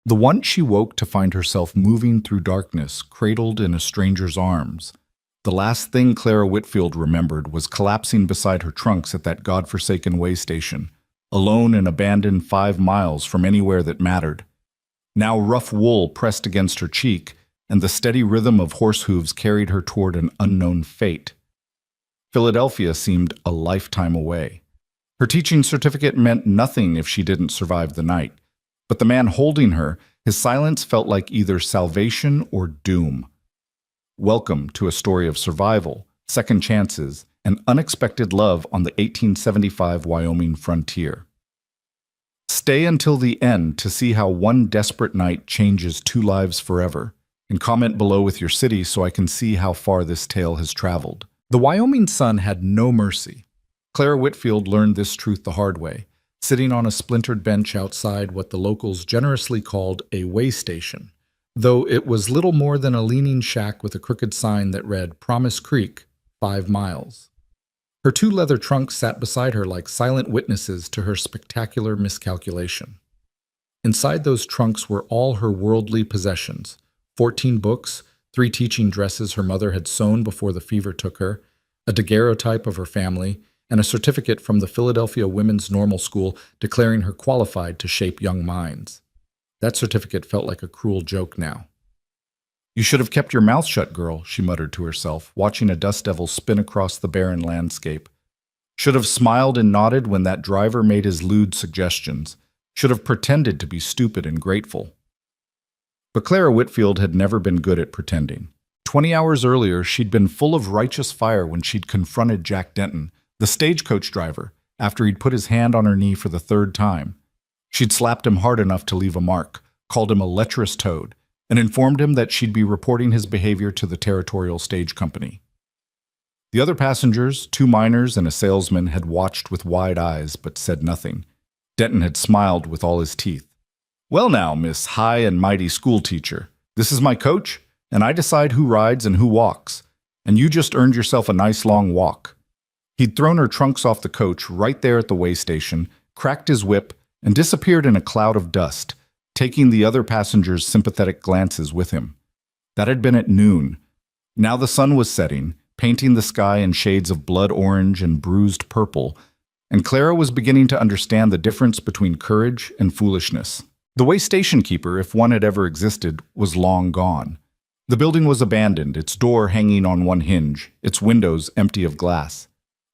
The one she woke to find herself moving through darkness, cradled in a stranger's arms. The last thing Clara Whitfield remembered was collapsing beside her trunks at that godforsaken way station, alone and abandoned 5 miles from anywhere that mattered. Now rough wool pressed against her cheek, and the steady rhythm of horse hooves carried her toward an unknown fate. Philadelphia seemed a lifetime away. Her teaching certificate meant nothing if she didn't survive the night. But the man holding her, his silence felt like either salvation or doom. Welcome to a story of survival, second chances, and unexpected love on the 1875 Wyoming frontier. Stay until the end to see how one desperate night changes 2 lives forever, and comment below with your city so I can see how far this tale has traveled. The Wyoming sun had no mercy. Clara Whitfield learned this truth the hard way, sitting on a splintered bench outside what the locals generously called a way station, though it was little more than a leaning shack with a crooked sign that read Promise Creek, 5 miles. Her 2 leather trunks sat beside her like silent witnesses to her spectacular miscalculation. Inside those trunks were all her worldly possessions, 14 books, 3 teaching dresses her mother had sewn before the fever took her, a daguerreotype of her family, and a certificate from the Philadelphia Women's Normal School declaring her qualified to shape young minds. That certificate felt like a cruel joke now. "You should have kept your mouth shut, girl," she muttered to herself, watching a dust devil spin across the barren landscape. "Should have smiled and nodded when that driver made his lewd suggestions. Should have pretended to be stupid and grateful." But Clara Whitfield had never been good at pretending. 20 hours earlier, she'd been full of righteous fire when she'd confronted Jack Denton, the stagecoach driver, after he'd put his hand on her knee for the 3rd time. She'd slapped him hard enough to leave a mark, called him a lecherous toad, and informed him that she'd be reporting his behavior to the territorial stage company. The other passengers, 2 miners and a salesman, had watched with wide eyes but said nothing. Denton had smiled with all his teeth. "Well now, Miss High and Mighty Schoolteacher, this is my coach, and I decide who rides and who walks, and you just earned yourself a nice long walk." He'd thrown her trunks off the coach right there at the way station, cracked his whip, and disappeared in a cloud of dust, taking the other passengers' sympathetic glances with him. That had been at noon. Now the sun was setting, painting the sky in shades of blood orange and bruised purple, and Clara was beginning to understand the difference between courage and foolishness. The way station keeper, if one had ever existed, was long gone. The building was abandoned, its door hanging on one hinge, its windows empty of glass.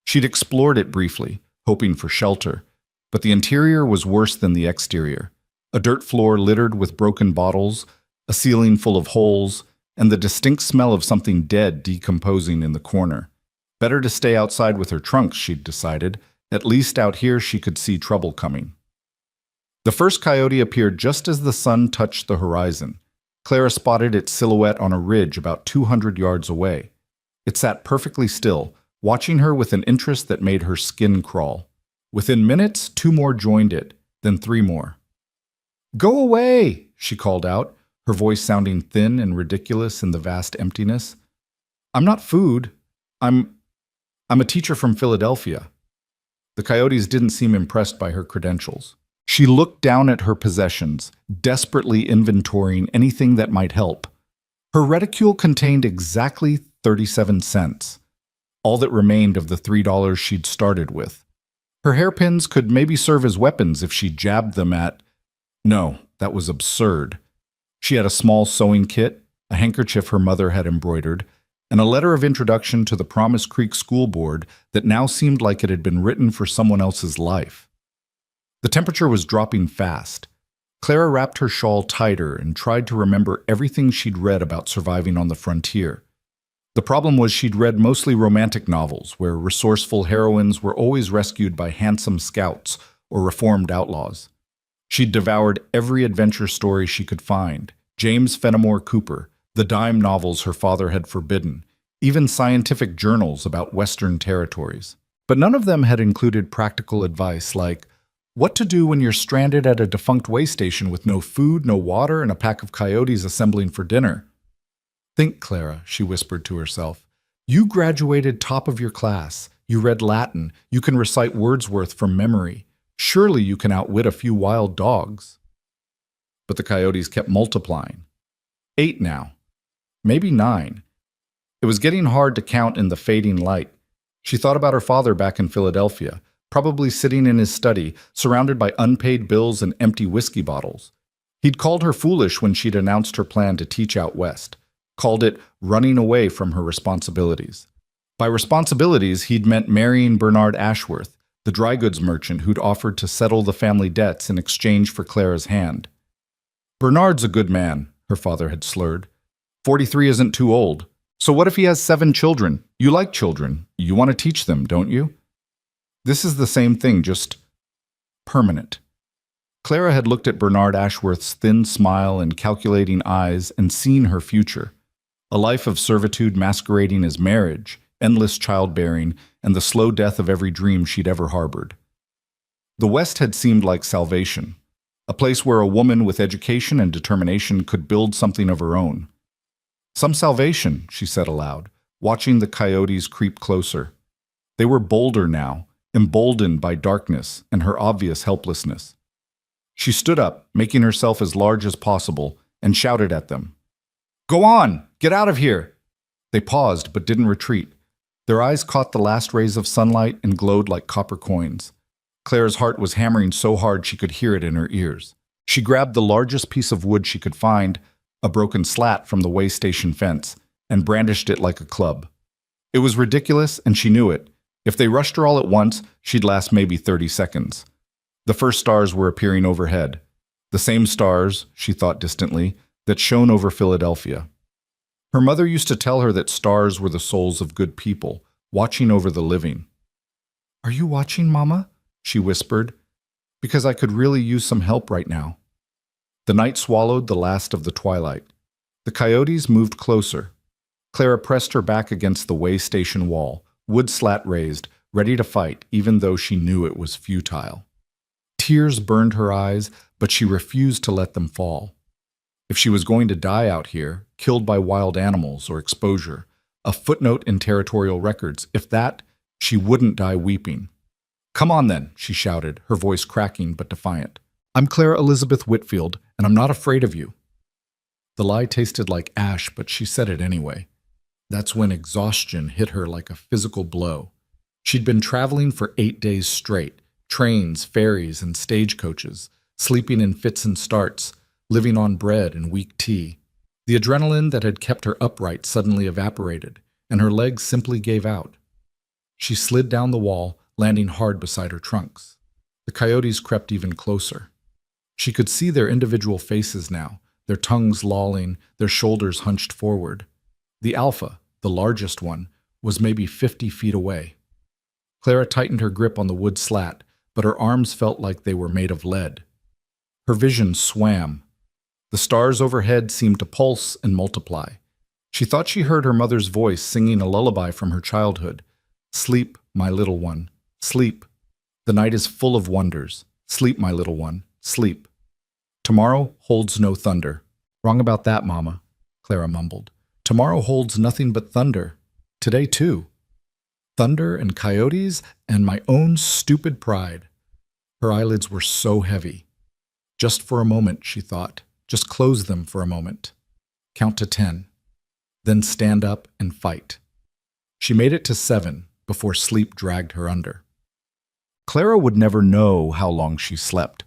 She'd explored it briefly, hoping for shelter, but the interior was worse than the exterior. A dirt floor littered with broken bottles, a ceiling full of holes, and the distinct smell of something dead decomposing in the corner. Better to stay outside with her trunks, she'd decided. At least out here she could see trouble coming. The first coyote appeared just as the sun touched the horizon. Clara spotted its silhouette on a ridge about 200 yards away. It sat perfectly still, watching her with an interest that made her skin crawl. Within minutes, 2 more joined it, then 3 more. "Go away!" she called out, her voice sounding thin and ridiculous in the vast emptiness. "I'm not food. I'm a teacher from Philadelphia." The coyotes didn't seem impressed by her credentials. She looked down at her possessions, desperately inventorying anything that might help. Her reticule contained exactly 37 cents, all that remained of the $3 she'd started with. Her hairpins could maybe serve as weapons if she jabbed them at... No, that was absurd. She had a small sewing kit, a handkerchief her mother had embroidered, and a letter of introduction to the Promise Creek School Board that now seemed like it had been written for someone else's life. The temperature was dropping fast. Clara wrapped her shawl tighter and tried to remember everything she'd read about surviving on the frontier. The problem was she'd read mostly romantic novels where resourceful heroines were always rescued by handsome scouts or reformed outlaws. She'd devoured every adventure story she could find, James Fenimore Cooper, the dime novels her father had forbidden, even scientific journals about Western territories. But none of them had included practical advice like what to do when you're stranded at a defunct way station with no food, no water, and a pack of coyotes assembling for dinner. "Think, Clara," she whispered to herself. "You graduated top of your class. You read Latin. You can recite Wordsworth from memory. Surely you can outwit a few wild dogs." but the coyotes kept multiplying. 8 now. Maybe 9. It was getting hard to count in the fading light. She thought about her father back in Philadelphia, probably sitting in his study, surrounded by unpaid bills and empty whiskey bottles. He'd called her foolish when she'd announced her plan to teach out west, called it running away from her responsibilities. By responsibilities, he'd meant marrying Bernard Ashworth, the dry goods merchant who'd offered to settle the family debts in exchange for Clara's hand. Bernard's a good man, her father had slurred. 43 isn't too old. So what if he has 7 children? You like children. You want to teach them, don't you? This is the same thing, just permanent. Clara had looked at Bernard Ashworth's thin smile and calculating eyes and seen her future. A life of servitude masquerading as marriage, endless childbearing, and the slow death of every dream she'd ever harbored. The West had seemed like salvation, a place where a woman with education and determination could build something of her own. Some salvation, she said aloud, watching the coyotes creep closer. They were bolder now, emboldened by darkness and her obvious helplessness. She stood up, making herself as large as possible, and shouted at them. "Go on! Get out of here!" They paused but didn't retreat. Their eyes caught the last rays of sunlight and glowed like copper coins. Clara's heart was hammering so hard she could hear it in her ears. She grabbed the largest piece of wood she could find, a broken slat from the way station fence, and brandished it like a club. It was ridiculous, and she knew it. If they rushed her all at once, she'd last maybe 30 seconds. The first stars were appearing overhead. The same stars, she thought distantly, that shone over Philadelphia. Her mother used to tell her that stars were the souls of good people, watching over the living. "Are you watching, Mama?" she whispered. "Because I could really use some help right now." The night swallowed the last of the twilight. The coyotes moved closer. Clara pressed her back against the way station wall, wood slat raised, ready to fight, even though she knew it was futile. Tears burned her eyes, but she refused to let them fall. If she was going to die out here, killed by wild animals or exposure, a footnote in territorial records, if that, she wouldn't die weeping. "Come on then," she shouted, her voice cracking but defiant. "I'm Clara Elizabeth Whitfield, and I'm not afraid of you." The lie tasted like ash, but she said it anyway. That's when exhaustion hit her like a physical blow. She'd been traveling for 8 days straight, trains, ferries, and stagecoaches, sleeping in fits and starts, living on bread and weak tea. The adrenaline that had kept her upright suddenly evaporated, and her legs simply gave out. She slid down the wall, landing hard beside her trunks. The coyotes crept even closer. She could see their individual faces now, their tongues lolling, their shoulders hunched forward. The alpha, the largest one, was maybe 50 feet away. Clara tightened her grip on the wood slat, but her arms felt like they were made of lead. Her vision swam. The stars overhead seemed to pulse and multiply. She thought she heard her mother's voice singing a lullaby from her childhood. "Sleep, my little one, sleep. The night is full of wonders. Sleep, my little one, sleep. Tomorrow holds no thunder." "Wrong about that, Mama," Clara mumbled. "Tomorrow holds nothing but thunder. Today, too. Thunder and coyotes and my own stupid pride." Her eyelids were so heavy. Just for a moment, she thought. Just close them for a moment. Count to 10. Then stand up and fight. She made it to 7 before sleep dragged her under. Clara would never know how long she slept.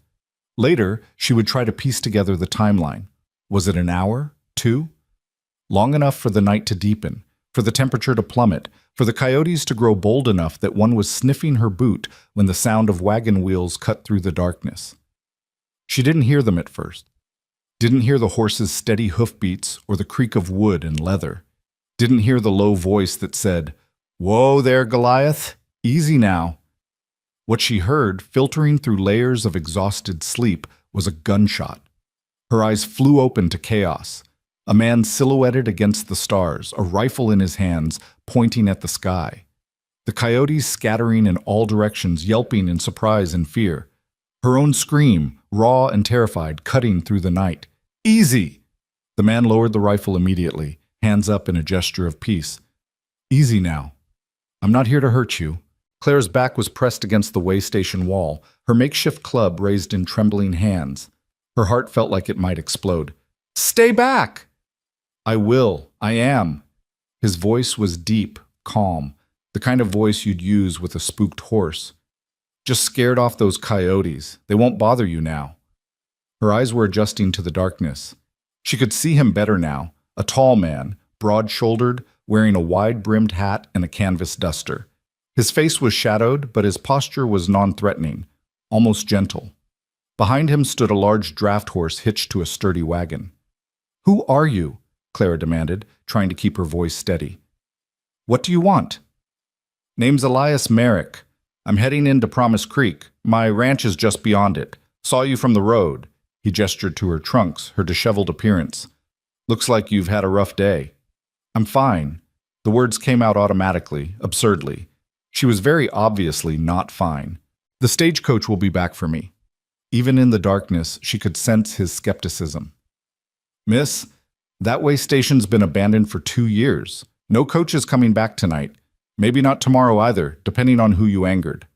Later, she would try to piece together the timeline. Was it an hour? 2? Long enough for the night to deepen, for the temperature to plummet, for the coyotes to grow bold enough that one was sniffing her boot when the sound of wagon wheels cut through the darkness. She didn't hear them at first. Didn't hear the horse's steady hoofbeats or the creak of wood and leather. Didn't hear the low voice that said, "Whoa there, Goliath, easy now." What she heard, filtering through layers of exhausted sleep, was a gunshot. Her eyes flew open to chaos. A man silhouetted against the stars, a rifle in his hands, pointing at the sky. The coyotes scattering in all directions, yelping in surprise and fear. Her own scream, raw and terrified, cutting through the night. "Easy!" The man lowered the rifle immediately, hands up in a gesture of peace. "Easy now. I'm not here to hurt you." Claire's back was pressed against the way station wall, her makeshift club raised in trembling hands. Her heart felt like it might explode. "Stay back!" "I will. I am." His voice was deep, calm, the kind of voice you'd use with a spooked horse. "Just scared off those coyotes. They won't bother you now." Her eyes were adjusting to the darkness. She could see him better now, a tall man, broad-shouldered, wearing a wide-brimmed hat and a canvas duster. His face was shadowed, but his posture was non-threatening, almost gentle. Behind him stood a large draft horse hitched to a sturdy wagon. "Who are you?" Clara demanded, trying to keep her voice steady. "What do you want?" "Name's Elias Merrick. I'm heading into Promise Creek. My ranch is just beyond it. Saw you from the road." He gestured to her trunks, her disheveled appearance. "Looks like you've had a rough day." "I'm fine." The words came out automatically, absurdly. She was very obviously not fine. "The stagecoach will be back for me." Even in the darkness, she could sense his skepticism. "Miss, that way station's been abandoned for 2 years. No coach is coming back tonight. Maybe not tomorrow either, depending on who you angered."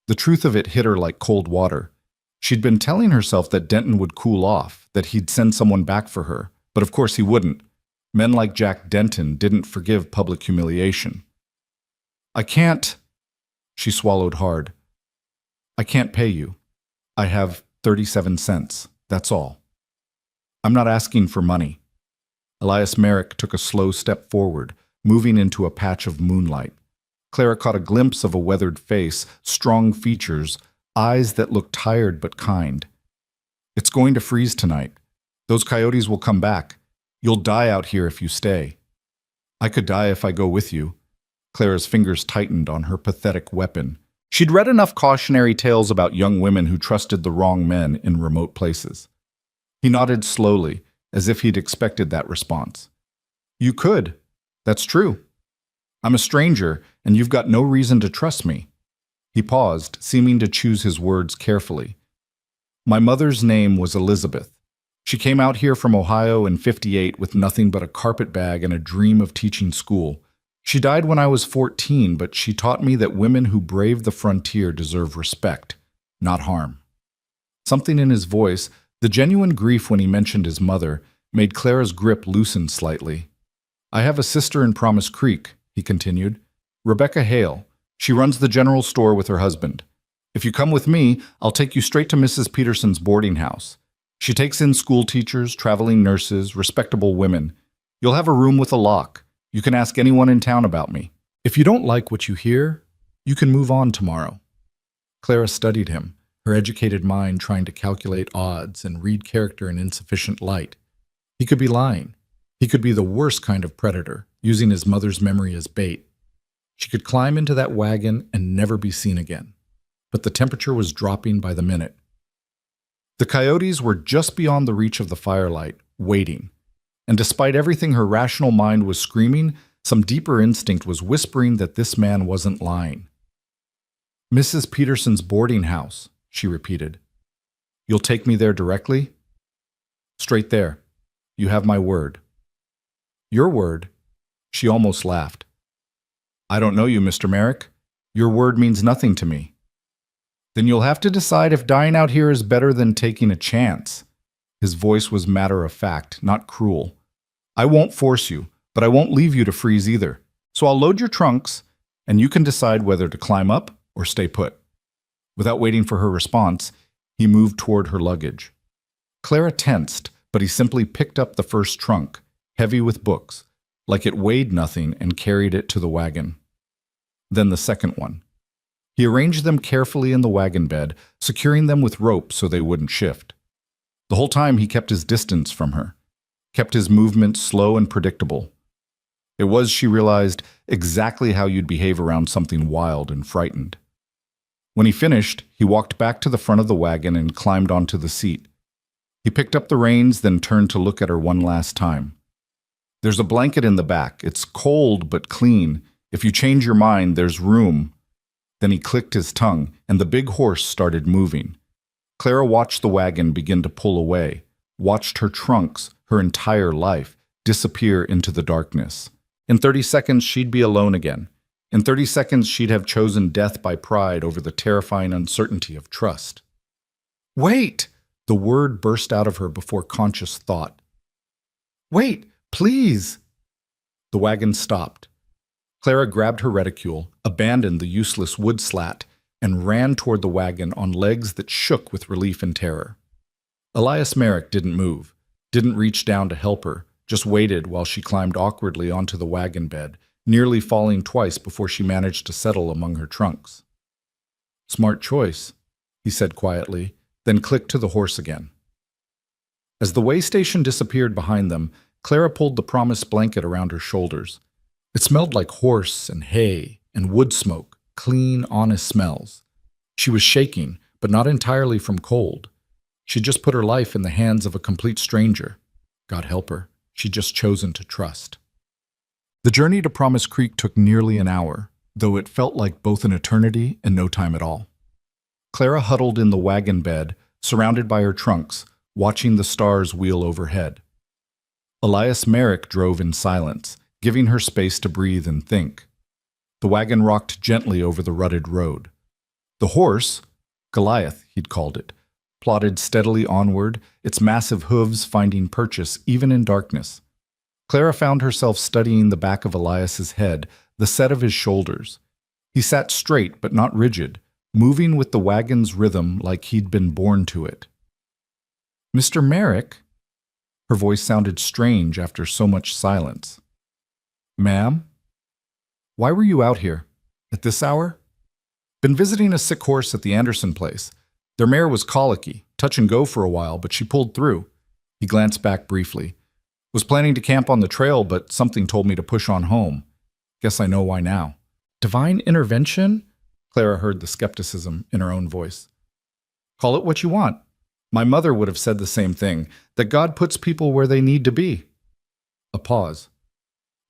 The truth of it hit her like cold water. She'd been telling herself that Denton would cool off, that he'd send someone back for her, but of course he wouldn't. Men like Jack Denton didn't forgive public humiliation. "I can't." She swallowed hard. "I can't pay you. I have 37 cents, that's all." "I'm not asking for money." Elias Merrick took a slow step forward, moving into a patch of moonlight. Clara caught a glimpse of a weathered face, strong features, eyes that looked tired but kind. "It's going to freeze tonight. Those coyotes will come back. You'll die out here if you stay." "I could die if I go with you." Clara's fingers tightened on her pathetic weapon. She'd read enough cautionary tales about young women who trusted the wrong men in remote places. He nodded slowly, as if he'd expected that response. "You could. That's true. I'm a stranger, and you've got no reason to trust me." He paused, seeming to choose his words carefully. "My mother's name was Elizabeth. She came out here from Ohio in '58 with nothing but a carpet bag and a dream of teaching school. She died when I was 14, but she taught me that women who brave the frontier deserve respect, not harm." Something in his voice, the genuine grief when he mentioned his mother, made Clara's grip loosen slightly. "I have a sister in Promise Creek," he continued. "Rebecca Hale. She runs the general store with her husband. If you come with me, I'll take you straight to Mrs. Peterson's boarding house. She takes in school teachers, traveling nurses, respectable women. You'll have a room with a lock. You can ask anyone in town about me. If you don't like what you hear, you can move on tomorrow." Clara studied him, her educated mind trying to calculate odds and read character in insufficient light. He could be lying. He could be the worst kind of predator, using his mother's memory as bait. She could climb into that wagon and never be seen again. But the temperature was dropping by the minute. The coyotes were just beyond the reach of the firelight, waiting. And despite everything her rational mind was screaming, some deeper instinct was whispering that this man wasn't lying. "Mrs. Peterson's boarding house," she repeated. "You'll take me there directly?" "Straight there. You have my word." "Your word?" She almost laughed. "I don't know you, Mr. Merrick. Your word means nothing to me." "Then you'll have to decide if dying out here is better than taking a chance." His voice was matter-of-fact, not cruel. "I won't force you, but I won't leave you to freeze either. So I'll load your trunks, and you can decide whether to climb up or stay put." Without waiting for her response, he moved toward her luggage. Clara tensed, but he simply picked up the first trunk, heavy with books, like it weighed nothing, and carried it to the wagon. Then the second one. He arranged them carefully in the wagon bed, securing them with rope so they wouldn't shift. The whole time he kept his distance from her, kept his movements slow and predictable. It was, she realized, exactly how you'd behave around something wild and frightened. When he finished, he walked back to the front of the wagon and climbed onto the seat. He picked up the reins, then turned to look at her one last time. "There's a blanket in the back. It's cold but clean. If you change your mind, there's room." Then he clicked his tongue, and the big horse started moving. Clara watched the wagon begin to pull away, watched her trunks, her entire life, disappear into the darkness. In 30 seconds, she'd be alone again. In 30 seconds, she'd have chosen death by pride over the terrifying uncertainty of trust. "Wait!" The word burst out of her before conscious thought. "Wait, please!" The wagon stopped. Clara grabbed her reticule, abandoned the useless wood slat, and ran toward the wagon on legs that shook with relief and terror. Elias Merrick didn't move, didn't reach down to help her, just waited while she climbed awkwardly onto the wagon bed, nearly falling twice before she managed to settle among her trunks. "Smart choice," he said quietly, then clicked to the horse again. As the way station disappeared behind them, Clara pulled the promised blanket around her shoulders. It smelled like horse and hay and wood smoke, clean, honest smells. She was shaking, but not entirely from cold. She'd just put her life in the hands of a complete stranger. God help her, she'd just chosen to trust. The journey to Promise Creek took nearly an hour, though it felt like both an eternity and no time at all. Clara huddled in the wagon bed, surrounded by her trunks, watching the stars wheel overhead. Elias Merrick drove in silence, giving her space to breathe and think. The wagon rocked gently over the rutted road. The horse, Goliath he'd called it, plodded steadily onward, its massive hooves finding purchase even in darkness. Clara found herself studying the back of Elias's head, the set of his shoulders. He sat straight but not rigid, moving with the wagon's rhythm like he'd been born to it. "Mr. Merrick?" Her voice sounded strange after so much silence. "Ma'am? Why were you out here? At this hour?" "Been visiting a sick horse at the Anderson place. Their mare was colicky, touch and go for a while, but she pulled through." He glanced back briefly. "Was planning to camp on the trail, but something told me to push on home. Guess I know why now." "Divine intervention?" Clara heard the skepticism in her own voice. "Call it what you want. My mother would have said the same thing, that God puts people where they need to be." A pause.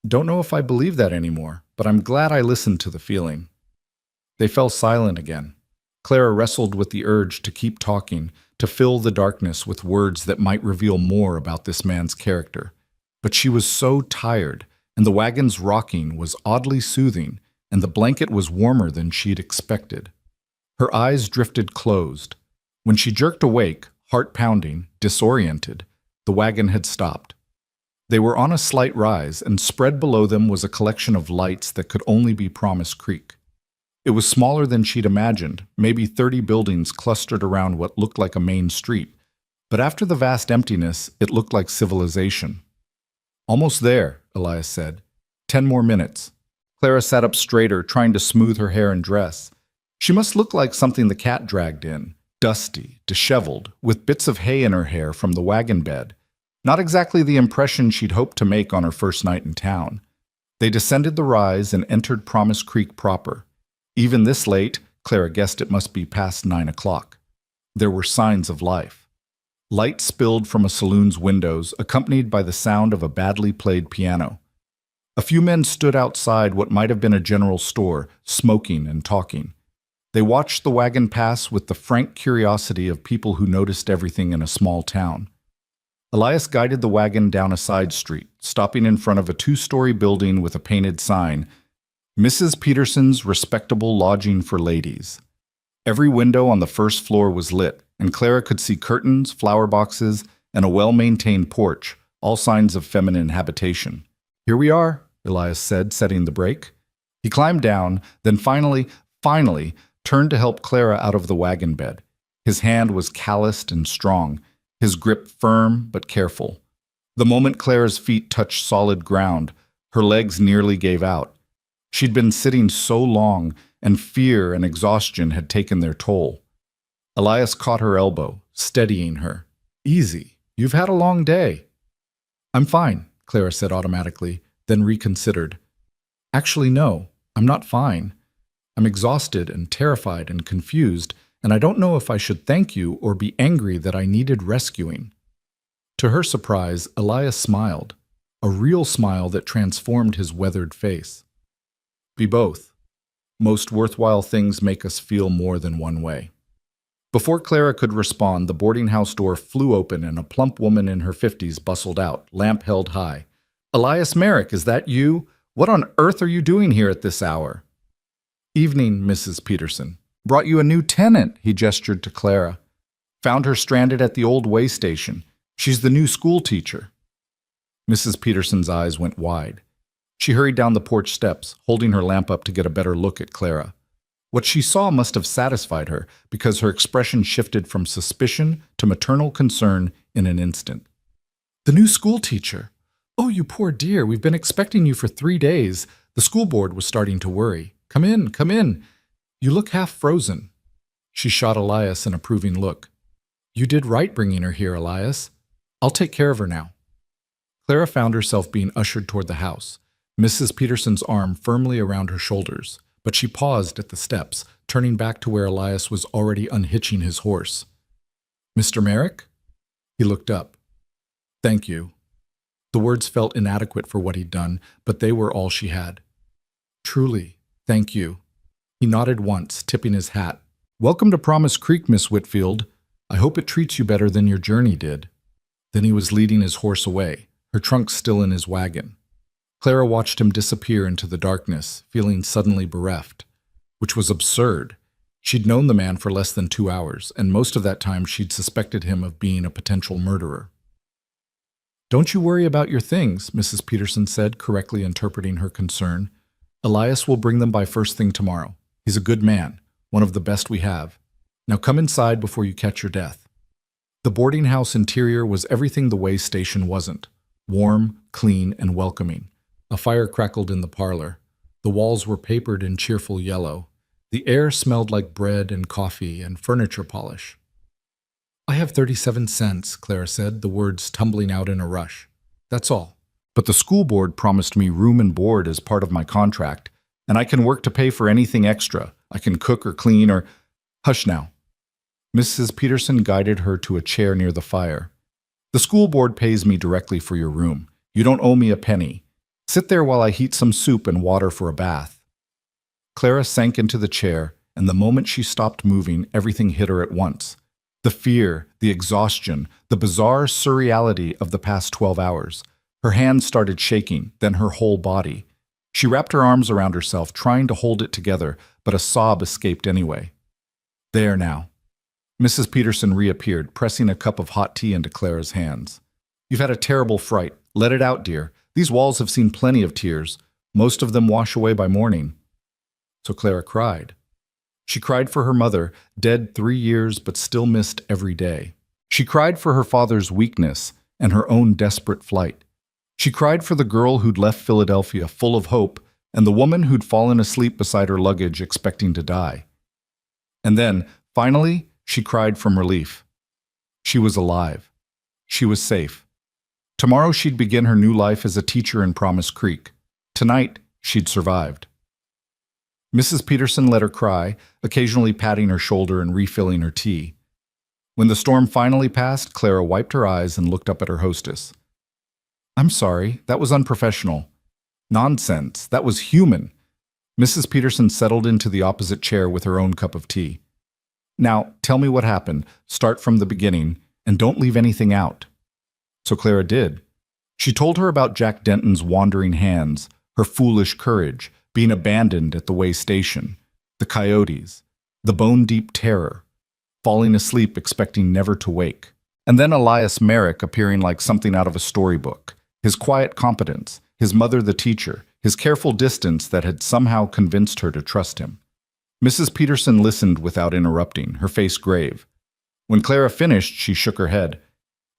"Don't know if I believe that anymore, but I'm glad I listened to the feeling." They fell silent again. Clara wrestled with the urge to keep talking, to fill the darkness with words that might reveal more about this man's character. But she was so tired, and the wagon's rocking was oddly soothing, and the blanket was warmer than she'd expected. Her eyes drifted closed. When she jerked awake, heart pounding, disoriented, the wagon had stopped. They were on a slight rise, and spread below them was a collection of lights that could only be Promise Creek. It was smaller than she'd imagined, maybe 30 buildings clustered around what looked like a main street, but after the vast emptiness, it looked like civilization. "Almost there," Elias said. 10 more minutes." Clara sat up straighter, trying to smooth her hair and dress. She must look like something the cat dragged in, dusty, disheveled, with bits of hay in her hair from the wagon bed. Not exactly the impression she'd hoped to make on her first night in town. They descended the rise and entered Promise Creek proper. Even this late, Clara guessed it must be past 9 o'clock. There were signs of life. Light spilled from a saloon's windows, accompanied by the sound of a badly played piano. A few men stood outside what might have been a general store, smoking and talking. They watched the wagon pass with the frank curiosity of people who noticed everything in a small town. Elias guided the wagon down a side street, stopping in front of a 2-story building with a painted sign, "Mrs. Peterson's Respectable Lodging for Ladies." Every window on the first floor was lit, and Clara could see curtains, flower boxes, and a well-maintained porch, all signs of feminine habitation. "Here we are," Elias said, setting the brake. He climbed down, then finally turned to help Clara out of the wagon bed. His hand was calloused and strong, his grip firm but careful. The moment Clara's feet touched solid ground, her legs nearly gave out. She'd been sitting so long, and fear and exhaustion had taken their toll. Elias caught her elbow, steadying her. "Easy. You've had a long day." "I'm fine," Clara said automatically, then reconsidered. "Actually, no, I'm not fine. I'm exhausted and terrified and confused, and I don't know if I should thank you or be angry that I needed rescuing." To her surprise, Elias smiled, a real smile that transformed his weathered face. "Be both. Most worthwhile things make us feel more than one way." Before Clara could respond, the boarding house door flew open and a plump woman in her 50s bustled out, lamp held high. "Elias Merrick, is that you? What on earth are you doing here at this hour?" "Evening, Mrs. Peterson. Brought you a new tenant," he gestured to Clara. Found her stranded at the old way station. She's the new school teacher." Mrs. Peterson's eyes went wide. She hurried down the porch steps, holding her lamp up to get a better look at Clara. What she saw must have satisfied her, because her expression shifted from suspicion to maternal concern in an instant. "The new school teacher? Oh, you poor dear, we've been expecting you for 3 days. The school board was starting to worry. Come in, come in. You look half frozen." She shot Elias an approving look. "You did right bringing her here, Elias. I'll take care of her now." Clara found herself being ushered toward the house, Mrs. Peterson's arm firmly around her shoulders, but she paused at the steps, turning back to where Elias was already unhitching his horse. "Mr. Merrick?" He looked up. "Thank you." The words felt inadequate for what he'd done, but they were all she had. "Truly, thank you." He nodded once, tipping his hat. "Welcome to Promise Creek, Miss Whitfield. I hope it treats you better than your journey did." Then he was leading his horse away, her trunk still in his wagon. Clara watched him disappear into the darkness, feeling suddenly bereft, which was absurd. She'd known the man for less than 2 hours, and most of that time she'd suspected him of being a potential murderer. "Don't you worry about your things," Mrs. Peterson said, correctly interpreting her concern. "Elias will bring them by first thing tomorrow. He's a good man, one of the best we have. Now come inside before you catch your death." The boarding house interior was everything the way station wasn't: warm, clean, and welcoming. A fire crackled in the parlor. The walls were papered in cheerful yellow. The air smelled like bread and coffee and furniture polish. "I have 37 cents, Clara said, the words tumbling out in a rush. "That's all. But the school board promised me room and board as part of my contract, and I can work to pay for anything extra. I can cook or clean or—" "Hush now." Mrs. Peterson guided her to a chair near the fire. "The school board pays me directly for your room. You don't owe me a penny. Sit there while I heat some soup and water for a bath." Clara sank into the chair, and the moment she stopped moving, everything hit her at once. The fear, the exhaustion, the bizarre surreality of the past 12 hours. Her hands started shaking, then her whole body. She wrapped her arms around herself, trying to hold it together, but a sob escaped anyway. "There now." Mrs. Peterson reappeared, pressing a cup of hot tea into Clara's hands. "You've had a terrible fright. Let it out, dear. These walls have seen plenty of tears. Most of them wash away by morning." So Clara cried. She cried for her mother, dead 3 years but still missed every day. She cried for her father's weakness and her own desperate flight. She cried for the girl who'd left Philadelphia full of hope and the woman who'd fallen asleep beside her luggage expecting to die. And then, finally, she cried from relief. She was alive. She was safe. Tomorrow she'd begin her new life as a teacher in Promise Creek. Tonight, she'd survived. Mrs. Peterson let her cry, occasionally patting her shoulder and refilling her tea. When the storm finally passed, Clara wiped her eyes and looked up at her hostess. "I'm sorry, that was unprofessional." "Nonsense, that was human." Mrs. Peterson settled into the opposite chair with her own cup of tea. "Now, tell me what happened. Start from the beginning, and don't leave anything out." So Clara did. She told her about Jack Denton's wandering hands, her foolish courage, being abandoned at the way station, the coyotes, the bone-deep terror, falling asleep expecting never to wake. And then Elias Merrick appearing like something out of a storybook, his quiet competence, his mother the teacher, his careful distance that had somehow convinced her to trust him. Mrs. Peterson listened without interrupting, her face grave. When Clara finished, she shook her head.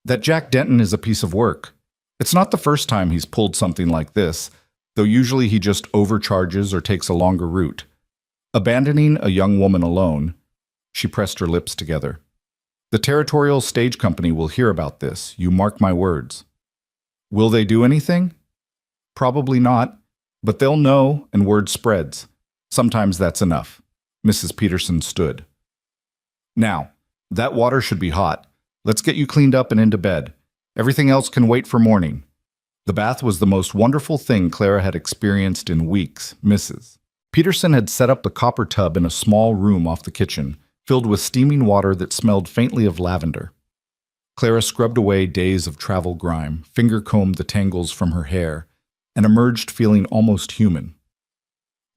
"That Jack Denton is a piece of work. It's not the first time he's pulled something like this, though usually he just overcharges or takes a longer route. Abandoning a young woman alone." She pressed her lips together. "The Territorial Stage Company will hear about this, you mark my words." "Will they do anything?" "Probably not, but they'll know and word spreads. Sometimes that's enough." Mrs. Peterson stood. "Now, that water should be hot. Let's get you cleaned up and into bed. Everything else can wait for morning." The bath was the most wonderful thing Clara had experienced in weeks, Mrs. Peterson had set up the copper tub in a small room off the kitchen, filled with steaming water that smelled faintly of lavender. Clara scrubbed away days of travel grime, finger-combed the tangles from her hair, and emerged feeling almost human.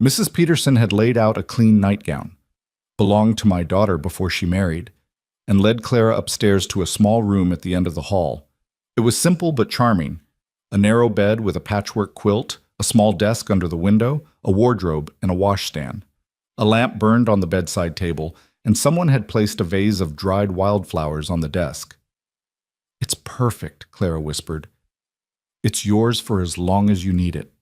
Mrs. Peterson had laid out a clean nightgown. "Belonged to my daughter before she married. and led Clara upstairs to a small room at the end of the hall. It was simple but charming. A narrow bed with a patchwork quilt, a small desk under the window, a wardrobe, and a washstand. A lamp burned on the bedside table, and someone had placed a vase of dried wildflowers on the desk. "It's perfect," Clara whispered. "It's yours for as long as you need it."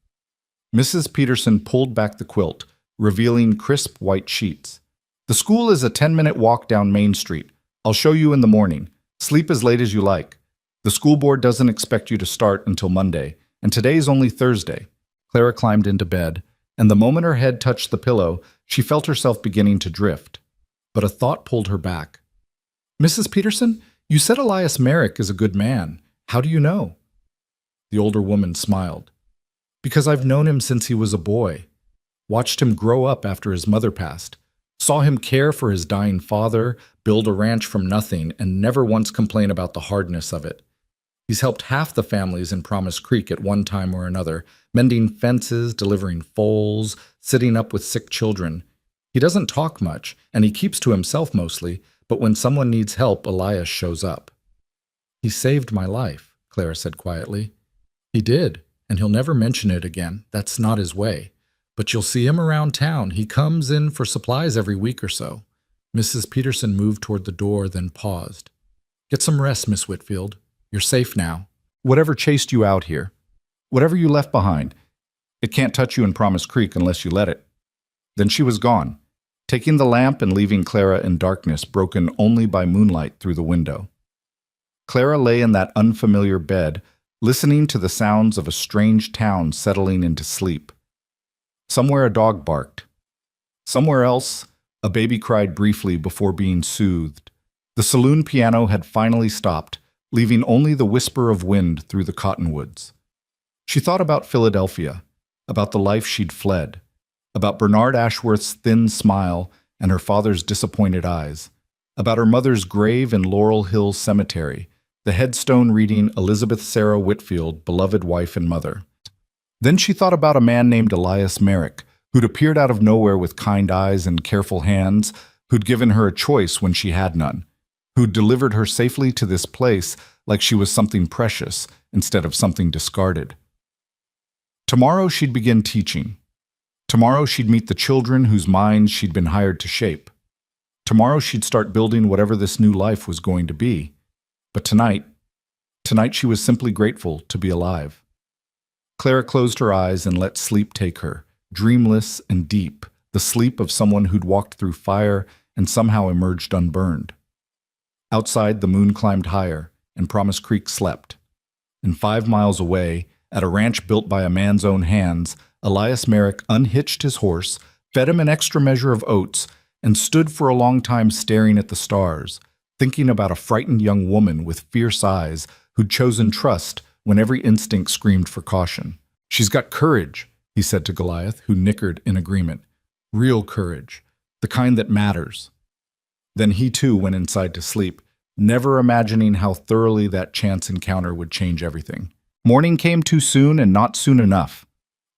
Mrs. Peterson pulled back the quilt, revealing crisp white sheets. "The school is a 10-minute walk down Main Street. I'll show you in the morning. Sleep as late as you like. The school board doesn't expect you to start until Monday, and today's only Thursday." Clara climbed into bed, and the moment her head touched the pillow, she felt herself beginning to drift. But a thought pulled her back. "Mrs. Peterson, you said Elias Merrick is a good man. How do you know?" The older woman smiled. "Because I've known him since he was a boy. Watched him grow up after his mother passed. Saw him care for his dying father, build a ranch from nothing, and never once complain about the hardness of it. He's helped half the families in Promise Creek at one time or another, mending fences, delivering foals, sitting up with sick children. He doesn't talk much, and he keeps to himself mostly, but when someone needs help, Elias shows up." "He saved my life," Clara said quietly. "He did, and he'll never mention it again. That's not his way. But you'll see him around town. He comes in for supplies every week or so." Mrs. Peterson moved toward the door, then paused. "Get some rest, Miss Whitfield. You're safe now. Whatever chased you out here, whatever you left behind, it can't touch you in Promise Creek unless you let it." Then she was gone, taking the lamp and leaving Clara in darkness broken only by moonlight through the window. Clara lay in that unfamiliar bed, listening to the sounds of a strange town settling into sleep. Somewhere a dog barked. Somewhere else, a baby cried briefly before being soothed. The saloon piano had finally stopped, leaving only the whisper of wind through the cottonwoods. She thought about Philadelphia, about the life she'd fled, about Bernard Ashworth's thin smile and her father's disappointed eyes, about her mother's grave in Laurel Hill Cemetery, the headstone reading Elizabeth Sarah Whitfield, beloved wife and mother. Then she thought about a man named Elias Merrick, who'd appeared out of nowhere with kind eyes and careful hands, who'd given her a choice when she had none, who'd delivered her safely to this place like she was something precious instead of something discarded. Tomorrow she'd begin teaching. Tomorrow she'd meet the children whose minds she'd been hired to shape. Tomorrow she'd start building whatever this new life was going to be. But tonight she was simply grateful to be alive. Clara closed her eyes and let sleep take her, dreamless and deep, the sleep of someone who'd walked through fire and somehow emerged unburned. Outside, the moon climbed higher, and Promise Creek slept. And 5 miles away, at a ranch built by a man's own hands, Elias Merrick unhitched his horse, fed him an extra measure of oats, and stood for a long time staring at the stars, thinking about a frightened young woman with fierce eyes who'd chosen trust when every instinct screamed for caution. "She's got courage," he said to Goliath, who nickered in agreement. "Real courage, the kind that matters." Then he too went inside to sleep, never imagining how thoroughly that chance encounter would change everything. Morning came too soon and not soon enough.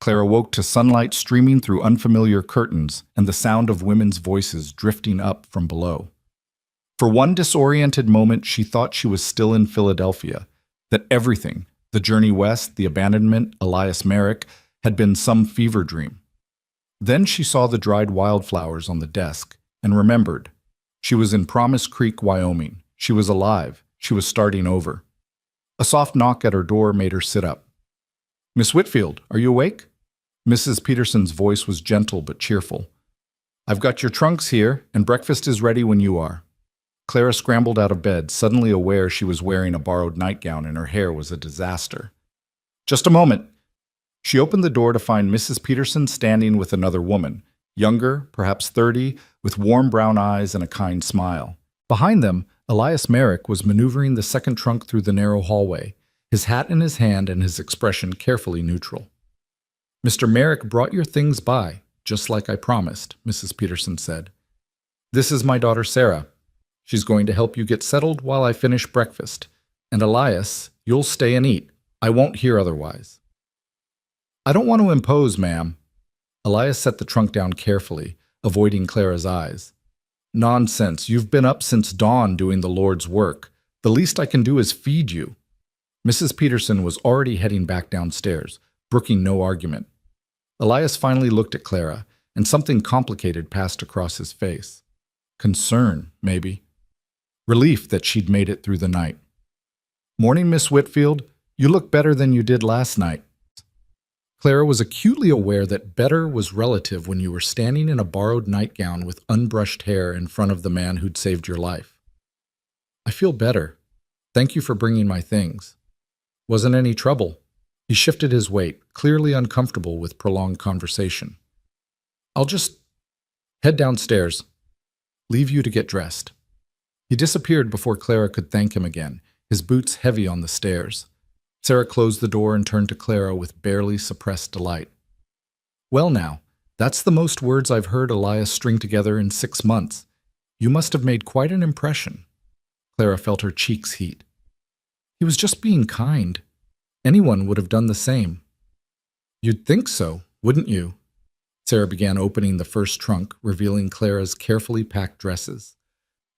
Clara woke to sunlight streaming through unfamiliar curtains and the sound of women's voices drifting up from below. For one disoriented moment, she thought she was still in Philadelphia, that everything, the journey west, the abandonment, Elias Merrick, had been some fever dream. Then she saw the dried wildflowers on the desk and remembered. She was in Promise Creek, Wyoming. She was alive. She was starting over. A soft knock at her door made her sit up. "Miss Whitfield, are you awake?" Mrs. Peterson's voice was gentle but cheerful. "I've got your trunks here, and breakfast is ready when you are." Clara scrambled out of bed, suddenly aware she was wearing a borrowed nightgown and her hair was a disaster. "Just a moment." She opened the door to find Mrs. Peterson standing with another woman, younger, perhaps 30, with warm brown eyes and a kind smile. Behind them, Elias Merrick was maneuvering the second trunk through the narrow hallway, his hat in his hand and his expression carefully neutral. "Mr. Merrick brought your things by, just like I promised," Mrs. Peterson said. "This is my daughter Sarah. She's going to help you get settled while I finish breakfast. And Elias, you'll stay and eat. I won't hear otherwise." "I don't want to impose, ma'am." Elias set the trunk down carefully, avoiding Clara's eyes. Nonsense. You've been up since dawn doing the Lord's work. The least I can do is feed you. Mrs. Peterson was already heading back downstairs, brooking no argument. Elias finally looked at Clara, and something complicated passed across his face. Concern, maybe. Relief that she'd made it through the night. "Morning, Miss Whitfield. You look better than you did last night." Clara was acutely aware that better was relative when you were standing in a borrowed nightgown with unbrushed hair in front of the man who'd saved your life. "I feel better. Thank you for bringing my things." "Wasn't any trouble." He shifted his weight, clearly uncomfortable with prolonged conversation. "I'll just head downstairs. Leave you to get dressed." He disappeared before Clara could thank him again, his boots heavy on the stairs. Sarah closed the door and turned to Clara with barely suppressed delight. "Well now, that's the most words I've heard Elias string together in 6 months. You must have made quite an impression." Clara felt her cheeks heat. "He was just being kind. Anyone would have done the same." "You'd think so, wouldn't you?" Sarah began opening the first trunk, revealing Clara's carefully packed dresses.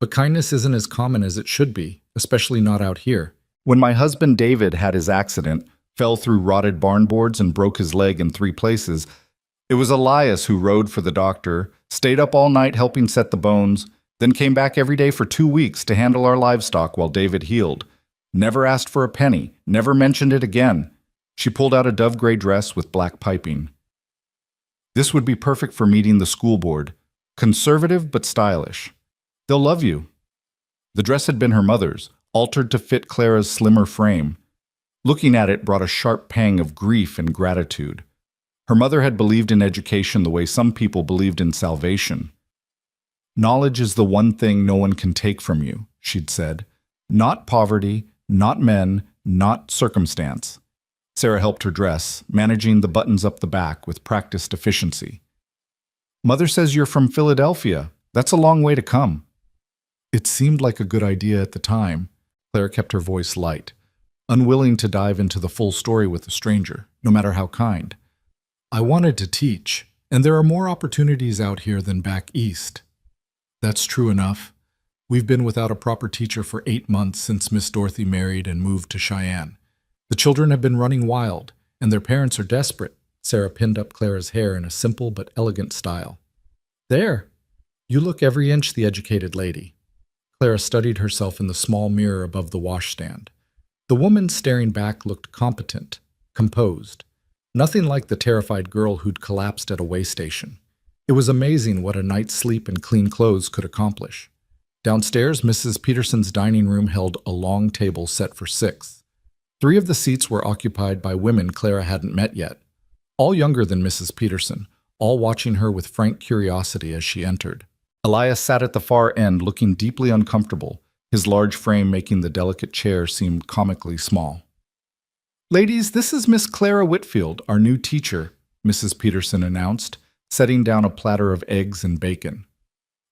"But kindness isn't as common as it should be, especially not out here. When my husband David had his accident, fell through rotted barn boards and broke his leg in 3 places, it was Elias who rode for the doctor, stayed up all night helping set the bones, then came back every day for 2 weeks to handle our livestock while David healed. Never asked for a penny, never mentioned it again." She pulled out a dove-gray dress with black piping. "This would be perfect for meeting the school board. Conservative but stylish. They'll love you." The dress had been her mother's, altered to fit Clara's slimmer frame. Looking at it brought a sharp pang of grief and gratitude. Her mother had believed in education the way some people believed in salvation. "Knowledge is the one thing no one can take from you," she'd said. "Not poverty, not men, not circumstance." Sarah helped her dress, managing the buttons up the back with practiced efficiency. "Mother says you're from Philadelphia. That's a long way to come." It seemed like a good idea at the time. Clara kept her voice light, unwilling to dive into the full story with a stranger, no matter how kind. "I wanted to teach, and there are more opportunities out here than back east." "That's true enough. We've been without a proper teacher for 8 months since Miss Dorothy married and moved to Cheyenne. The children have been running wild, and their parents are desperate." Sarah pinned up Clara's hair in a simple but elegant style. "There! You look every inch the educated lady." Clara studied herself in the small mirror above the washstand. The woman staring back looked competent, composed. Nothing like the terrified girl who'd collapsed at a way station. It was amazing what a night's sleep and clean clothes could accomplish. Downstairs, Mrs. Peterson's dining room held a long table set for 6. 3 of the seats were occupied by women Clara hadn't met yet, all younger than Mrs. Peterson, all watching her with frank curiosity as she entered. Elias sat at the far end, looking deeply uncomfortable, his large frame making the delicate chair seem comically small. "Ladies, this is Miss Clara Whitfield, our new teacher," Mrs. Peterson announced, setting down a platter of eggs and bacon.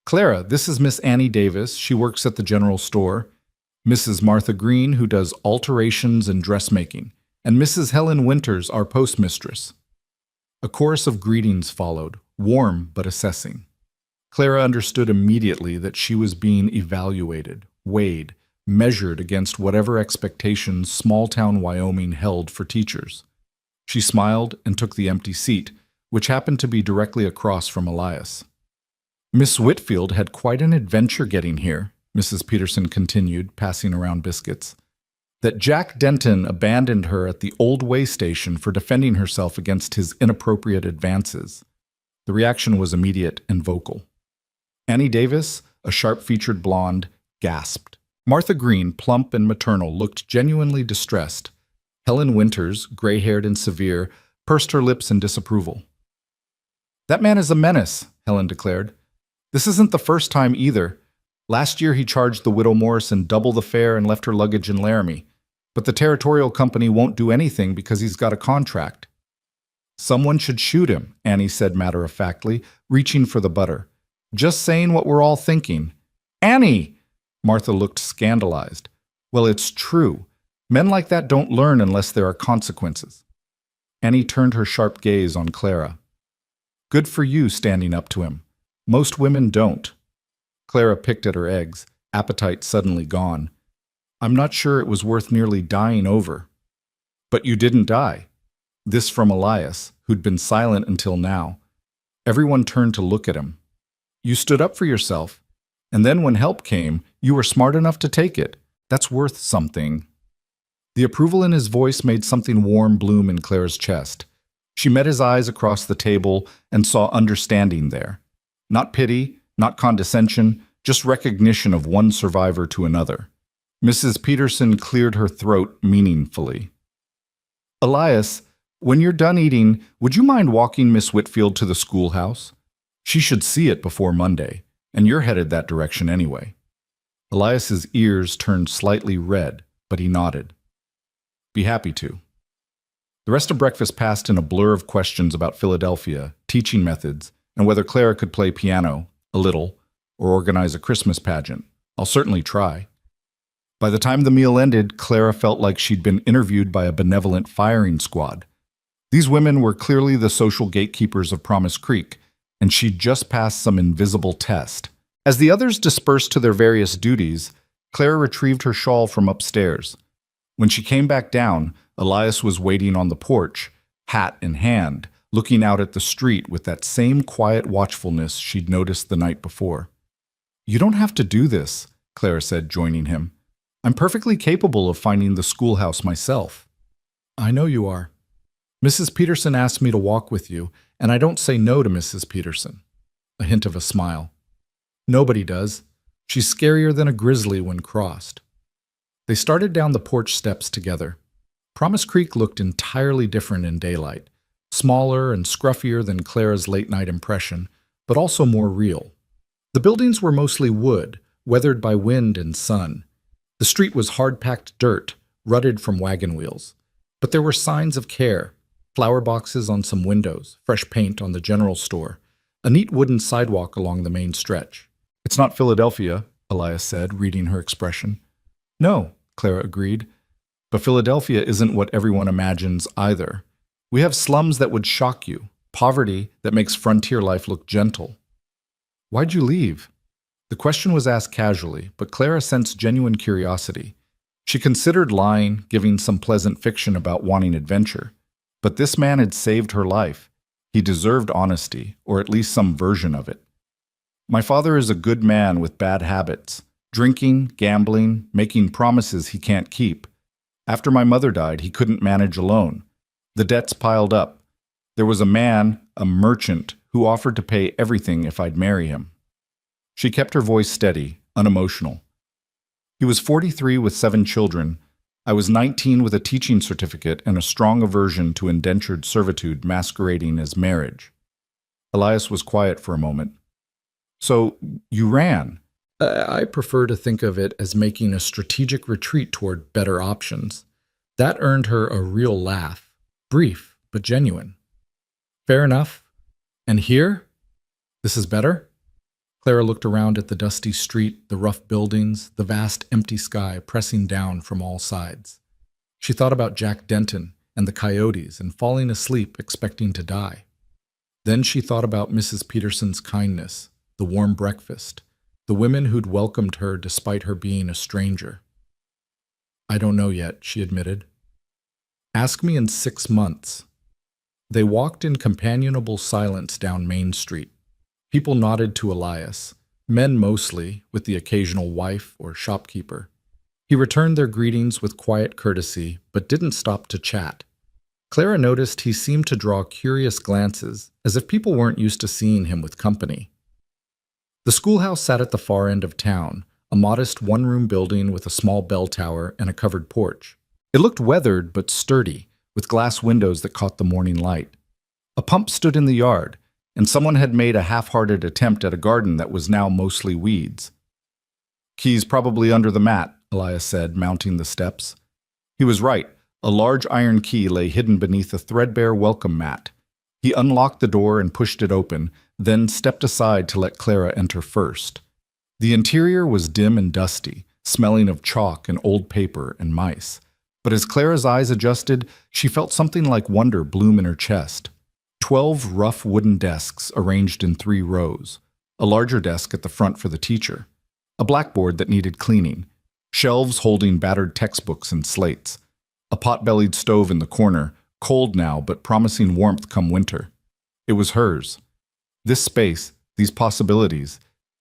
"Clara, this is Miss Annie Davis. She works at the general store. Mrs. Martha Green, who does alterations and dressmaking, and Mrs. Helen Winters, our postmistress." A chorus of greetings followed, warm but assessing. Clara understood immediately that she was being evaluated, weighed, measured against whatever expectations small-town Wyoming held for teachers. She smiled and took the empty seat, which happened to be directly across from Elias. "Miss Whitfield had quite an adventure getting here," Mrs. Peterson continued, passing around biscuits. "That Jack Denton abandoned her at the old way station for defending herself against his inappropriate advances." The reaction was immediate and vocal. Annie Davis, a sharp-featured blonde, gasped. Martha Green, plump and maternal, looked genuinely distressed. Helen Winters, gray-haired and severe, pursed her lips in disapproval. "That man is a menace," Helen declared. "This isn't the first time either. Last year he charged the widow Morrison double the fare and left her luggage in Laramie. But the territorial company won't do anything because he's got a contract." "Someone should shoot him," Annie said matter-of-factly, reaching for the butter. "Just saying what we're all thinking." "Annie!" Martha looked scandalized. "Well, it's true. Men like that don't learn unless there are consequences." Annie turned her sharp gaze on Clara. "Good for you standing up to him. Most women don't." Clara picked at her eggs, appetite suddenly gone. I'm not sure it was worth nearly dying over. But you didn't die. This from Elias, who'd been silent until now. Everyone turned to look at him. You stood up for yourself. And then when help came, you were smart enough to take it. That's worth something. The approval in his voice made something warm bloom in Clara's chest. She met his eyes across the table and saw understanding there. Not pity, not condescension, just recognition of one survivor to another. Mrs. Peterson cleared her throat meaningfully. Elias, when you're done eating, would you mind walking Miss Whitfield to the schoolhouse? She should see it before Monday, and you're headed that direction anyway. Elias's ears turned slightly red, but he nodded. Be happy to. The rest of breakfast passed in a blur of questions about Philadelphia, teaching methods, and whether Clara could play piano, a little, or organize a Christmas pageant. I'll certainly try. By the time the meal ended, Clara felt like she'd been interviewed by a benevolent firing squad. These women were clearly the social gatekeepers of Promise Creek, and she'd just passed some invisible test. As the others dispersed to their various duties, Clara retrieved her shawl from upstairs. When she came back down, Elias was waiting on the porch, hat in hand, looking out at the street with that same quiet watchfulness she'd noticed the night before. You don't have to do this, Clara said, joining him. I'm perfectly capable of finding the schoolhouse myself. I know you are. Mrs. Peterson asked me to walk with you, and I don't say no to Mrs. Peterson. A hint of a smile. Nobody does. She's scarier than a grizzly when crossed. They started down the porch steps together. Promise Creek looked entirely different in daylight, smaller and scruffier than Clara's late-night impression, but also more real. The buildings were mostly wood, weathered by wind and sun. The street was hard-packed dirt, rutted from wagon wheels. But there were signs of care, flower boxes on some windows, fresh paint on the general store, a neat wooden sidewalk along the main stretch. It's not Philadelphia, Elias said, reading her expression. No, Clara agreed. But Philadelphia isn't what everyone imagines either. We have slums that would shock you, poverty that makes frontier life look gentle. Why'd you leave? The question was asked casually, but Clara sensed genuine curiosity. She considered lying, giving some pleasant fiction about wanting adventure. But this man had saved her life. He deserved honesty, or at least some version of it. My father is a good man with bad habits. Drinking, gambling, making promises he can't keep. After my mother died, he couldn't manage alone. The debts piled up. There was a man, a merchant, who offered to pay everything if I'd marry him. She kept her voice steady, unemotional. He was 43 with 7 children. I was 19 with a teaching certificate and a strong aversion to indentured servitude masquerading as marriage. Elias was quiet for a moment. So, you ran? I prefer to think of it as making a strategic retreat toward better options. That earned her a real laugh, brief but genuine. Fair enough. And here? This is better? Clara looked around at the dusty street, the rough buildings, the vast empty sky pressing down from all sides. She thought about Jack Denton and the coyotes and falling asleep expecting to die. Then she thought about Mrs. Peterson's kindness, the warm breakfast, the women who'd welcomed her despite her being a stranger. I don't know yet, she admitted. Ask me in 6 months. They walked in companionable silence down Main Street. People nodded to Elias, men mostly, with the occasional wife or shopkeeper. He returned their greetings with quiet courtesy, but didn't stop to chat. Clara noticed he seemed to draw curious glances, as if people weren't used to seeing him with company. The schoolhouse sat at the far end of town, a modest one-room building with a small bell tower and a covered porch. It looked weathered but sturdy, with glass windows that caught the morning light. A pump stood in the yard, and someone had made a half-hearted attempt at a garden that was now mostly weeds. Keys probably under the mat, Elias said, mounting the steps. He was right. A large iron key lay hidden beneath a threadbare welcome mat. He unlocked the door and pushed it open, then stepped aside to let Clara enter first. The interior was dim and dusty, smelling of chalk and old paper and mice. But as Clara's eyes adjusted, she felt something like wonder bloom in her chest. 12 rough wooden desks arranged in 3 rows. a larger desk at the front for the teacher, a blackboard that needed cleaning, shelves holding battered textbooks and slates, a pot-bellied stove in the corner, cold now but promising warmth come winter. It was hers. This space, these possibilities,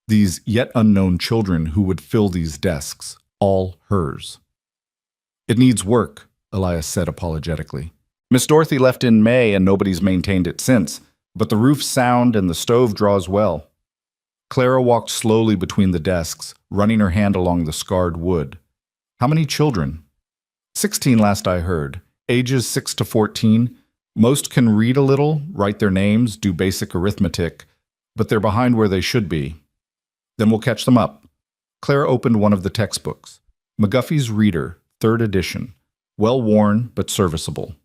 these yet unknown children who would fill these desks, all hers. It needs work, Elias said apologetically. Miss Dorothy left in May and nobody's maintained it since, but the roof's sound and the stove draws well. Clara walked slowly between the desks, running her hand along the scarred wood. How many children? 16 last I heard, ages 6 to 14. Most can read a little, write their names, do basic arithmetic, but they're behind where they should be. Then we'll catch them up. Clara opened one of the textbooks. McGuffey's Reader, 3rd edition. Well-worn, but serviceable.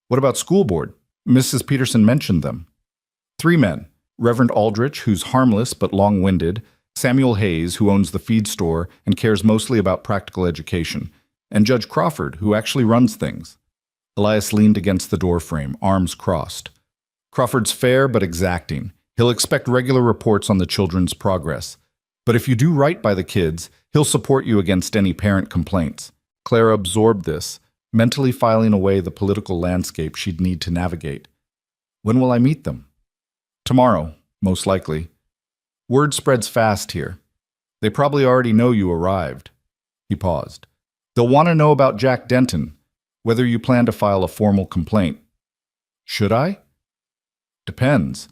What about school board? Mrs. Peterson mentioned them. 3 men. Reverend Aldrich, who's harmless but long-winded, Samuel Hayes, who owns the feed store and cares mostly about practical education, and Judge Crawford, who actually runs things. Elias leaned against the doorframe, arms crossed. Crawford's fair but exacting. He'll expect regular reports on the children's progress. But if you do right by the kids, he'll support you against any parent complaints. Clara absorbed this, mentally filing away the political landscape she'd need to navigate. When will I meet them? Tomorrow, most likely. Word spreads fast here. They probably already know you arrived. He paused. They'll want to know about Jack Denton, whether you plan to file a formal complaint. Should I? Depends.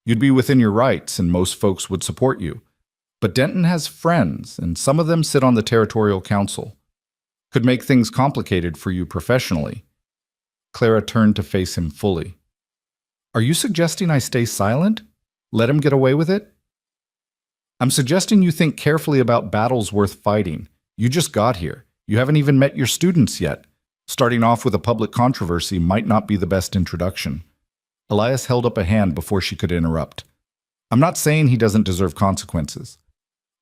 You'd be within your rights, and most folks would support you. But Denton has friends, and some of them sit on the territorial council. Could make things complicated for you professionally. Clara turned to face him fully. Are you suggesting I stay silent? Let him get away with it? I'm suggesting you think carefully about battles worth fighting. You just got here. You haven't even met your students yet. Starting off with a public controversy might not be the best introduction. Elias held up a hand before she could interrupt. I'm not saying he doesn't deserve consequences.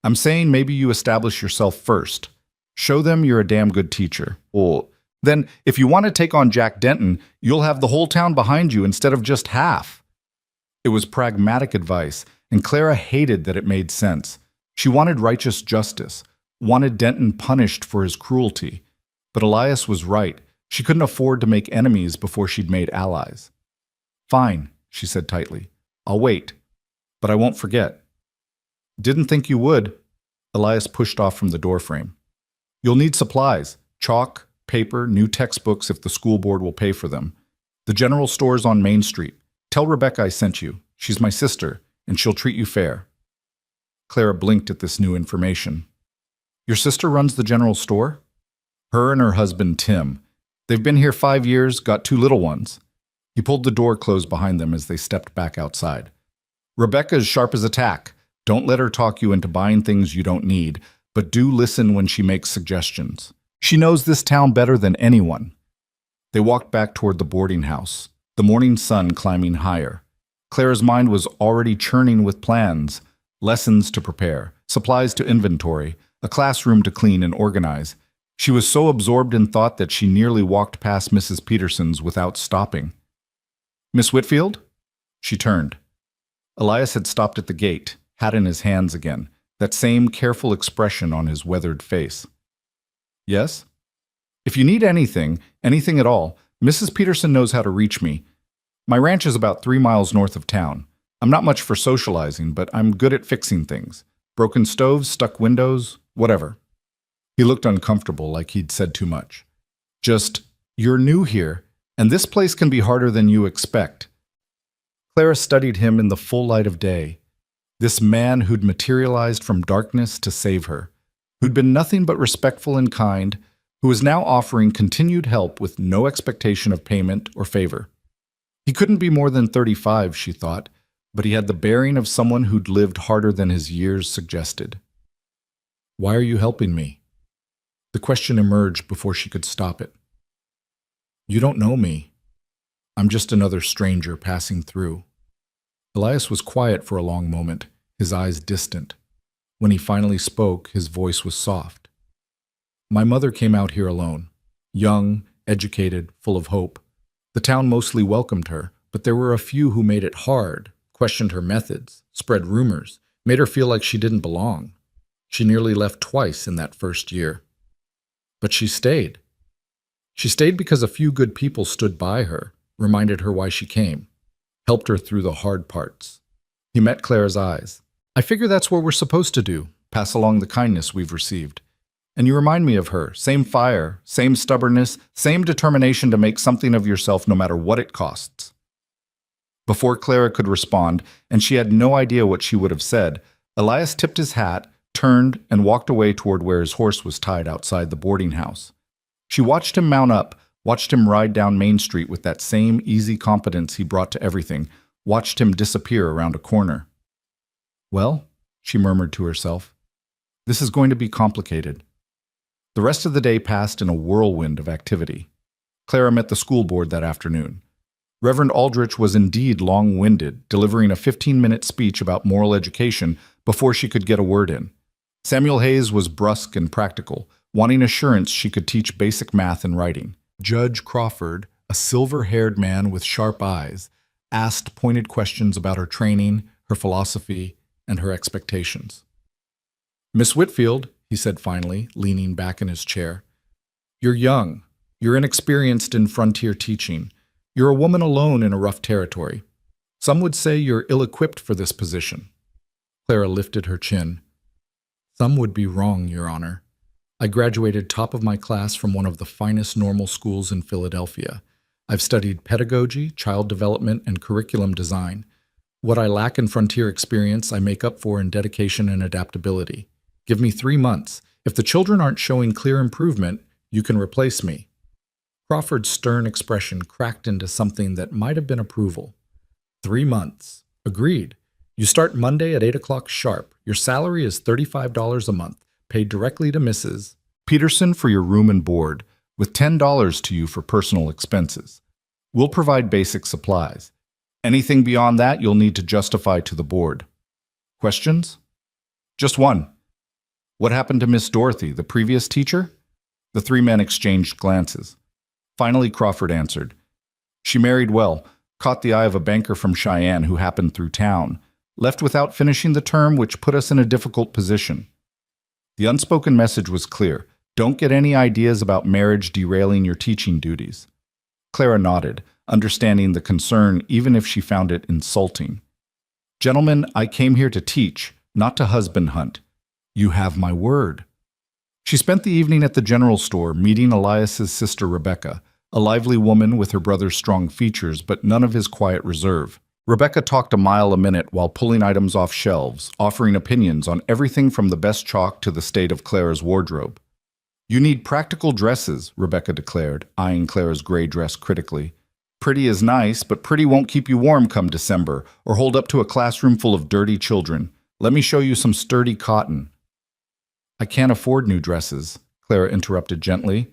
I'm saying maybe you establish yourself first. Show them you're a damn good teacher. Well, then, if you want to take on Jack Denton, you'll have the whole town behind you instead of just half. It was pragmatic advice, and Clara hated that it made sense. She wanted righteous justice, wanted Denton punished for his cruelty. But Elias was right. She couldn't afford to make enemies before she'd made allies. Fine, she said tightly. I'll wait. But I won't forget. Didn't think you would. Elias pushed off from the doorframe. You'll need supplies, chalk, paper, new textbooks if the school board will pay for them. The general store's on Main Street. Tell Rebecca I sent you. She's my sister, and she'll treat you fair. Clara blinked at this new information. Your sister runs the general store? Her and her husband, Tim. They've been here 5 years, got 2 little ones. He pulled the door closed behind them as they stepped back outside. Rebecca's sharp as a tack. Don't let her talk you into buying things you don't need, but do listen when she makes suggestions. She knows this town better than anyone. They walked back toward the boarding house, the morning sun climbing higher. Clara's mind was already churning with plans, lessons to prepare, supplies to inventory, a classroom to clean and organize. She was so absorbed in thought that she nearly walked past Mrs. Peterson's without stopping. Miss Whitfield? She turned. Elias had stopped at the gate, hat in his hands again, that same careful expression on his weathered face. Yes? If you need anything at all, Mrs. Peterson knows how to reach me. My ranch is about 3 miles north of town. I'm not much for socializing, but I'm good at fixing things. Broken stoves, stuck windows, whatever. He looked uncomfortable, like he'd said too much. Just, you're new here, and this place can be harder than you expect. Clara studied him in the full light of day. This man who'd materialized from darkness to save her, who'd been nothing but respectful and kind, who was now offering continued help with no expectation of payment or favor. He couldn't be more than 35, she thought, but he had the bearing of someone who'd lived harder than his years suggested. Why are you helping me? The question emerged before she could stop it. You don't know me. I'm just another stranger passing through. Elias was quiet for a long moment, his eyes distant. When he finally spoke, his voice was soft. My mother came out here alone, young, educated, full of hope. The town mostly welcomed her, but there were a few who made it hard, questioned her methods, spread rumors, Made her feel like she didn't belong. She nearly left twice in that first year. But she stayed. She stayed because a few good people stood by her, reminded her why she came, helped her through the hard parts. He met Clara's eyes. I figure that's what we're supposed to do, pass along the kindness we've received. And you remind me of her, same fire, same stubbornness, same determination to make something of yourself no matter what it costs. Before Clara could respond, and she had no idea what she would have said, Elias tipped his hat, turned, and walked away toward where his horse was tied outside the boarding house. She watched him mount up, watched him ride down Main Street with that same easy competence he brought to everything, watched him disappear around a corner. Well, she murmured to herself, this is going to be complicated. The rest of the day passed in a whirlwind of activity. Clara met the school board that afternoon. Reverend Aldrich was indeed long-winded, delivering a 15-minute speech about moral education before she could get a word in. Samuel Hayes was brusque and practical, wanting assurance she could teach basic math and writing. Judge Crawford, a silver-haired man with sharp eyes, asked pointed questions about her training, her philosophy, and her expectations. Miss Whitfield, he said finally, leaning back in his chair, you're young. You're inexperienced in frontier teaching. You're a woman alone in a rough territory. Some would say you're ill-equipped for this position. Clara lifted her chin. Some would be wrong, Your Honor. I graduated top of my class from one of the finest normal schools in Philadelphia. I've studied pedagogy, child development, and curriculum design. What I lack in frontier experience, I make up for in dedication and adaptability. Give me 3 months. If the children aren't showing clear improvement, you can replace me. Crawford's stern expression cracked into something that might have been approval. 3 months. Agreed. You start Monday at 8 o'clock sharp. Your salary is $35 a month, paid directly to Mrs. Peterson for your room and board, with $10 to you for personal expenses. We'll provide basic supplies. Anything beyond that you'll need to justify to the board. Questions? Just one. What happened to Miss Dorothy, the previous teacher? The three men exchanged glances. Finally, Crawford answered. She married well, caught the eye of a banker from Cheyenne who happened through town, left without finishing the term, which put us in a difficult position. The unspoken message was clear. Don't get any ideas about marriage derailing your teaching duties. Clara nodded, understanding the concern even if she found it insulting. Gentlemen, I came here to teach, not to husband hunt. You have my word. She spent the evening at the general store meeting Elias's sister Rebecca, a lively woman with her brother's strong features but none of his quiet reserve. Rebecca talked a mile a minute while pulling items off shelves, offering opinions on everything from the best chalk to the state of Clara's wardrobe. You need practical dresses, Rebecca declared, eyeing Clara's gray dress critically. Pretty is nice, but pretty won't keep you warm come December or hold up to a classroom full of dirty children. Let me show you some sturdy cotton. I can't afford new dresses, Clara interrupted gently.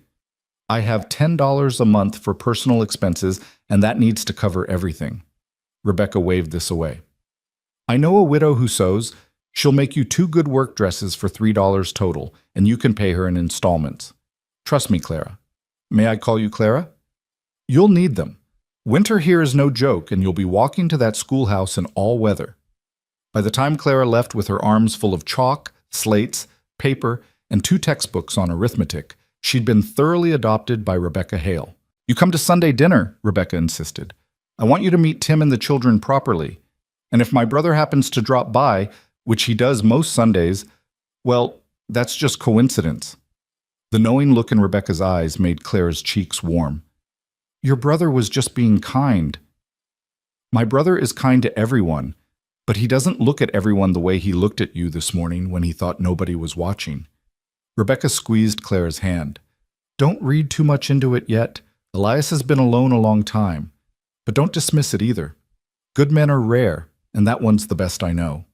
I have $10 a month for personal expenses, and that needs to cover everything. Rebecca waved this away. I know a widow who sews. She'll make you 2 good work dresses for $3 total, and you can pay her in installments. Trust me, Clara. May I call you Clara? You'll need them. Winter here is no joke, and you'll be walking to that schoolhouse in all weather. By the time Clara left with her arms full of chalk, slates, paper, and 2 textbooks on arithmetic, she'd been thoroughly adopted by Rebecca Hale. You come to Sunday dinner, Rebecca insisted. I want you to meet Tim and the children properly. And if my brother happens to drop by, which he does most Sundays, well, that's just coincidence. The knowing look in Rebecca's eyes made Clara's cheeks warm. Your brother was just being kind. My brother is kind to everyone, but he doesn't look at everyone the way he looked at you this morning when he thought nobody was watching. Rebecca squeezed Clara's hand. Don't read too much into it yet. Elias has been alone a long time. But don't dismiss it either. Good men are rare, and that one's the best I know.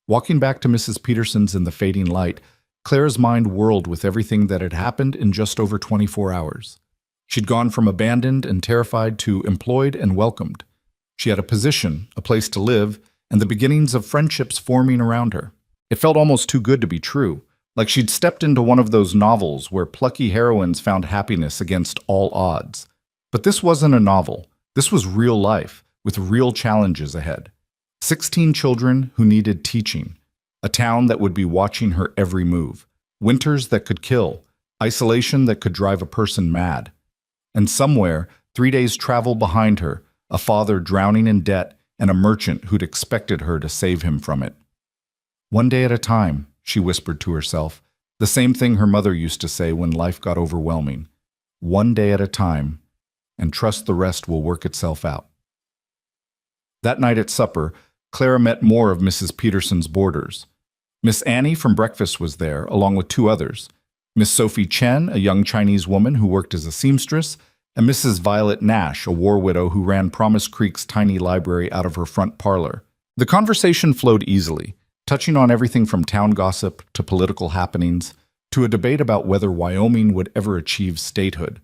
Walking back to Mrs. Peterson's in the fading light, Clara's mind whirled with everything that had happened in just over 24 hours. She'd gone from abandoned and terrified to employed and welcomed. She had a position, a place to live, and the beginnings of friendships forming around her. It felt almost too good to be true, like she'd stepped into one of those novels where plucky heroines found happiness against all odds. But this wasn't a novel. This was real life, with real challenges ahead. 16 children who needed teaching, A town that would be watching her every move. Winters that could kill. Isolation that could drive a person mad. And somewhere, 3 days' travel behind her, a father drowning in debt and a merchant who'd expected her to save him from it. One day at a time, she whispered to herself, the same thing her mother used to say when life got overwhelming. One day at a time, and trust the rest will work itself out. That night at supper, Clara met more of Mrs. Peterson's boarders. Miss Annie from breakfast was there, along with 2 others. Miss Sophie Chen, a young Chinese woman who worked as a seamstress, and Mrs. Violet Nash, a war widow who ran Promise Creek's tiny library out of her front parlor. The conversation flowed easily, touching on everything from town gossip to political happenings to a debate about whether Wyoming would ever achieve statehood.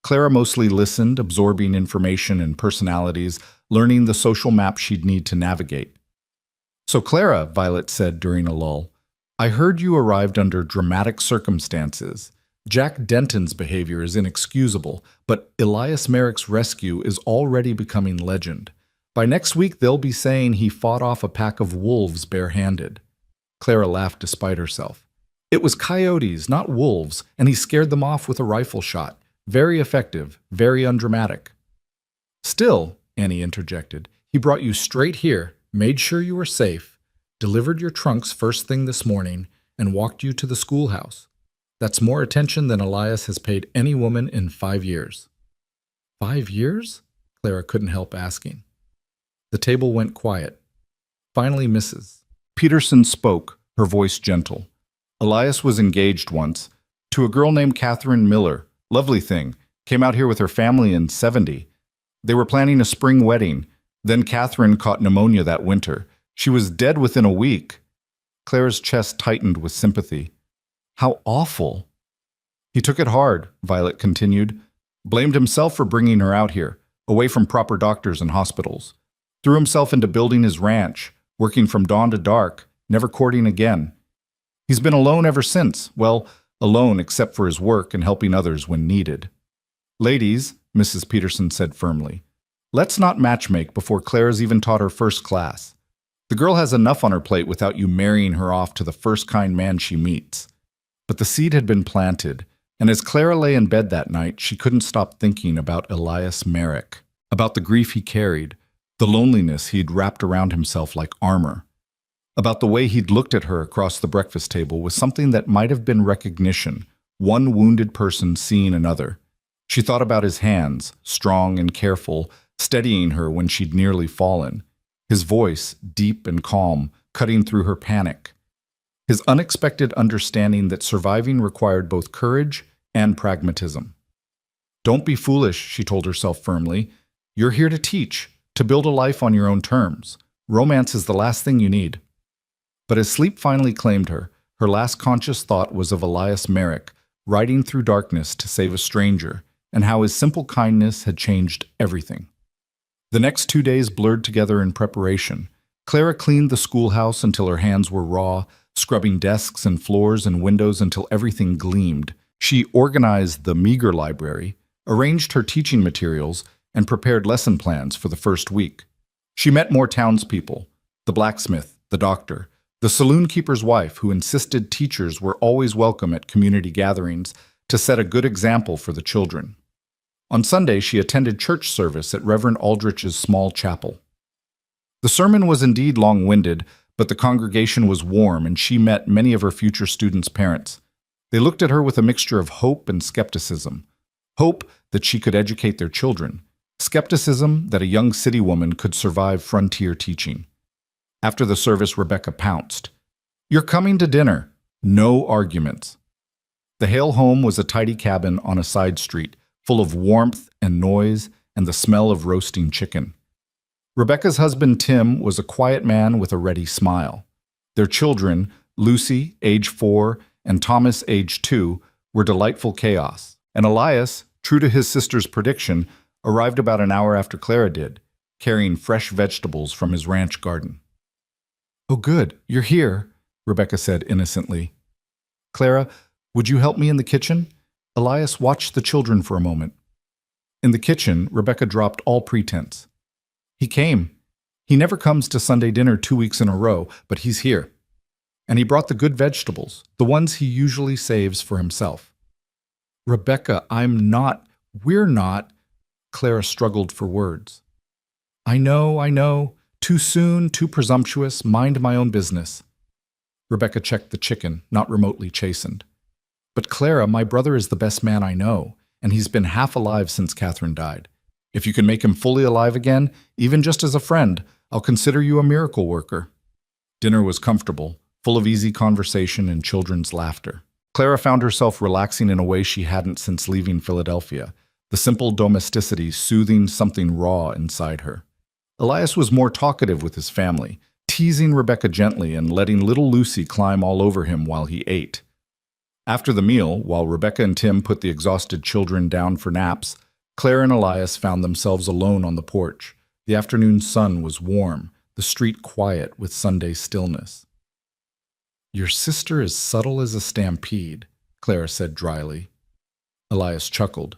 Clara mostly listened, absorbing information and personalities, learning the social map she'd need to navigate. "So Clara," Violet said during a lull, "I heard you arrived under dramatic circumstances. Jack Denton's behavior is inexcusable, but Elias Merrick's rescue is already becoming legend. By next week they'll be saying he fought off a pack of wolves barehanded." Clara laughed despite herself. "It was coyotes, not wolves, and he scared them off with a rifle shot. Very effective, very undramatic." "Still," Annie interjected, "he brought you straight here, made sure you were safe, delivered your trunks first thing this morning, and walked you to the schoolhouse. That's more attention than Elias has paid any woman in 5 years." "5 years?" Clara couldn't help asking. The table went quiet. Finally, Mrs. Peterson spoke, her voice gentle. "Elias was engaged once, to a girl named Catherine Miller. Lovely thing. Came out here with her family in '70. They were planning a spring wedding. Then Catherine caught pneumonia that winter. She was dead within a week." Clara's chest tightened with sympathy. "How awful." "He took it hard," Violet continued. "Blamed himself for bringing her out here, away from proper doctors and hospitals. Threw himself into building his ranch, working from dawn to dark, never courting again. He's been alone ever since. Well, alone except for his work and helping others when needed." "Ladies," Mrs. Peterson said firmly, "let's not matchmake before Clara's even taught her first class. The girl has enough on her plate without you marrying her off to the first kind man she meets." But the seed had been planted, and as Clara lay in bed that night, she couldn't stop thinking about Elias Merrick, about the grief he carried, the loneliness he'd wrapped around himself like armor, about the way he'd looked at her across the breakfast table with something that might have been recognition, one wounded person seeing another. She thought about his hands, strong and careful, steadying her when she'd nearly fallen. His voice, deep and calm, cutting through her panic. His unexpected understanding that surviving required both courage and pragmatism. "Don't be foolish," she told herself firmly. "You're here to teach, to build a life on your own terms. Romance is the last thing you need." But as sleep finally claimed her, her last conscious thought was of Elias Merrick, riding through darkness to save a stranger, and how his simple kindness had changed everything. The next 2 days blurred together in preparation. Clara cleaned the schoolhouse until her hands were raw, scrubbing desks and floors and windows until everything gleamed. She organized the meager library, arranged her teaching materials, and prepared lesson plans for the first week. She met more townspeople, the blacksmith, the doctor, the saloon keeper's wife who insisted teachers were always welcome at community gatherings to set a good example for the children. On Sunday, she attended church service at Reverend Aldrich's small chapel. The sermon was indeed long-winded, but the congregation was warm and she met many of her future students' parents. They looked at her with a mixture of hope and skepticism. Hope that she could educate their children. Skepticism that a young city woman could survive frontier teaching. After the service, Rebecca pounced. "You're coming to dinner. No arguments." The Hale home was a tidy cabin on a side street, full of warmth and noise and the smell of roasting chicken. Rebecca's husband Tim was a quiet man with a ready smile. Their children, Lucy, age 4, and Thomas, age 2, were delightful chaos. And Elias, true to his sister's prediction, arrived about an hour after Clara did, carrying fresh vegetables from his ranch garden. "Oh good, you're here," Rebecca said innocently. "Clara, would you help me in the kitchen?" Elias watched the children for a moment. In the kitchen, Rebecca dropped all pretense. "He came. He never comes to Sunday dinner 2 weeks in a row, but he's here." And he brought the good vegetables, the ones he usually saves for himself. Rebecca, we're not. Clara struggled for words. I know. Too soon, too presumptuous, mind my own business. Rebecca checked the chicken, not remotely chastened. But Clara, my brother is the best man I know, and he's been half alive since Catherine died. If you can make him fully alive again, even just as a friend, I'll consider you a miracle worker. Dinner was comfortable, full of easy conversation and children's laughter. Clara found herself relaxing in a way she hadn't since leaving Philadelphia, the simple domesticity soothing something raw inside her. Elias was more talkative with his family, teasing Rebecca gently and letting little Lucy climb all over him while he ate. After the meal, while Rebecca and Tim put the exhausted children down for naps, Claire and Elias found themselves alone on the porch. The afternoon sun was warm, the street quiet with Sunday stillness. Your sister is subtle as a stampede, Clara said dryly. Elias chuckled.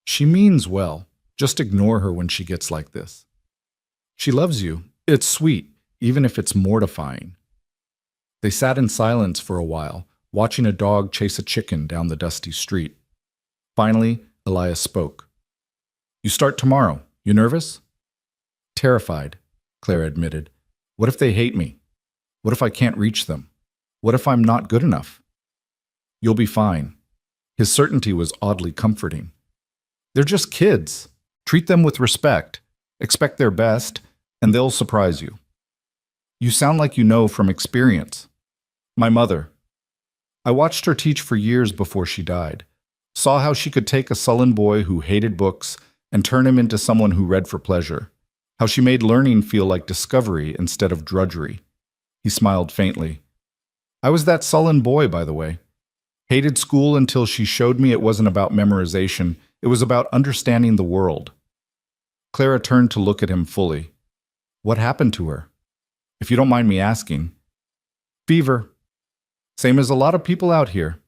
She means well. Just ignore her when she gets like this. She loves you. It's sweet, even if it's mortifying. They sat in silence for a while, watching a dog chase a chicken down the dusty street. Finally, Elias spoke. You start tomorrow. You nervous? Terrified, Clara admitted. What if they hate me? What if I can't reach them? What if I'm not good enough? You'll be fine. His certainty was oddly comforting. They're just kids. Treat them with respect. Expect their best, and they'll surprise you. You sound like you know from experience. My mother. I watched her teach for years before she died. Saw how she could take a sullen boy who hated books and turn him into someone who read for pleasure. How she made learning feel like discovery instead of drudgery. He smiled faintly. I was that sullen boy, by the way. Hated school until she showed me it wasn't about memorization. It was about understanding the world. Clara turned to look at him fully. What happened to her? If you don't mind me asking. Fever. Same as a lot of people out here.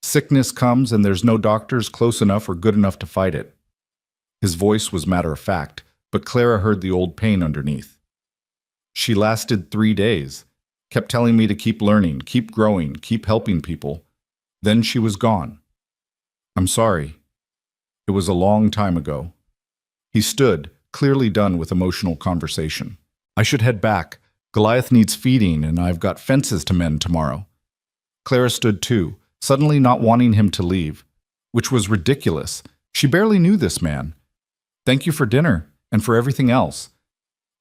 Sickness comes and there's no doctors close enough or good enough to fight it. His voice was matter of fact, but Clara heard the old pain underneath. She lasted 3 days, kept telling me to keep learning, keep growing, keep helping people. Then she was gone. I'm sorry. It was a long time ago. He stood, clearly done with emotional conversation. I should head back. Goliath needs feeding, and I've got fences to mend tomorrow. Clara stood too, suddenly not wanting him to leave, which was ridiculous. She barely knew this man. Thank you for dinner, and for everything else.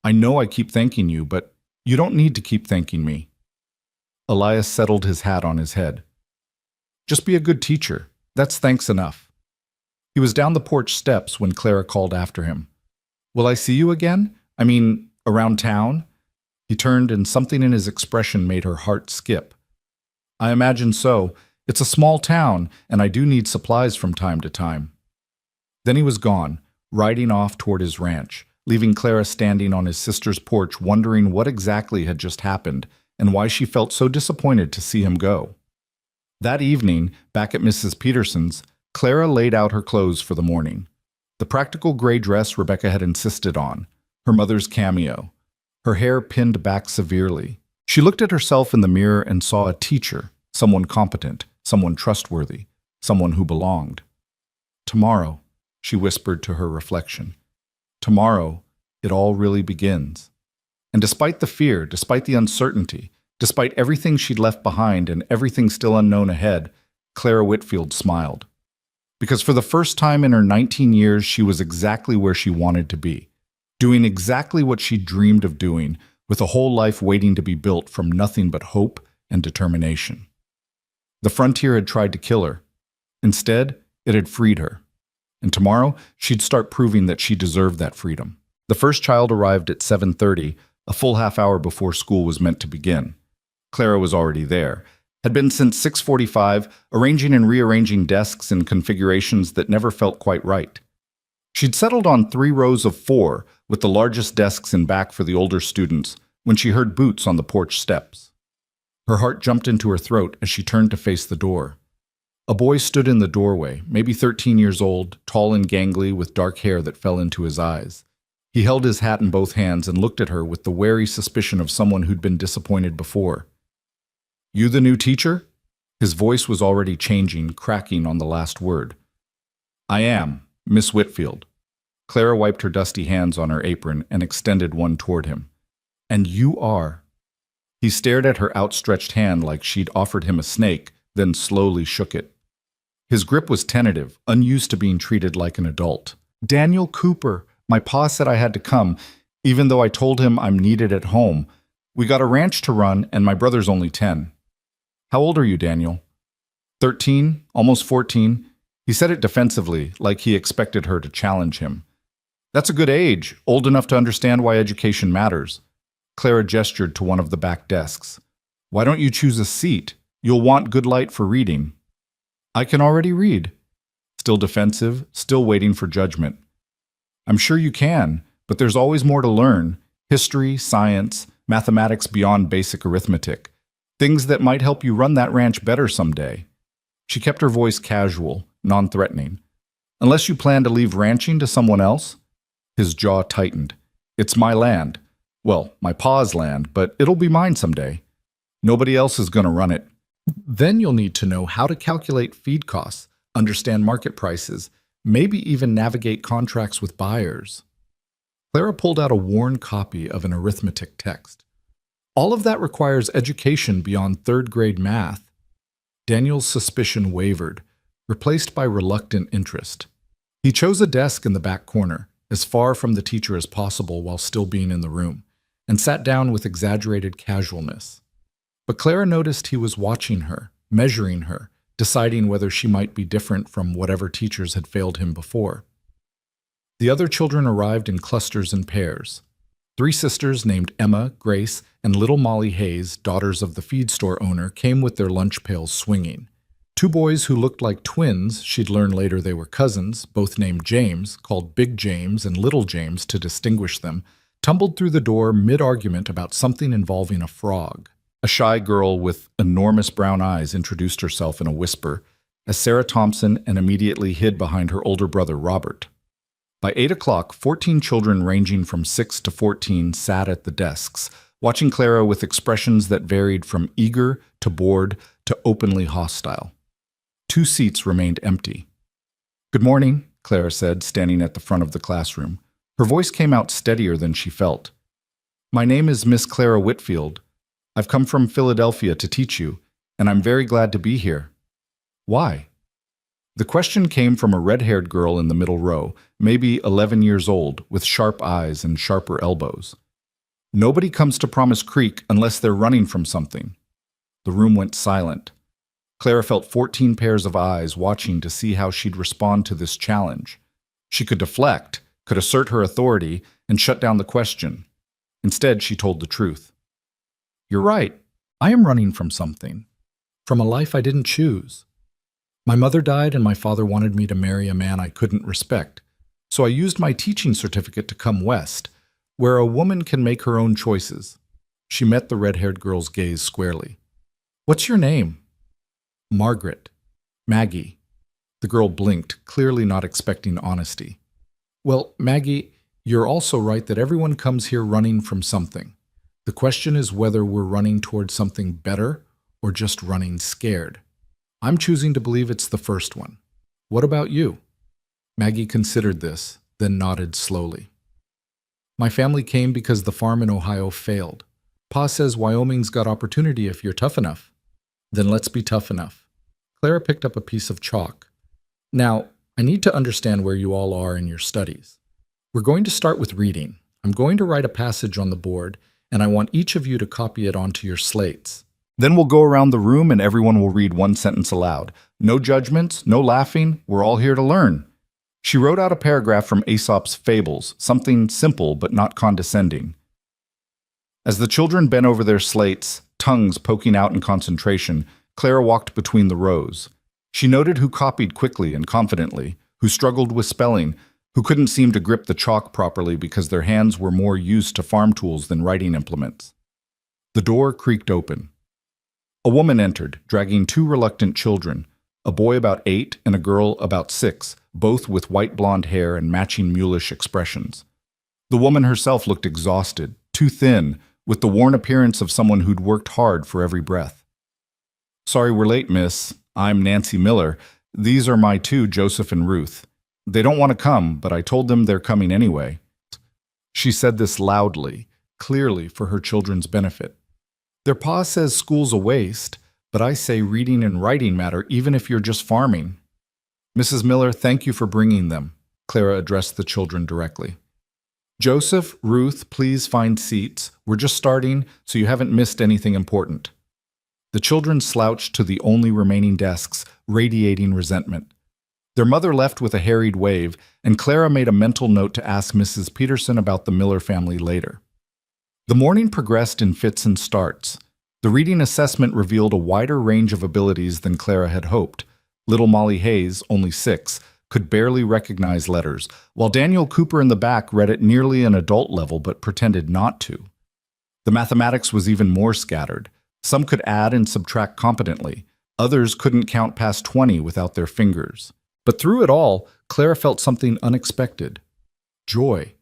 I know I keep thanking you, but you don't need to keep thanking me. Elias settled his hat on his head. Just be a good teacher. That's thanks enough. He was down the porch steps when Clara called after him. Will I see you again? I mean, around town? He turned and something in his expression made her heart skip. I imagine so. It's a small town, and I do need supplies from time to time. Then he was gone, riding off toward his ranch, leaving Clara standing on his sister's porch wondering what exactly had just happened and why she felt so disappointed to see him go. That evening, back at Mrs. Peterson's, Clara laid out her clothes for the morning. The practical gray dress Rebecca had insisted on, her mother's cameo, her hair pinned back severely. She looked at herself in the mirror and saw a teacher, someone competent, someone trustworthy, someone who belonged. Tomorrow, she whispered to her reflection. Tomorrow, it all really begins. And despite the fear, despite the uncertainty, despite everything she'd left behind and everything still unknown ahead, Clara Whitfield smiled. Because for the first time in her 19 years, she was exactly where she wanted to be, doing exactly what she dreamed of doing, with a whole life waiting to be built from nothing but hope and determination. The frontier had tried to kill her. Instead, it had freed her. And tomorrow, she'd start proving that she deserved that freedom. The first child arrived at 7:30, a full half hour before school was meant to begin. Clara was already there, had been since 6:45, arranging and rearranging desks in configurations that never felt quite right. She'd settled on 3 rows of 4, with the largest desks in back for the older students, when she heard boots on the porch steps. Her heart jumped into her throat as she turned to face the door. A boy stood in the doorway, maybe 13 years old, tall and gangly, with dark hair that fell into his eyes. He held his hat in both hands and looked at her with the wary suspicion of someone who'd been disappointed before. You the new teacher? His voice was already changing, cracking on the last word. I am, Miss Whitfield. Clara wiped her dusty hands on her apron and extended one toward him. And you are. He stared at her outstretched hand like she'd offered him a snake, then slowly shook it. His grip was tentative, unused to being treated like an adult. Daniel Cooper. My pa said I had to come, even though I told him I'm needed at home. We got a ranch to run, and my brother's only 10. How old are you, Daniel? 13, almost 14. He said it defensively, like he expected her to challenge him. That's a good age, old enough to understand why education matters. Clara gestured to one of the back desks. Why don't you choose a seat? You'll want good light for reading. I can already read. Still defensive, still waiting for judgment. I'm sure you can, but there's always more to learn. History, science, mathematics beyond basic arithmetic. Things that might help you run that ranch better someday. She kept her voice casual, non-threatening. Unless you plan to leave ranching to someone else? His jaw tightened. It's my land. Well, my pa's land, but it'll be mine someday. Nobody else is going to run it. Then you'll need to know how to calculate feed costs, understand market prices, maybe even navigate contracts with buyers. Clara pulled out a worn copy of an arithmetic text. All of that requires education beyond third-grade math. Daniel's suspicion wavered, replaced by reluctant interest. He chose a desk in the back corner, as far from the teacher as possible while still being in the room, and sat down with exaggerated casualness. But Clara noticed he was watching her, measuring her, deciding whether she might be different from whatever teachers had failed him before. The other children arrived in clusters and pairs. 3 sisters named Emma, Grace, and little Molly Hayes, daughters of the feed store owner, came with their lunch pails swinging. 2 boys who looked like twins, she'd learn later they were cousins, both named James, called Big James and Little James to distinguish them, tumbled through the door mid-argument about something involving a frog. A shy girl with enormous brown eyes introduced herself in a whisper as Sarah Thompson and immediately hid behind her older brother Robert. By 8 o'clock, 14 children ranging from 6 to 14 sat at the desks, watching Clara with expressions that varied from eager to bored to openly hostile. 2 seats remained empty. Good morning, Clara said, standing at the front of the classroom. Her voice came out steadier than she felt. My name is Miss Clara Whitfield. I've come from Philadelphia to teach you, and I'm very glad to be here. Why? The question came from a red-haired girl in the middle row, maybe 11 years old, with sharp eyes and sharper elbows. Nobody comes to Promise Creek unless they're running from something. The room went silent. Clara felt 14 pairs of eyes watching to see how she'd respond to this challenge. She could deflect, could assert her authority, and shut down the question. Instead, she told the truth. You're right. I am running from something. From a life I didn't choose. My mother died and my father wanted me to marry a man I couldn't respect. So I used my teaching certificate to come west, where a woman can make her own choices. She met the red-haired girl's gaze squarely. What's your name? Margaret. Maggie. The girl blinked, clearly not expecting honesty. Well, Maggie, you're also right that everyone comes here running from something. The question is whether we're running towards something better or just running scared. I'm choosing to believe it's the first one. What about you? Maggie considered this, then nodded slowly. My family came because the farm in Ohio failed. Pa says Wyoming's got opportunity if you're tough enough. Then let's be tough enough. Clara picked up a piece of chalk. Now, I need to understand where you all are in your studies. We're going to start with reading. I'm going to write a passage on the board, and I want each of you to copy it onto your slates. Then we'll go around the room and everyone will read one sentence aloud. No judgments, no laughing, we're all here to learn. She wrote out a paragraph from Aesop's Fables, something simple but not condescending. As the children bent over their slates, tongues poking out in concentration, Clara walked between the rows. She noted who copied quickly and confidently, who struggled with spelling, who couldn't seem to grip the chalk properly because their hands were more used to farm tools than writing implements. The door creaked open. A woman entered, dragging 2 reluctant children, a boy about 8 and a girl about 6, both with white blonde hair and matching mulish expressions. The woman herself looked exhausted, too thin, with the worn appearance of someone who'd worked hard for every breath. Sorry we're late, miss. I'm Nancy Miller. These are my two, Joseph and Ruth. They don't want to come, but I told them they're coming anyway. She said this loudly, clearly for her children's benefit. Their pa says school's a waste, but I say reading and writing matter even if you're just farming. Mrs. Miller, thank you for bringing them, Clara addressed the children directly. Joseph, Ruth, please find seats. We're just starting, so you haven't missed anything important. The children slouched to the only remaining desks, radiating resentment. Their mother left with a harried wave, and Clara made a mental note to ask Mrs. Peterson about the Miller family later. The morning progressed in fits and starts. The reading assessment revealed a wider range of abilities than Clara had hoped. Little Molly Hayes, only 6, could barely recognize letters, while Daniel Cooper in the back read at nearly an adult level but pretended not to. The mathematics was even more scattered. Some could add and subtract competently. Others couldn't count past 20 without their fingers. But through it all, Clara felt something unexpected. Joy.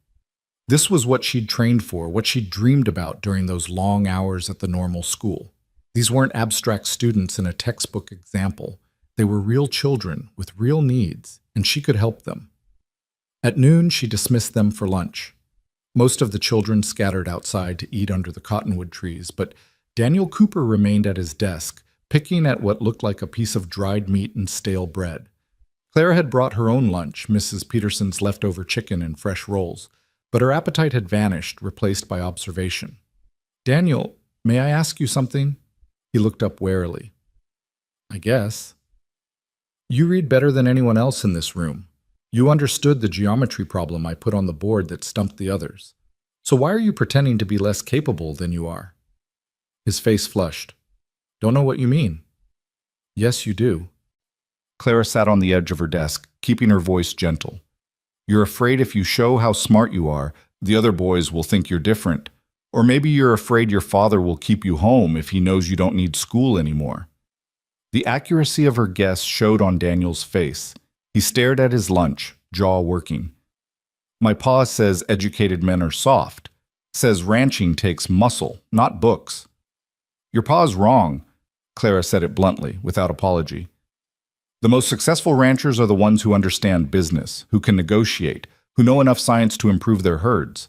This was what she'd trained for, what she'd dreamed about during those long hours at the normal school. These weren't abstract students in a textbook example. They were real children with real needs, and she could help them. At noon, she dismissed them for lunch. Most of the children scattered outside to eat under the cottonwood trees, but Daniel Cooper remained at his desk, picking at what looked like a piece of dried meat and stale bread. Clara had brought her own lunch, Mrs. Peterson's leftover chicken and fresh rolls, but her appetite had vanished, replaced by observation. Daniel, may I ask you something? He looked up warily. I guess. You read better than anyone else in this room. You understood the geometry problem I put on the board that stumped the others. So why are you pretending to be less capable than you are? His face flushed. Don't know what you mean. Yes, you do. Clara sat on the edge of her desk, keeping her voice gentle. You're afraid if you show how smart you are, the other boys will think you're different. Or maybe you're afraid your father will keep you home if he knows you don't need school anymore. The accuracy of her guess showed on Daniel's face. He stared at his lunch, jaw working. My pa says educated men are soft. Says ranching takes muscle, not books. Your pa's wrong, Clara said it bluntly, without apology. The most successful ranchers are the ones who understand business, who can negotiate, who know enough science to improve their herds.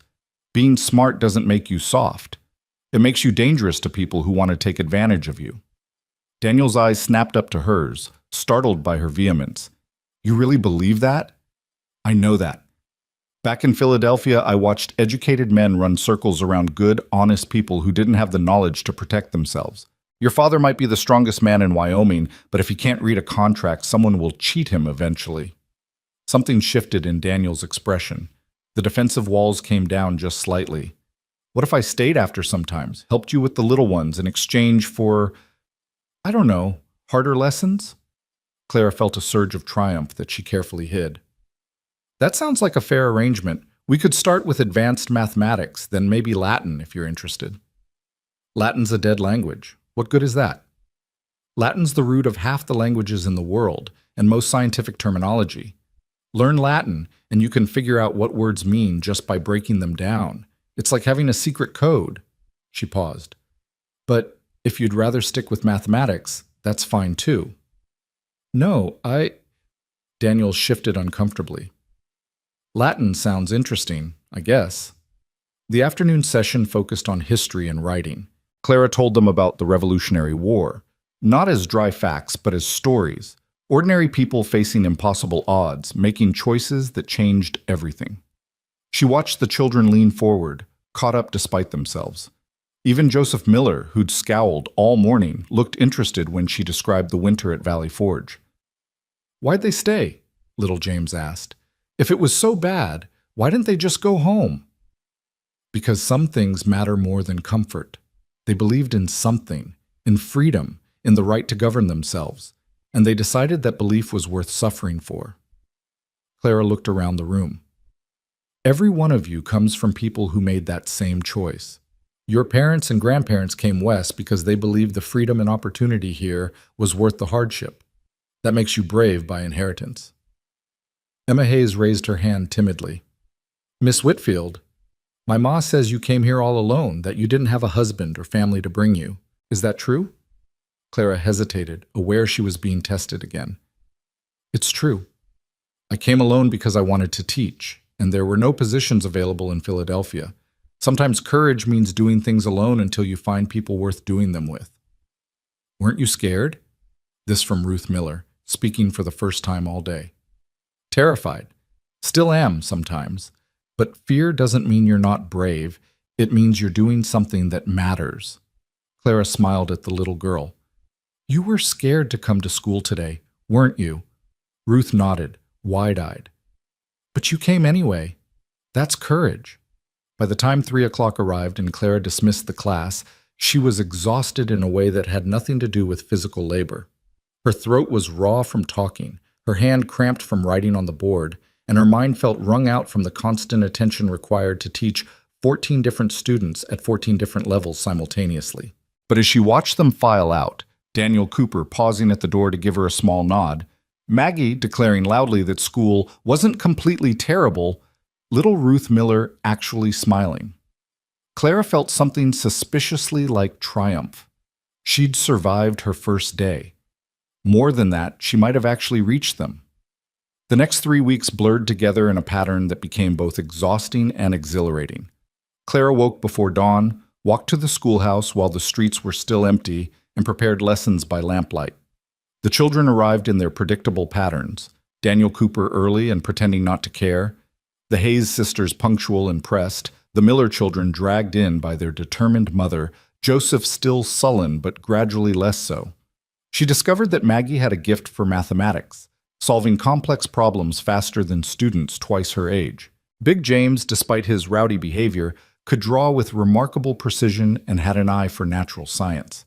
Being smart doesn't make you soft. It makes you dangerous to people who want to take advantage of you. Daniel's eyes snapped up to hers, startled by her vehemence. You really believe that? I know that. Back in Philadelphia, I watched educated men run circles around good, honest people who didn't have the knowledge to protect themselves. Your father might be the strongest man in Wyoming, but if he can't read a contract, someone will cheat him eventually. Something shifted in Daniel's expression. The defensive walls came down just slightly. What if I stayed after sometimes, helped you with the little ones in exchange for, I don't know, harder lessons? Clara felt a surge of triumph that she carefully hid. That sounds like a fair arrangement. We could start with advanced mathematics, then maybe Latin if you're interested. Latin's a dead language. What good is that? Latin's the root of half the languages in the world and most scientific terminology. Learn Latin, and you can figure out what words mean just by breaking them down. It's like having a secret code. She paused. But if you'd rather stick with mathematics, that's fine too. No, Daniel shifted uncomfortably. Latin sounds interesting, I guess. The afternoon session focused on history and writing. Clara told them about the Revolutionary War, not as dry facts, but as stories. Ordinary people facing impossible odds, making choices that changed everything. She watched the children lean forward, caught up despite themselves. Even Joseph Miller, who'd scowled all morning, looked interested when she described the winter at Valley Forge. Why'd they stay? Little James asked. If it was so bad, why didn't they just go home? Because some things matter more than comfort. They believed in something, in freedom, in the right to govern themselves, and they decided that belief was worth suffering for. Clara looked around the room. Every one of you comes from people who made that same choice. Your parents and grandparents came west because they believed the freedom and opportunity here was worth the hardship. That makes you brave by inheritance. Emma Hayes raised her hand timidly. Miss Whitfield, my ma says you came here all alone, that you didn't have a husband or family to bring you. Is that true? Clara hesitated, aware she was being tested again. It's true. I came alone because I wanted to teach, and there were no positions available in Philadelphia. Sometimes courage means doing things alone until you find people worth doing them with. Weren't you scared? This from Ruth Miller, speaking for the first time all day. Terrified. Still am sometimes. But fear doesn't mean you're not brave. It means you're doing something that matters. Clara smiled at the little girl. You were scared to come to school today, weren't you? Ruth nodded, wide-eyed. But you came anyway. That's courage. By the time 3 o'clock arrived and Clara dismissed the class, she was exhausted in a way that had nothing to do with physical labor. Her throat was raw from talking, her hand cramped from writing on the board, and her mind felt wrung out from the constant attention required to teach 14 different students at 14 different levels simultaneously. But as she watched them file out, Daniel Cooper pausing at the door to give her a small nod, Maggie declaring loudly that school wasn't completely terrible, little Ruth Miller actually smiling. Clara felt something suspiciously like triumph. She'd survived her first day. More than that, she might have actually reached them. The next 3 weeks blurred together in a pattern that became both exhausting and exhilarating. Clara woke before dawn, walked to the schoolhouse while the streets were still empty, and prepared lessons by lamplight. The children arrived in their predictable patterns, Daniel Cooper early and pretending not to care, the Hayes sisters punctual and pressed, the Miller children dragged in by their determined mother, Joseph still sullen but gradually less so. She discovered that Maggie had a gift for mathematics, solving complex problems faster than students twice her age. Big James, despite his rowdy behavior, could draw with remarkable precision and had an eye for natural science.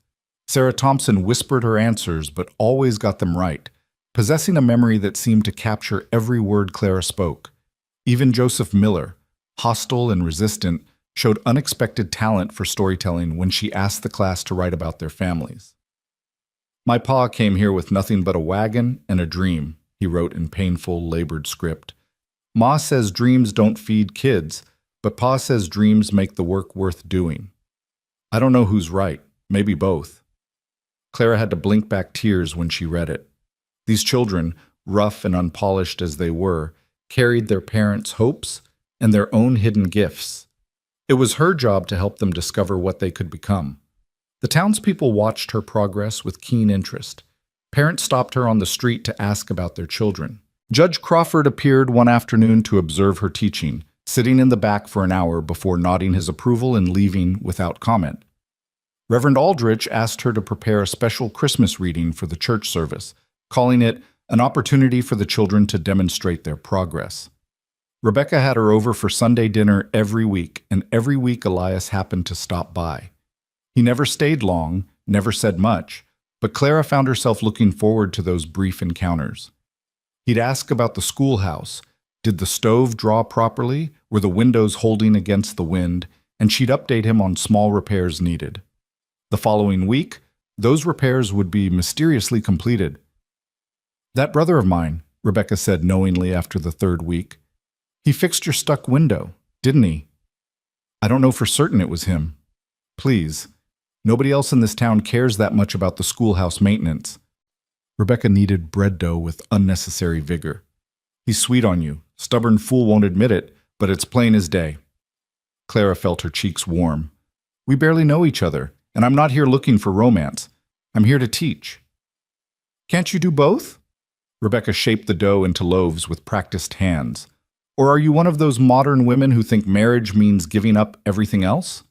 Sarah Thompson whispered her answers but always got them right, possessing a memory that seemed to capture every word Clara spoke. Even Joseph Miller, hostile and resistant, showed unexpected talent for storytelling when she asked the class to write about their families. My pa came here with nothing but a wagon and a dream, he wrote in painful, labored script. Ma says dreams don't feed kids, but Pa says dreams make the work worth doing. I don't know who's right, maybe both. Clara had to blink back tears when she read it. These children, rough and unpolished as they were, carried their parents' hopes and their own hidden gifts. It was her job to help them discover what they could become. The townspeople watched her progress with keen interest. Parents stopped her on the street to ask about their children. Judge Crawford appeared one afternoon to observe her teaching, sitting in the back for an hour before nodding his approval and leaving without comment. Reverend Aldrich asked her to prepare a special Christmas reading for the church service, calling it an opportunity for the children to demonstrate their progress. Rebecca had her over for Sunday dinner every week, and every week Elias happened to stop by. He never stayed long, never said much, but Clara found herself looking forward to those brief encounters. He'd ask about the schoolhouse. Did the stove draw properly? Were the windows holding against the wind? And she'd update him on small repairs needed. The following week, those repairs would be mysteriously completed. That brother of mine, Rebecca said knowingly after the third week. He fixed your stuck window, didn't he? I don't know for certain it was him. Please, nobody else in this town cares that much about the schoolhouse maintenance. Rebecca kneaded bread dough with unnecessary vigor. He's sweet on you. Stubborn fool won't admit it, but it's plain as day. Clara felt her cheeks warm. We barely know each other, and I'm not here looking for romance. I'm here to teach. Can't you do both? Rebecca shaped the dough into loaves with practiced hands. Or are you one of those modern women who think marriage means giving up everything else?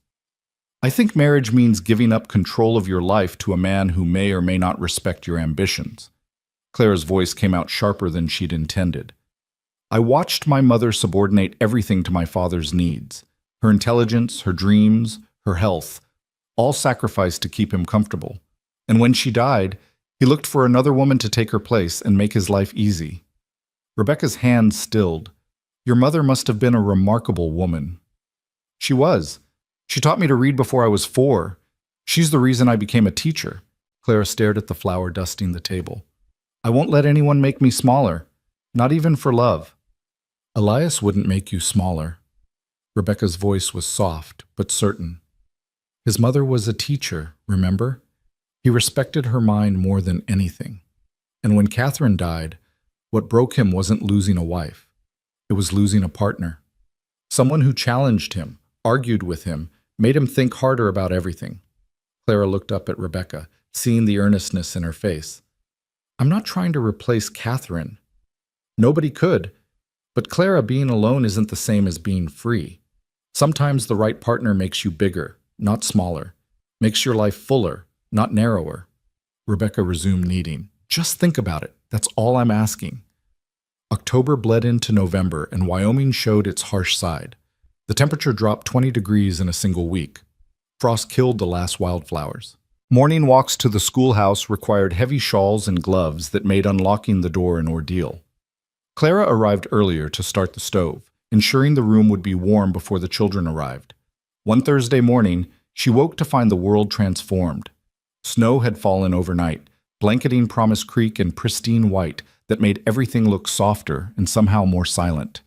I think marriage means giving up control of your life to a man who may or may not respect your ambitions. Clara's voice came out sharper than she'd intended. I watched my mother subordinate everything to my father's needs. Her intelligence, her dreams, her health, all sacrificed to keep him comfortable. And when she died, he looked for another woman to take her place and make his life easy. Rebecca's hand stilled. Your mother must have been a remarkable woman. She was. She taught me to read before I was 4. She's the reason I became a teacher. Clara stared at the flour dusting the table. I won't let anyone make me smaller, not even for love. Elias wouldn't make you smaller. Rebecca's voice was soft but certain. His mother was a teacher, remember? He respected her mind more than anything. And when Catherine died, what broke him wasn't losing a wife. It was losing a partner. Someone who challenged him, argued with him, made him think harder about everything. Clara looked up at Rebecca, seeing the earnestness in her face. I'm not trying to replace Catherine. Nobody could. But Clara, being alone isn't the same as being free. Sometimes the right partner makes you bigger, not smaller. Makes your life fuller, not narrower. Rebecca resumed kneading. Just think about it. That's all I'm asking. October bled into November, and Wyoming showed its harsh side. The temperature dropped 20 degrees in a single week. Frost killed the last wildflowers. Morning walks to the schoolhouse required heavy shawls and gloves that made unlocking the door an ordeal. Clara arrived earlier to start the stove, ensuring the room would be warm before the children arrived. One Thursday morning, she woke to find the world transformed. Snow had fallen overnight, blanketing Promise Creek in pristine white that made everything look softer and somehow more silent.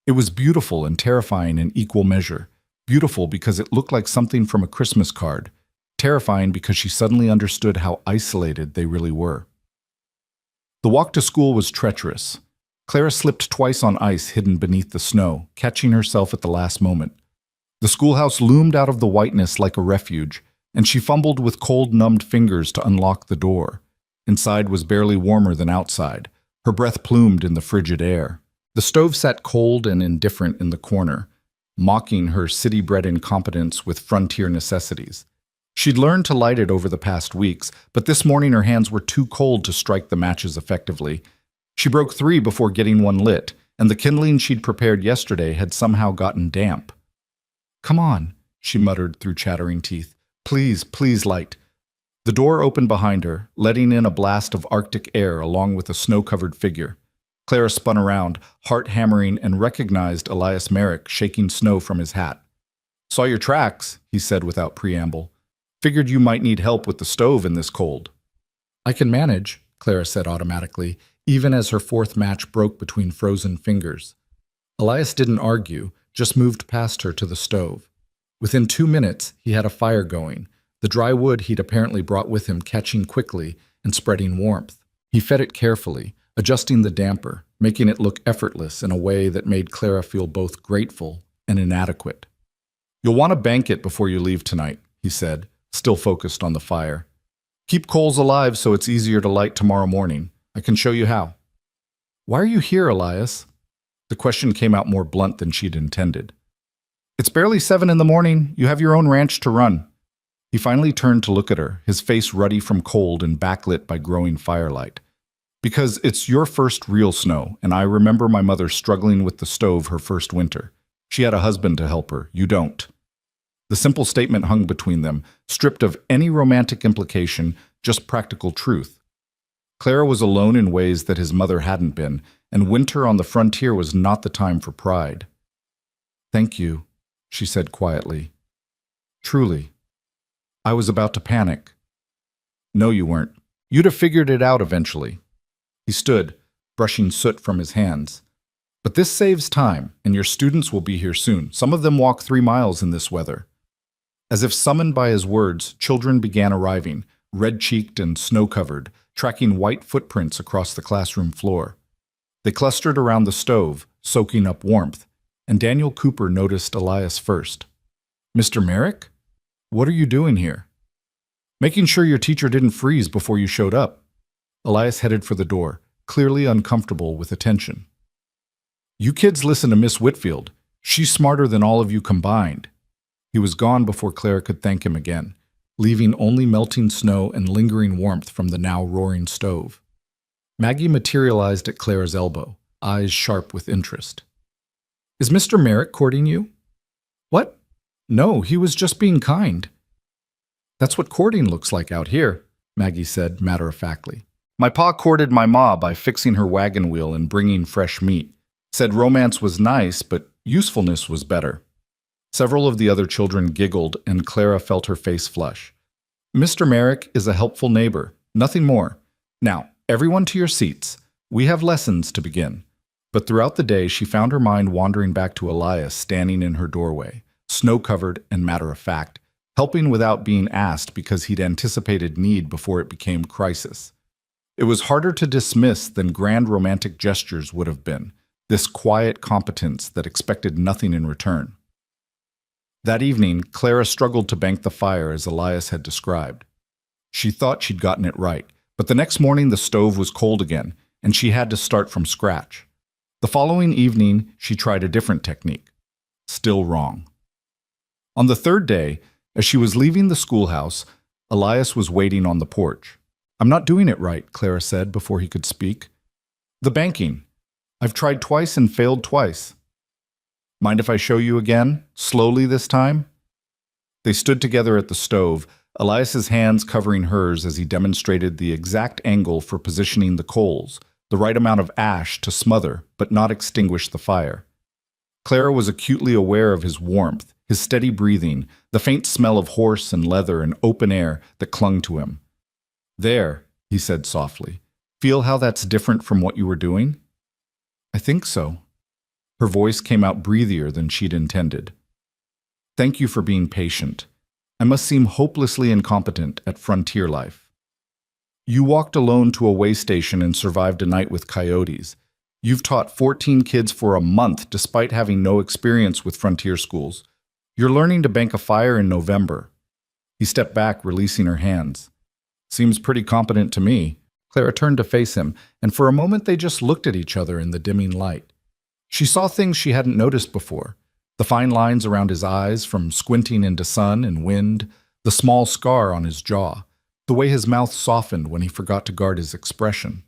It was beautiful and terrifying in equal measure. Beautiful because it looked like something from a Christmas card. Terrifying because she suddenly understood how isolated they really were. The walk to school was treacherous. Clara slipped twice on ice hidden beneath the snow, catching herself at the last moment. The schoolhouse loomed out of the whiteness like a refuge, and she fumbled with cold, numbed fingers to unlock the door. Inside was barely warmer than outside. Her breath plumed in the frigid air. The stove sat cold and indifferent in the corner, mocking her city-bred incompetence with frontier necessities. She'd learned to light it over the past weeks, but this morning her hands were too cold to strike the matches effectively. She broke 3 before getting one lit, and the kindling she'd prepared yesterday had somehow gotten damp. Come on, she muttered through chattering teeth. Please, please light. The door opened behind her, letting in a blast of Arctic air along with a snow-covered figure. Clara spun around, heart hammering, and recognized Elias Merrick shaking snow from his hat. Saw your tracks, he said without preamble. Figured you might need help with the stove in this cold. I can manage, Clara said automatically, even as her 4th match broke between frozen fingers. Elias didn't argue, just moved past her to the stove. Within 2 minutes, he had a fire going, the dry wood he'd apparently brought with him catching quickly and spreading warmth. He fed it carefully, adjusting the damper, making it look effortless in a way that made Clara feel both grateful and inadequate. You'll want to bank it before you leave tonight, he said, still focused on the fire. Keep coals alive so it's easier to light tomorrow morning. I can show you how. Why are you here, Elias? The question came out more blunt than she'd intended. It's barely 7 in the morning. You have your own ranch to run. He finally turned to look at her, his face ruddy from cold and backlit by growing firelight. Because it's your first real snow, and I remember my mother struggling with the stove her first winter. She had a husband to help her. You don't. The simple statement hung between them, stripped of any romantic implication, just practical truth. Clara was alone in ways that his mother hadn't been, and winter on the frontier was not the time for pride. Thank you, she said quietly. Truly. I was about to panic. No, you weren't. You'd have figured it out eventually. He stood, brushing soot from his hands. But this saves time, and your students will be here soon. Some of them walk 3 miles in this weather. As if summoned by his words, children began arriving, red-cheeked and snow-covered, tracking white footprints across the classroom floor. They clustered around the stove, soaking up warmth, and Daniel Cooper noticed Elias first. Mr. Merrick? What are you doing here? Making sure your teacher didn't freeze before you showed up. Elias headed for the door, clearly uncomfortable with attention. You kids listen to Miss Whitfield. She's smarter than all of you combined. He was gone before Clara could thank him again, leaving only melting snow and lingering warmth from the now roaring stove. Maggie materialized at Clara's elbow, eyes sharp with interest. Is Mr. Merrick courting you? What? No, he was just being kind. That's what courting looks like out here, Maggie said matter-of-factly. My pa courted my ma by fixing her wagon wheel and bringing fresh meat. Said romance was nice, but usefulness was better. Several of the other children giggled, and Clara felt her face flush. Mr. Merrick is a helpful neighbor, nothing more. Now, everyone to your seats. We have lessons to begin. But throughout the day, she found her mind wandering back to Elias standing in her doorway, snow-covered and matter-of-fact, helping without being asked because he'd anticipated need before it became crisis. It was harder to dismiss than grand romantic gestures would have been, this quiet competence that expected nothing in return. That evening, Clara struggled to bank the fire as Elias had described. She thought she'd gotten it right, but the next morning the stove was cold again, and she had to start from scratch. The following evening, she tried a different technique. Still wrong. On the third day, as she was leaving the schoolhouse, Elias was waiting on the porch. "I'm not doing it right," Clara said before he could speak. "The banking. I've tried twice and failed twice." "Mind if I show you again? Slowly this time?" They stood together at the stove, Elias's hands covering hers as he demonstrated the exact angle for positioning the coals, the right amount of ash to smother but not extinguish the fire. Clara was acutely aware of his warmth, his steady breathing, the faint smell of horse and leather and open air that clung to him. "There," he said softly. "Feel how that's different from what you were doing?" "I think so." Her voice came out breathier than she'd intended. "Thank you for being patient. I must seem hopelessly incompetent at frontier life. You walked alone to a way station and survived a night with coyotes. You've taught 14 kids for a month despite having no experience with frontier schools. You're learning to bank a fire in November." He stepped back, releasing her hands. "Seems pretty competent to me." Clara turned to face him, and for a moment they just looked at each other in the dimming light. She saw things she hadn't noticed before. The fine lines around his eyes from squinting into sun and wind, the small scar on his jaw, the way his mouth softened when he forgot to guard his expression.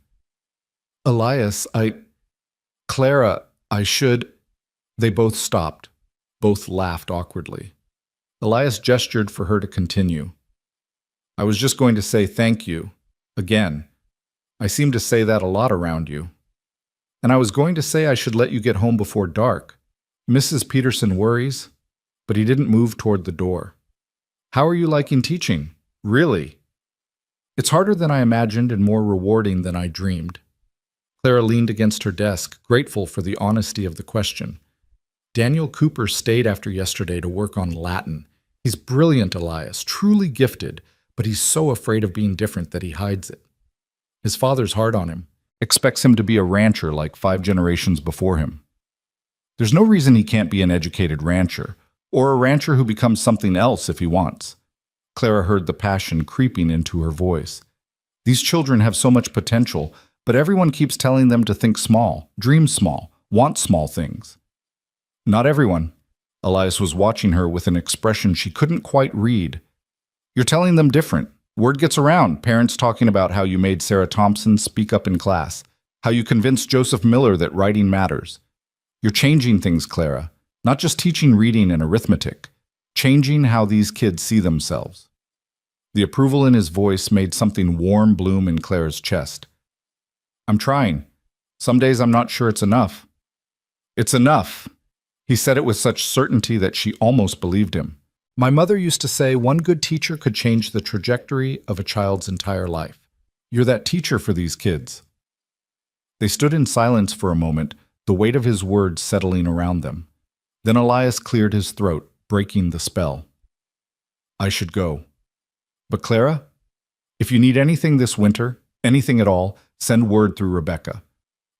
"Elias, Clara, I should—" They both stopped. Both laughed awkwardly. Elias gestured for her to continue. "I was just going to say thank you. Again. I seem to say that a lot around you. And I was going to say I should let you get home before dark. Mrs. Peterson worries." But he didn't move toward the door. "How are you liking teaching? Really?" "It's harder than I imagined and more rewarding than I dreamed." Clara leaned against her desk, grateful for the honesty of the question. "Daniel Cooper stayed after yesterday to work on Latin. He's brilliant, Elias, truly gifted, but he's so afraid of being different that he hides it. His father's hard on him, expects him to be a rancher like 5 generations before him. There's no reason he can't be an educated rancher, or a rancher who becomes something else if he wants." Clara heard the passion creeping into her voice. "These children have so much potential, but everyone keeps telling them to think small, dream small, want small things." "Not everyone." Elias was watching her with an expression she couldn't quite read. "You're telling them different. Word gets around, parents talking about how you made Sarah Thompson speak up in class, how you convinced Joseph Miller that writing matters. You're changing things, Clara, not just teaching reading and arithmetic, changing how these kids see themselves." The approval in his voice made something warm bloom in Clara's chest. "I'm trying. Some days I'm not sure it's enough." "It's enough." He said it with such certainty that she almost believed him. "My mother used to say one good teacher could change the trajectory of a child's entire life. You're that teacher for these kids." They stood in silence for a moment, the weight of his words settling around them. Then Elias cleared his throat, breaking the spell. "I should go. But Clara, if you need anything this winter, anything at all, send word through Rebecca.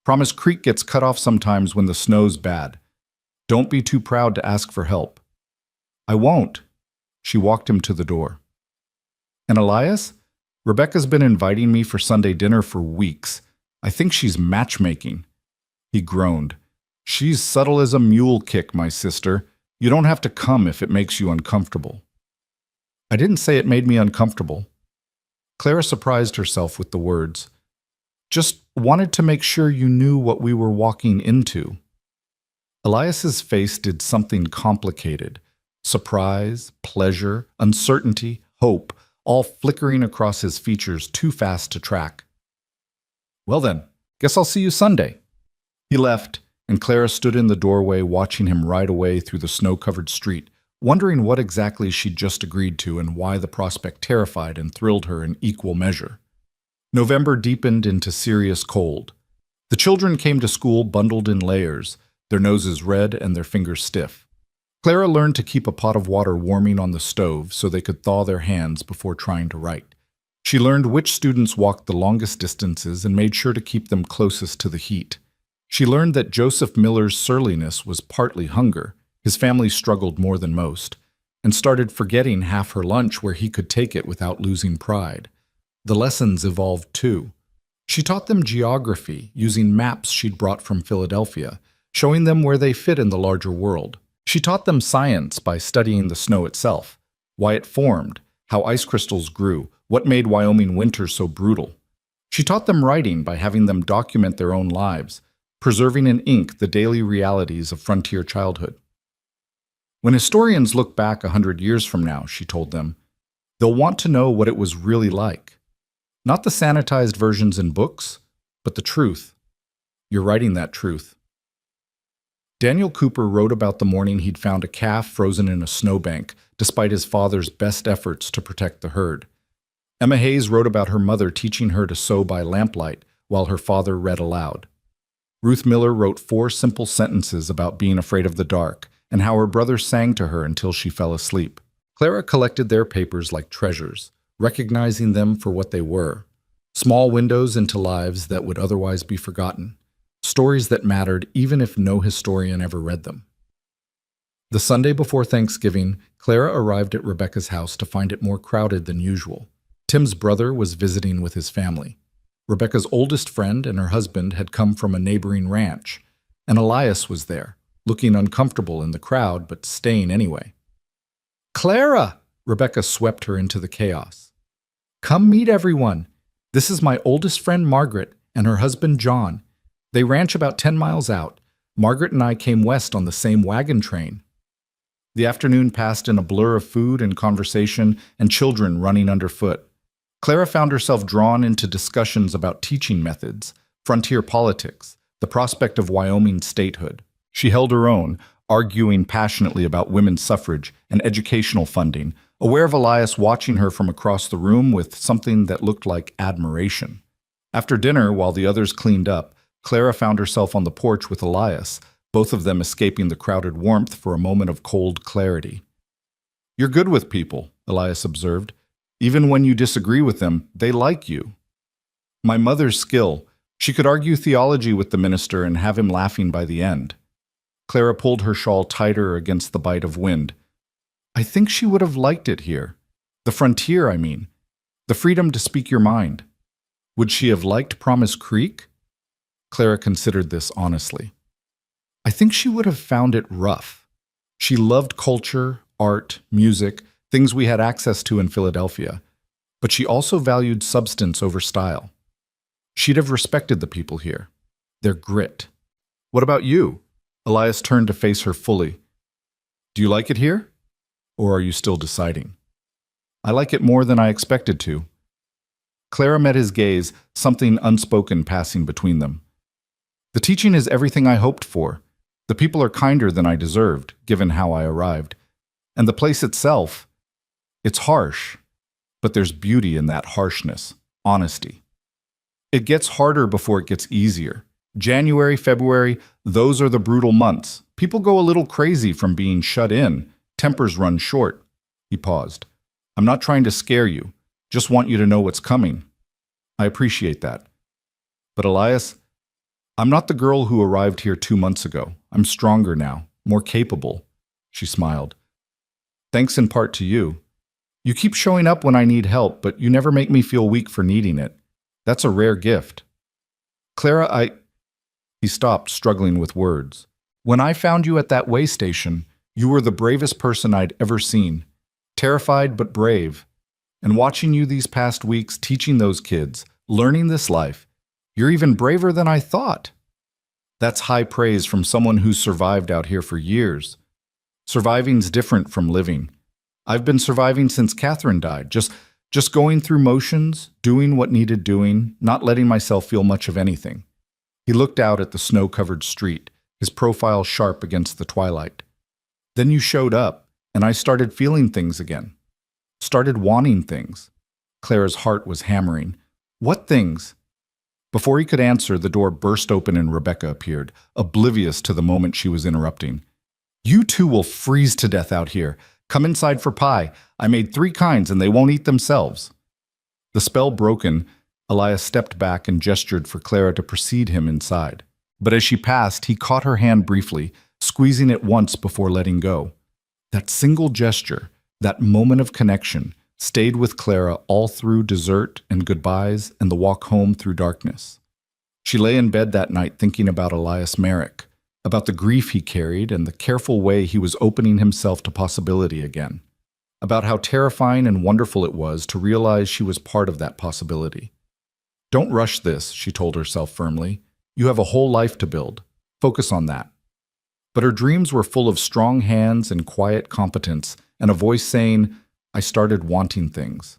Promise Creek gets cut off sometimes when the snow's bad. Don't be too proud to ask for help." "I won't." She walked him to the door. "And Elias, Rebecca's been inviting me for Sunday dinner for weeks. I think she's matchmaking." He groaned. "She's subtle as a mule kick, my sister. You don't have to come if it makes you uncomfortable." "I didn't say it made me uncomfortable." Clara surprised herself with the words. "Just wanted to make sure you knew what we were walking into." Elias's face did something complicated. Surprise, pleasure, uncertainty, hope, all flickering across his features too fast to track. "Well then, guess I'll see you Sunday." He left, and Clara stood in the doorway watching him ride away through the snow-covered street, wondering what exactly she'd just agreed to and why the prospect terrified and thrilled her in equal measure. November deepened into serious cold. The children came to school bundled in layers, their noses red and their fingers stiff. Clara learned to keep a pot of water warming on the stove so they could thaw their hands before trying to write. She learned which students walked the longest distances and made sure to keep them closest to the heat. She learned that Joseph Miller's surliness was partly hunger. His family struggled more than most, and started forgetting half her lunch where he could take it without losing pride. The lessons evolved too. She taught them geography using maps she'd brought from Philadelphia, showing them where they fit in the larger world. She taught them science by studying the snow itself, why it formed, how ice crystals grew, what made Wyoming winter so brutal. She taught them writing by having them document their own lives, preserving in ink the daily realities of frontier childhood. When historians look back 100 years from now, she told them, they'll want to know what it was really like. Not the sanitized versions in books, but the truth. You're writing that truth. Daniel Cooper wrote about the morning he'd found a calf frozen in a snowbank, despite his father's best efforts to protect the herd. Emma Hayes wrote about her mother teaching her to sew by lamplight while her father read aloud. Ruth Miller wrote 4 simple sentences about being afraid of the dark and how her brother sang to her until she fell asleep. Clara collected their papers like treasures, recognizing them for what they were, small windows into lives that would otherwise be forgotten. Stories that mattered even if no historian ever read them. The Sunday before Thanksgiving, Clara arrived at Rebecca's house to find it more crowded than usual. Tim's brother was visiting with his family. Rebecca's oldest friend and her husband had come from a neighboring ranch, and Elias was there, looking uncomfortable in the crowd but staying anyway. "Clara!" Rebecca swept her into the chaos. "Come meet everyone. This is my oldest friend Margaret and her husband John. They ranch about 10 miles out. Margaret and I came west on the same wagon train." The afternoon passed in a blur of food and conversation and children running underfoot. Clara found herself drawn into discussions about teaching methods, frontier politics, the prospect of Wyoming statehood. She held her own, arguing passionately about women's suffrage and educational funding, aware of Elias watching her from across the room with something that looked like admiration. After dinner, while the others cleaned up, Clara found herself on the porch with Elias, both of them escaping the crowded warmth for a moment of cold clarity. "You're good with people," Elias observed. "Even when you disagree with them, they like you." "My mother's skill. She could argue theology with the minister and have him laughing by the end." Clara pulled her shawl tighter against the bite of wind. "I think she would have liked it here. The frontier, I mean. The freedom to speak your mind. Would she have liked Promise Creek?" Clara considered this honestly. "I think she would have found it rough. She loved culture, art, music, things we had access to in Philadelphia, but she also valued substance over style. She'd have respected the people here, their grit." "What about you?" Elias turned to face her fully. "Do you like it here? Or are you still deciding?" "I like it more than I expected to." Clara met his gaze, something unspoken passing between them. "The teaching is everything I hoped for. The people are kinder than I deserved, given how I arrived. And the place itself, it's harsh, but there's beauty in that harshness, honesty. It gets harder before it gets easier. January, February, those are the brutal months. People go a little crazy from being shut in. Tempers run short." He paused. "I'm not trying to scare you. Just want you to know what's coming." "I appreciate that. But Elias, I'm not the girl who arrived here 2 months ago. I'm stronger now, more capable." She smiled. "Thanks in part to you. You keep showing up when I need help, but you never make me feel weak for needing it. That's a rare gift." "Clara, He stopped, struggling with words. "When I found you at that way station, you were the bravest person I'd ever seen. Terrified but brave. And watching you these past weeks, teaching those kids, learning this life, you're even braver than I thought." That's high praise from someone who's survived out here for years. Surviving's different from living. I've been surviving since Catherine died, just going through motions, doing what needed doing, not letting myself feel much of anything. He looked out at the snow-covered street, his profile sharp against the twilight. "Then you showed up, and I started feeling things again. Started wanting things." Clara's heart was hammering. "What things?" Before he could answer, the door burst open and Rebecca appeared, oblivious to the moment she was interrupting. You two will freeze to death out here. Come inside for pie. I made 3 kinds and they won't eat themselves." The spell broken, Elias stepped back and gestured for Clara to precede him inside. But as she passed, he caught her hand briefly, squeezing it once before letting go. That single gesture, that moment of connection, stayed with Clara all through dessert and goodbyes and the walk home through darkness. She lay in bed that night thinking about Elias Merrick, about the grief he carried and the careful way he was opening himself to possibility again, about how terrifying and wonderful it was to realize she was part of that possibility. "Don't rush this," she told herself firmly. "You have a whole life to build. Focus on that." But her dreams were full of strong hands and quiet competence, and a voice saying, "I started wanting things."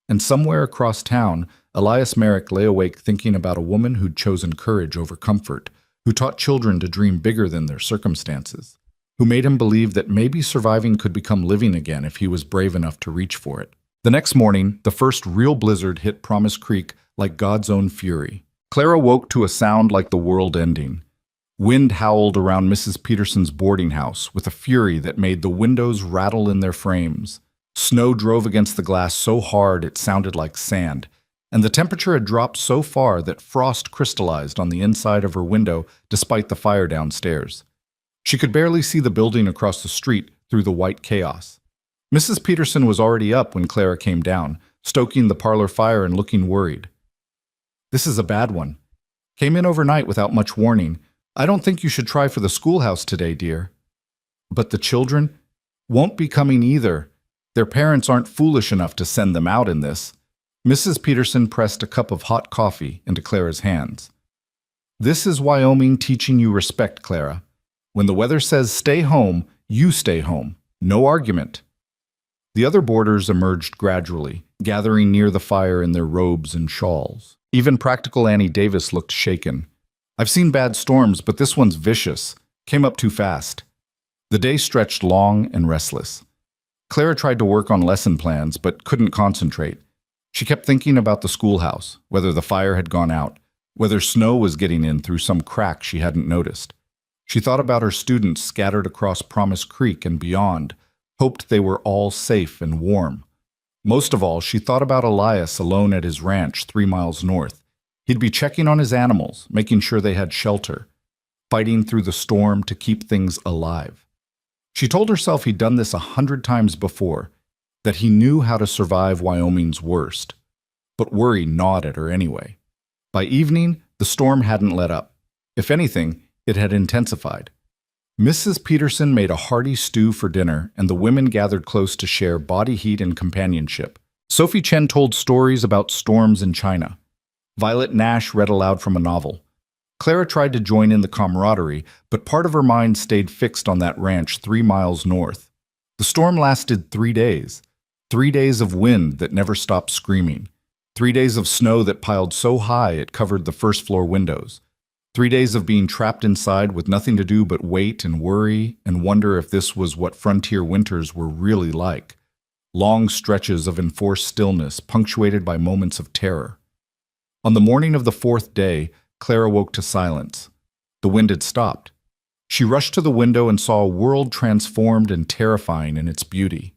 And somewhere across town, Elias Merrick lay awake thinking about a woman who'd chosen courage over comfort, who taught children to dream bigger than their circumstances, who made him believe that maybe surviving could become living again if he was brave enough to reach for it. The next morning, the first real blizzard hit Promise Creek like God's own fury. Clara woke to a sound like the world ending. Wind howled around Mrs. Peterson's boarding house with a fury that made the windows rattle in their frames. Snow drove against the glass so hard it sounded like sand, and the temperature had dropped so far that frost crystallized on the inside of her window despite the fire downstairs. She could barely see the building across the street through the white chaos. Mrs. Peterson was already up when Clara came down, stoking the parlor fire and looking worried. "This is a bad one. Came in overnight without much warning. I don't think you should try for the schoolhouse today, dear." "But the children won't be coming either. Their parents aren't foolish enough to send them out in this." Mrs. Peterson pressed a cup of hot coffee into Clara's hands. "This is Wyoming teaching you respect, Clara. When the weather says stay home, you stay home. No argument." The other boarders emerged gradually, gathering near the fire in their robes and shawls. Even practical Annie Davis looked shaken. "I've seen bad storms, but this one's vicious. Came up too fast." The day stretched long and restless. Clara tried to work on lesson plans, but couldn't concentrate. She kept thinking about the schoolhouse, whether the fire had gone out, whether snow was getting in through some crack she hadn't noticed. She thought about her students scattered across Promise Creek and beyond, hoped they were all safe and warm. Most of all, she thought about Elias alone at his ranch 3 miles north. He'd be checking on his animals, making sure they had shelter, fighting through the storm to keep things alive. She told herself he'd done this 100 times before, that he knew how to survive Wyoming's worst. But worry gnawed at her anyway. By evening, the storm hadn't let up. If anything, it had intensified. Mrs. Peterson made a hearty stew for dinner, and the women gathered close to share body heat and companionship. Sophie Chen told stories about storms in China. Violet Nash read aloud from a novel. Clara tried to join in the camaraderie, but part of her mind stayed fixed on that ranch 3 miles north. The storm lasted 3 days. 3 days of wind that never stopped screaming. 3 days of snow that piled so high it covered the first-floor windows. 3 days of being trapped inside with nothing to do but wait and worry and wonder if this was what frontier winters were really like. Long stretches of enforced stillness punctuated by moments of terror. On the morning of the 4th day, Clara woke to silence. The wind had stopped. She rushed to the window and saw a world transformed and terrifying in its beauty.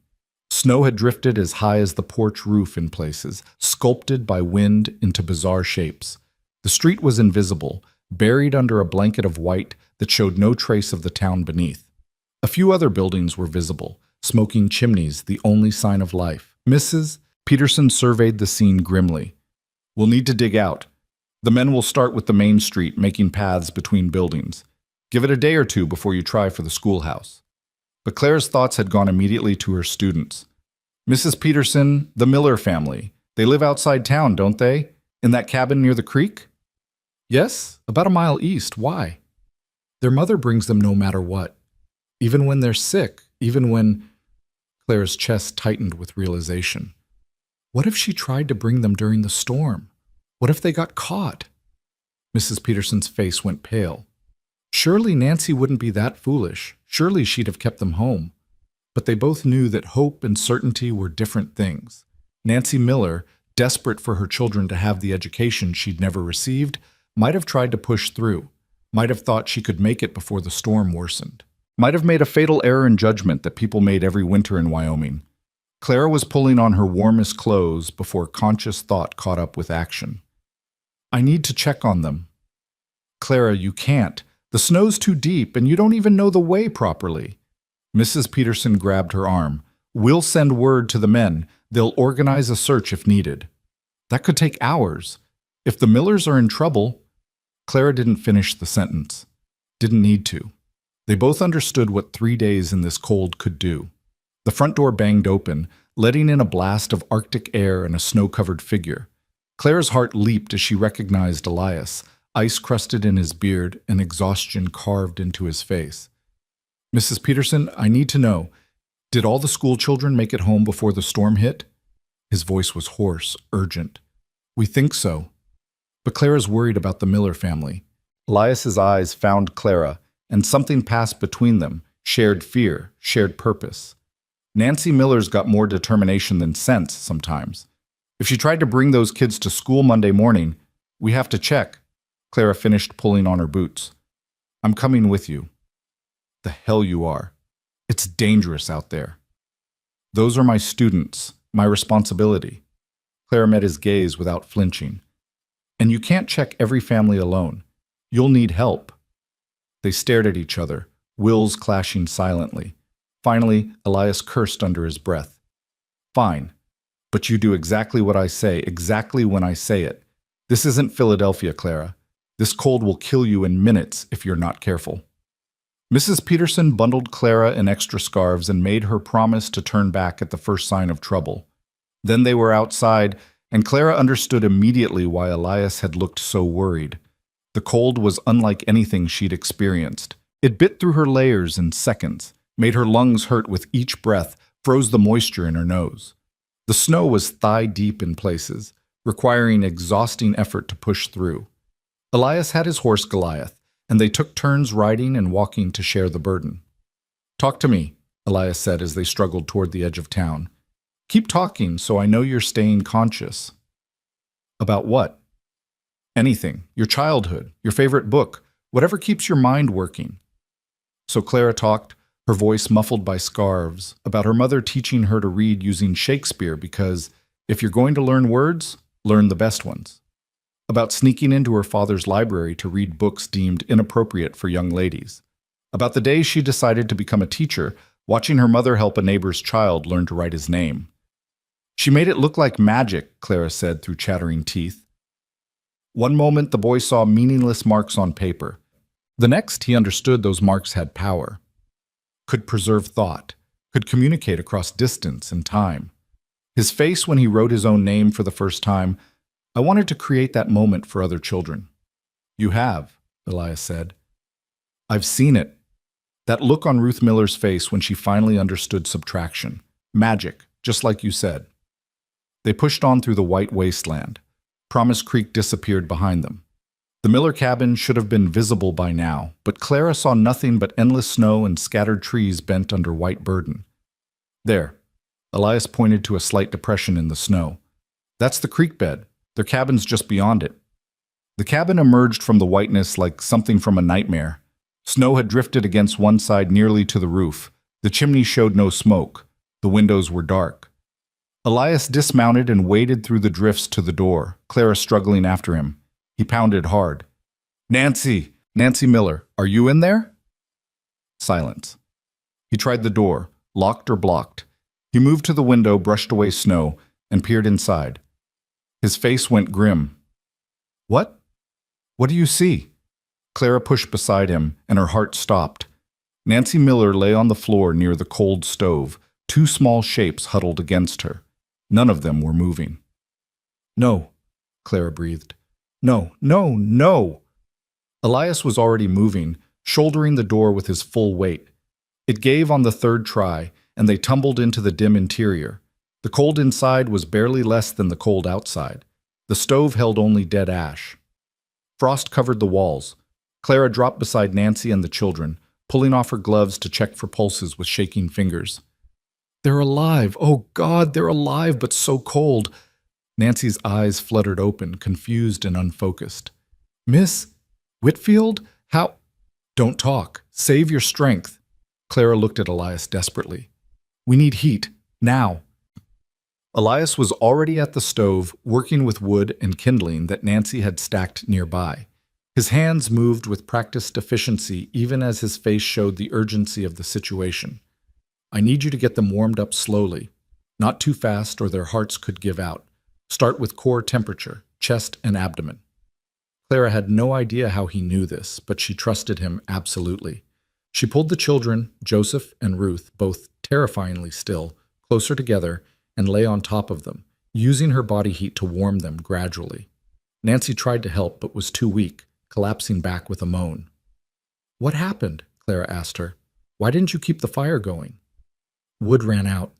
Snow had drifted as high as the porch roof in places, sculpted by wind into bizarre shapes. The street was invisible, buried under a blanket of white that showed no trace of the town beneath. A few other buildings were visible, smoking chimneys, the only sign of life. Mrs. Peterson surveyed the scene grimly. "We'll need to dig out. The men will start with the main street, making paths between buildings. Give it a day or 2 before you try for the schoolhouse." But Clara's thoughts had gone immediately to her students. "Mrs. Peterson, the Miller family. They live outside town, don't they? In that cabin near the creek?" "Yes, about a mile east. Why?" "Their mother brings them no matter what. Even when they're sick, even when—" Clara's chest tightened with realization. What if she tried to bring them during the storm? What if they got caught? Mrs. Peterson's face went pale. Surely Nancy wouldn't be that foolish. Surely she'd have kept them home. But they both knew that hope and certainty were different things. Nancy Miller, desperate for her children to have the education she'd never received, might have tried to push through, might have thought she could make it before the storm worsened. Might have made a fatal error in judgment that people made every winter in Wyoming. Clara was pulling on her warmest clothes before conscious thought caught up with action. I need to check on them. Clara, you can't. The snow's too deep and you don't even know the way properly. Mrs. Peterson grabbed her arm. We'll send word to the men. They'll organize a search if needed. That could take hours. If the Millers are in trouble... Clara didn't finish the sentence. Didn't need to. They both understood what 3 days in this cold could do. The front door banged open, letting in a blast of Arctic air and a snow-covered figure. Clara's heart leaped as she recognized Elias, ice crusted in his beard and exhaustion carved into his face. Mrs. Peterson, I need to know, did all the school children make it home before the storm hit? His voice was hoarse, urgent. We think so. But Clara's worried about the Miller family. Elias's eyes found Clara, and something passed between them, shared fear, shared purpose. Nancy Miller's got more determination than sense sometimes. If she tried to bring those kids to school Monday morning, we have to check. Clara finished pulling on her boots. I'm coming with you. The hell you are. It's dangerous out there. Those are my students, my responsibility. Clara met his gaze without flinching. And you can't check every family alone. You'll need help. They stared at each other, wills clashing silently. Finally, Elias cursed under his breath. Fine, but you do exactly what I say, exactly when I say it. This isn't Philadelphia, Clara. This cold will kill you in minutes if you're not careful. Mrs. Peterson bundled Clara in extra scarves and made her promise to turn back at the first sign of trouble. Then they were outside, and Clara understood immediately why Elias had looked so worried. The cold was unlike anything she'd experienced. It bit through her layers in seconds, made her lungs hurt with each breath, froze the moisture in her nose. The snow was thigh-deep in places, requiring exhausting effort to push through. Elias had his horse Goliath, and they took turns riding and walking to share the burden. Talk to me, Elias said as they struggled toward the edge of town. Keep talking so I know you're staying conscious. About what? Anything. Your childhood, your favorite book, whatever keeps your mind working. So Clara talked, her voice muffled by scarves, about her mother teaching her to read using Shakespeare because if you're going to learn words, learn the best ones. About sneaking into her father's library to read books deemed inappropriate for young ladies. About the day she decided to become a teacher, watching her mother help a neighbor's child learn to write his name. She made it look like magic, Clara said through chattering teeth. One moment the boy saw meaningless marks on paper. The next he understood those marks had power. Could preserve thought, could communicate across distance and time. His face when he wrote his own name for the first time, I wanted to create that moment for other children. You have, Elias said. I've seen it. That look on Ruth Miller's face when she finally understood subtraction. Magic, just like you said. They pushed on through the white wasteland. Promise Creek disappeared behind them. The Miller cabin should have been visible by now, but Clara saw nothing but endless snow and scattered trees bent under white burden. There, Elias pointed to a slight depression in the snow. That's the creek bed. Their cabin's just beyond it. The cabin emerged from the whiteness like something from a nightmare. Snow had drifted against one side nearly to the roof. The chimney showed no smoke. The windows were dark. Elias dismounted and waded through the drifts to the door, Clara struggling after him. He pounded hard. Nancy! Nancy Miller, are you in there? Silence. He tried the door, locked or blocked. He moved to the window, brushed away snow, and peered inside. His face went grim. What? What do you see? Clara pushed beside him, and her heart stopped. Nancy Miller lay on the floor near the cold stove, two small shapes huddled against her. None of them were moving. No, Clara breathed. No, no, no! Elias was already moving, shouldering the door with his full weight. It gave on the third try, and they tumbled into the dim interior. The cold inside was barely less than the cold outside. The stove held only dead ash. Frost covered the walls. Clara dropped beside Nancy and the children, pulling off her gloves to check for pulses with shaking fingers. They're alive! Oh, God, they're alive, but so cold! Nancy's eyes fluttered open, confused and unfocused. Miss Whitfield? How? Don't talk. Save your strength. Clara looked at Elias desperately. We need heat, now. Elias was already at the stove, working with wood and kindling that Nancy had stacked nearby. His hands moved with practiced efficiency even as his face showed the urgency of the situation. I need you to get them warmed up slowly. Not too fast or their hearts could give out. Start with core temperature, chest and abdomen. Clara had no idea how he knew this, but she trusted him absolutely. She pulled the children, Joseph and Ruth, both terrifyingly still, closer together, and lay on top of them, using her body heat to warm them gradually. Nancy tried to help, but was too weak, collapsing back with a moan. What happened? Clara asked her. Why didn't you keep the fire going? Wood ran out.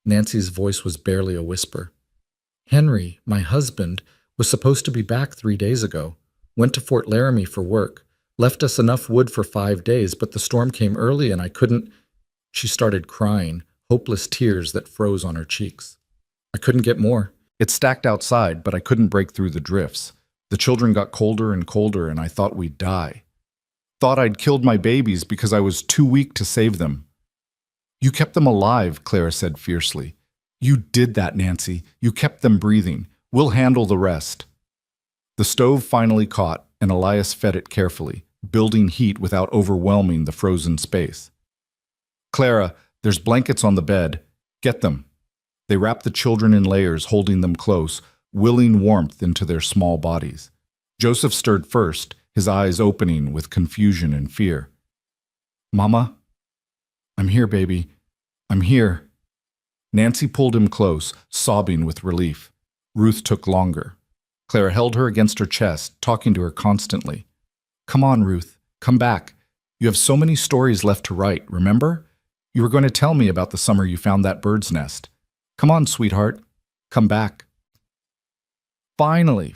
Nancy's voice was barely a whisper. Henry, my husband, was supposed to be back 3 days ago. Went to Fort Laramie for work. Left us enough wood for 5 days, but the storm came early and I couldn't... She started crying, hopeless tears that froze on her cheeks. I couldn't get more. It stacked outside, but I couldn't break through the drifts. The children got colder and colder, and I thought we'd die. Thought I'd killed my babies because I was too weak to save them. You kept them alive, Clara said fiercely. You did that, Nancy. You kept them breathing. We'll handle the rest. The stove finally caught, and Elias fed it carefully, building heat without overwhelming the frozen space. Clara, there's blankets on the bed. Get them. They wrapped the children in layers, holding them close, willing warmth into their small bodies. Joseph stirred first, his eyes opening with confusion and fear. Mama? I'm here, baby. I'm here. Nancy pulled him close, sobbing with relief. Ruth took longer. Clara held her against her chest, talking to her constantly. Come on, Ruth. Come back. You have so many stories left to write, remember? You were going to tell me about the summer you found that bird's nest. Come on, sweetheart. Come back. Finally,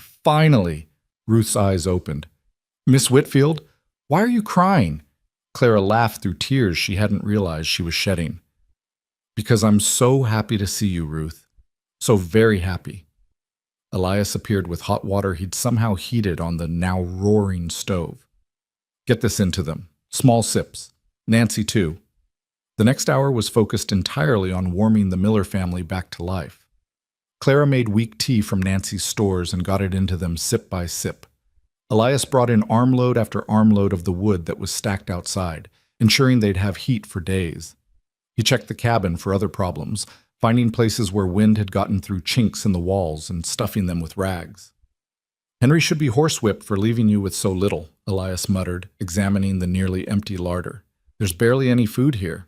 Ruth's eyes opened. Miss Whitfield, why are you crying? Clara laughed through tears she hadn't realized she was shedding. Because I'm so happy to see you, Ruth. So very happy. Elias appeared with hot water he'd somehow heated on the now roaring stove. Get this into them. Small sips. Nancy, too. The next hour was focused entirely on warming the Miller family back to life. Clara made weak tea from Nancy's stores and got it into them sip by sip. Elias brought in armload after armload of the wood that was stacked outside, ensuring they'd have heat for days. He checked the cabin for other problems, finding places where wind had gotten through chinks in the walls and stuffing them with rags. Henry should be horsewhipped for leaving you with so little, Elias muttered, examining the nearly empty larder. There's barely any food here.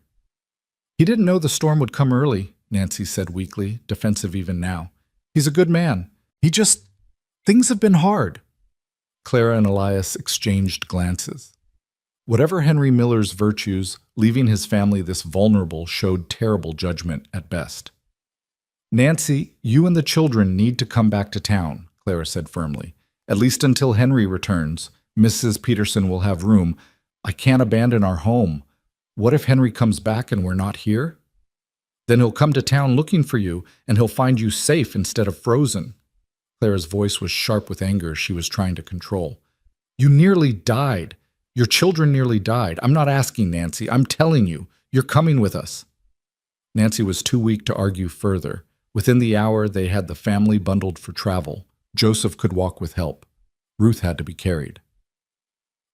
He didn't know the storm would come early, Nancy said weakly, defensive even now. He's a good man. Things have been hard. Clara and Elias exchanged glances. Whatever Henry Miller's virtues, leaving his family this vulnerable showed terrible judgment at best. Nancy, you and the children need to come back to town, Clara said firmly. At least until Henry returns. Mrs. Peterson will have room. I can't abandon our home. What if Henry comes back and we're not here? Then he'll come to town looking for you, and he'll find you safe instead of frozen. Clara's voice was sharp with anger she was trying to control. You nearly died. Your children nearly died. I'm not asking, Nancy. I'm telling you. You're coming with us. Nancy was too weak to argue further. Within the hour, they had the family bundled for travel. Joseph could walk with help. Ruth had to be carried.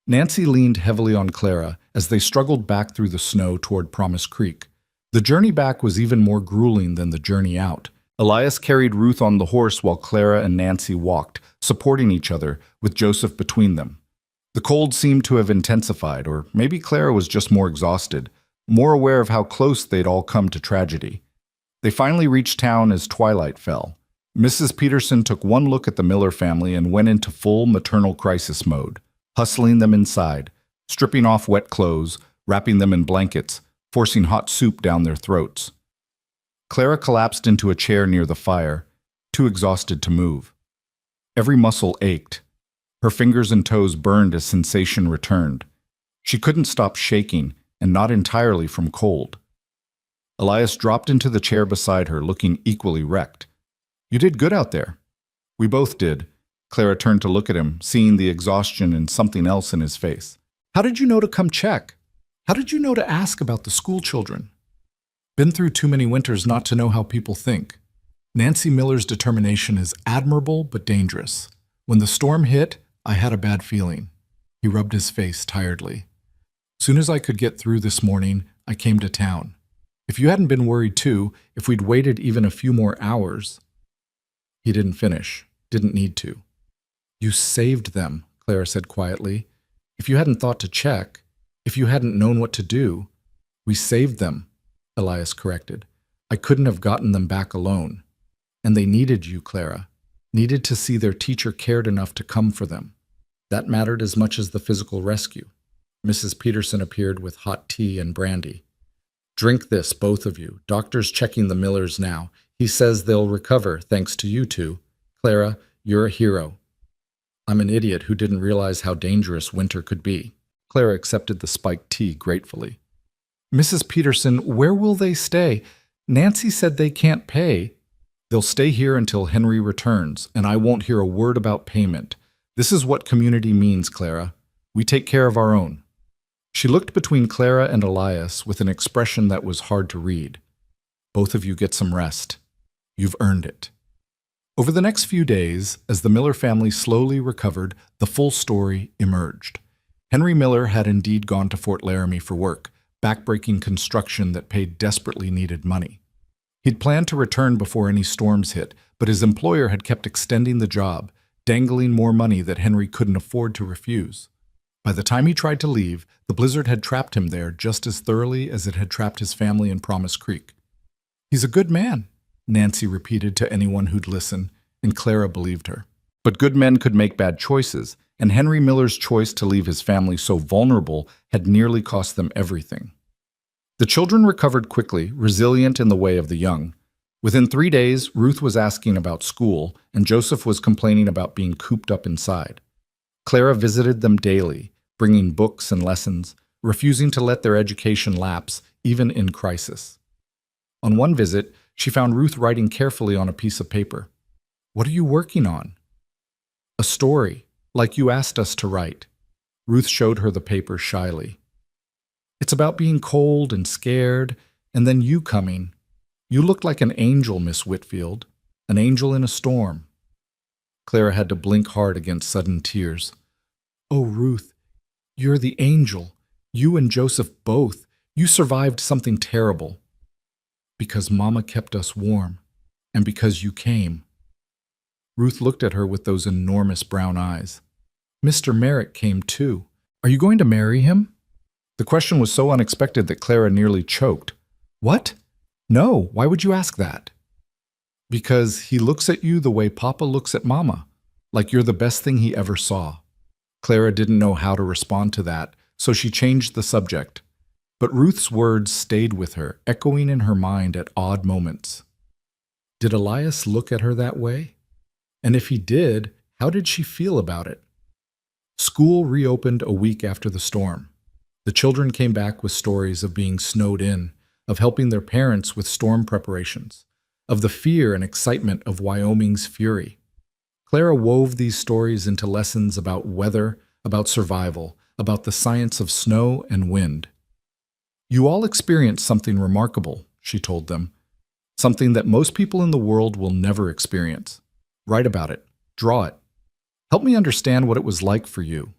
Nancy leaned heavily on Clara as they struggled back through the snow toward Promise Creek. The journey back was even more grueling than the journey out. Elias carried Ruth on the horse while Clara and Nancy walked, supporting each other, with Joseph between them. The cold seemed to have intensified, or maybe Clara was just more exhausted, more aware of how close they'd all come to tragedy. They finally reached town as twilight fell. Mrs. Peterson took one look at the Miller family and went into full maternal crisis mode, hustling them inside, stripping off wet clothes, wrapping them in blankets, forcing hot soup down their throats. Clara collapsed into a chair near the fire, too exhausted to move. Every muscle ached. Her fingers and toes burned as sensation returned. She couldn't stop shaking, and not entirely from cold. Elias dropped into the chair beside her, looking equally wrecked. You did good out there. We both did. Clara turned to look at him, seeing the exhaustion and something else in his face. How did you know to come check? How did you know to ask about the school children? Been through too many winters not to know how people think. Nancy Miller's determination is admirable but dangerous. When the storm hit, I had a bad feeling. He rubbed his face tiredly. Soon as I could get through this morning, I came to town. If you hadn't been worried too, if we'd waited even a few more hours. He didn't finish, didn't need to. You saved them, Clara said quietly. If you hadn't thought to check, if you hadn't known what to do, we saved them, Elias corrected. I couldn't have gotten them back alone. And they needed you, Clara. Needed to see their teacher cared enough to come for them. That mattered as much as the physical rescue. Mrs. Peterson appeared with hot tea and brandy. Drink this, both of you. Doctor's checking the Millers now. He says they'll recover, thanks to you two. Clara, you're a hero. I'm an idiot who didn't realize how dangerous winter could be. Clara accepted the spiked tea gratefully. Mrs. Peterson, where will they stay? Nancy said they can't pay. They'll stay here until Henry returns, and I won't hear a word about payment. This is what community means, Clara. We take care of our own. She looked between Clara and Elias with an expression that was hard to read. Both of you get some rest. You've earned it. Over the next few days, as the Miller family slowly recovered, the full story emerged. Henry Miller had indeed gone to Fort Laramie for work, backbreaking construction that paid desperately needed money. He'd planned to return before any storms hit, but his employer had kept extending the job, dangling more money that Henry couldn't afford to refuse. By the time he tried to leave, the blizzard had trapped him there just as thoroughly as it had trapped his family in Promise Creek. He's a good man, Nancy repeated to anyone who'd listen, and Clara believed her. But good men could make bad choices, and Henry Miller's choice to leave his family so vulnerable had nearly cost them everything. The children recovered quickly, resilient in the way of the young. Within 3 days, Ruth was asking about school, and Joseph was complaining about being cooped up inside. Clara visited them daily, bringing books and lessons, refusing to let their education lapse, even in crisis. On one visit, she found Ruth writing carefully on a piece of paper. What are you working on? A story, like you asked us to write. Ruth showed her the paper shyly. It's about being cold and scared, and then you coming. You looked like an angel, Miss Whitfield, an angel in a storm. Clara had to blink hard against sudden tears. Oh, Ruth, you're the angel. You and Joseph both. You survived something terrible. Because Mama kept us warm, and because you came. Ruth looked at her with those enormous brown eyes. Mr. Merrick came too. Are you going to marry him? The question was so unexpected that Clara nearly choked. What? No, why would you ask that? Because he looks at you the way Papa looks at Mama, like you're the best thing he ever saw. Clara didn't know how to respond to that, so she changed the subject. But Ruth's words stayed with her, echoing in her mind at odd moments. Did Elias look at her that way? And if he did, how did she feel about it? School reopened a week after the storm. The children came back with stories of being snowed in, of helping their parents with storm preparations, of the fear and excitement of Wyoming's fury. Clara wove these stories into lessons about weather, about survival, about the science of snow and wind. You all experienced something remarkable, she told them, something that most people in the world will never experience. Write about it. Draw it. Help me understand what it was like for you.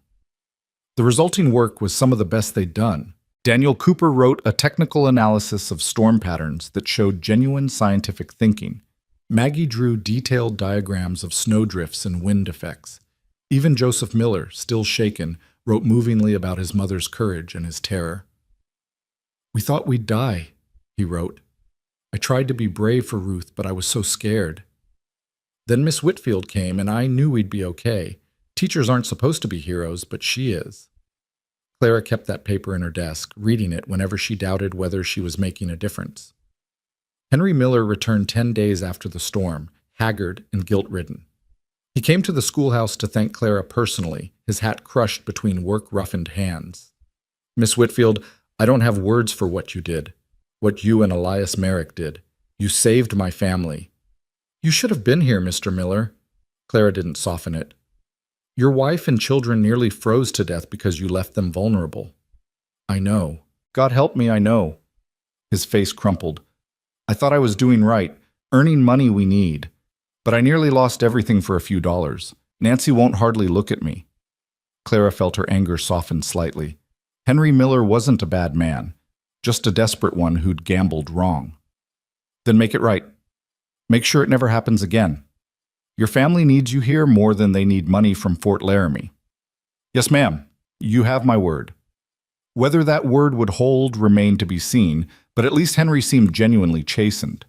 The resulting work was some of the best they'd done. Daniel Cooper wrote a technical analysis of storm patterns that showed genuine scientific thinking. Maggie drew detailed diagrams of snowdrifts and wind effects. Even Joseph Miller, still shaken, wrote movingly about his mother's courage and his terror. We thought we'd die, he wrote. I tried to be brave for Ruth, but I was so scared. Then Miss Whitfield came, and I knew we'd be okay. Teachers aren't supposed to be heroes, but she is. Clara kept that paper in her desk, reading it whenever she doubted whether she was making a difference. Henry Miller returned 10 days after the storm, haggard and guilt-ridden. He came to the schoolhouse to thank Clara personally, his hat crushed between work-roughened hands. Miss Whitfield, I don't have words for what you did, what you and Elias Merrick did. You saved my family. You should have been here, Mr. Miller. Clara didn't soften it. Your wife and children nearly froze to death because you left them vulnerable. I know. God help me, I know. His face crumpled. I thought I was doing right, earning money we need. But I nearly lost everything for a few dollars. Nancy won't hardly look at me. Clara felt her anger soften slightly. Henry Miller wasn't a bad man, just a desperate one who'd gambled wrong. Then make it right. Make sure it never happens again. Your family needs you here more than they need money from Fort Laramie. Yes, ma'am. You have my word. Whether that word would hold remained to be seen, but at least Henry seemed genuinely chastened.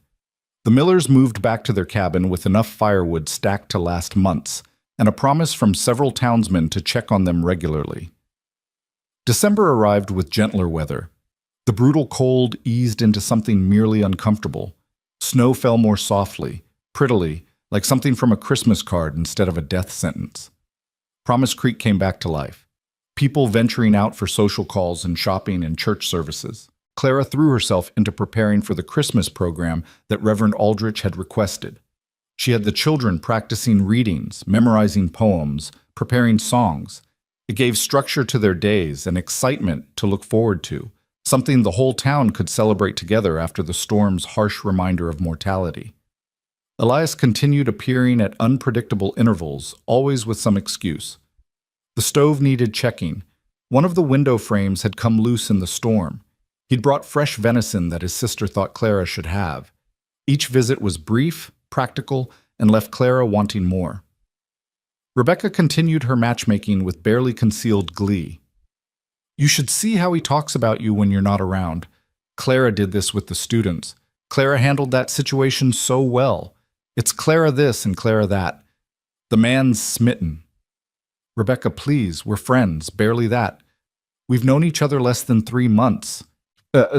The Millers moved back to their cabin with enough firewood stacked to last months, and a promise from several townsmen to check on them regularly. December arrived with gentler weather. The brutal cold eased into something merely uncomfortable. Snow fell more softly, prettily, like something from a Christmas card instead of a death sentence. Promise Creek came back to life. People venturing out for social calls and shopping and church services. Clara threw herself into preparing for the Christmas program that Reverend Aldrich had requested. She had the children practicing readings, memorizing poems, preparing songs. It gave structure to their days and excitement to look forward to, something the whole town could celebrate together after the storm's harsh reminder of mortality. Elias continued appearing at unpredictable intervals, always with some excuse. The stove needed checking. One of the window frames had come loose in the storm. He'd brought fresh venison that his sister thought Clara should have. Each visit was brief, practical, and left Clara wanting more. Rebecca continued her matchmaking with barely concealed glee. You should see how he talks about you when you're not around. Clara did this with the students. Clara handled that situation so well. It's Clara this and Clara that. The man's smitten. Rebecca, please, we're friends, barely that. We've known each other less than 3 months.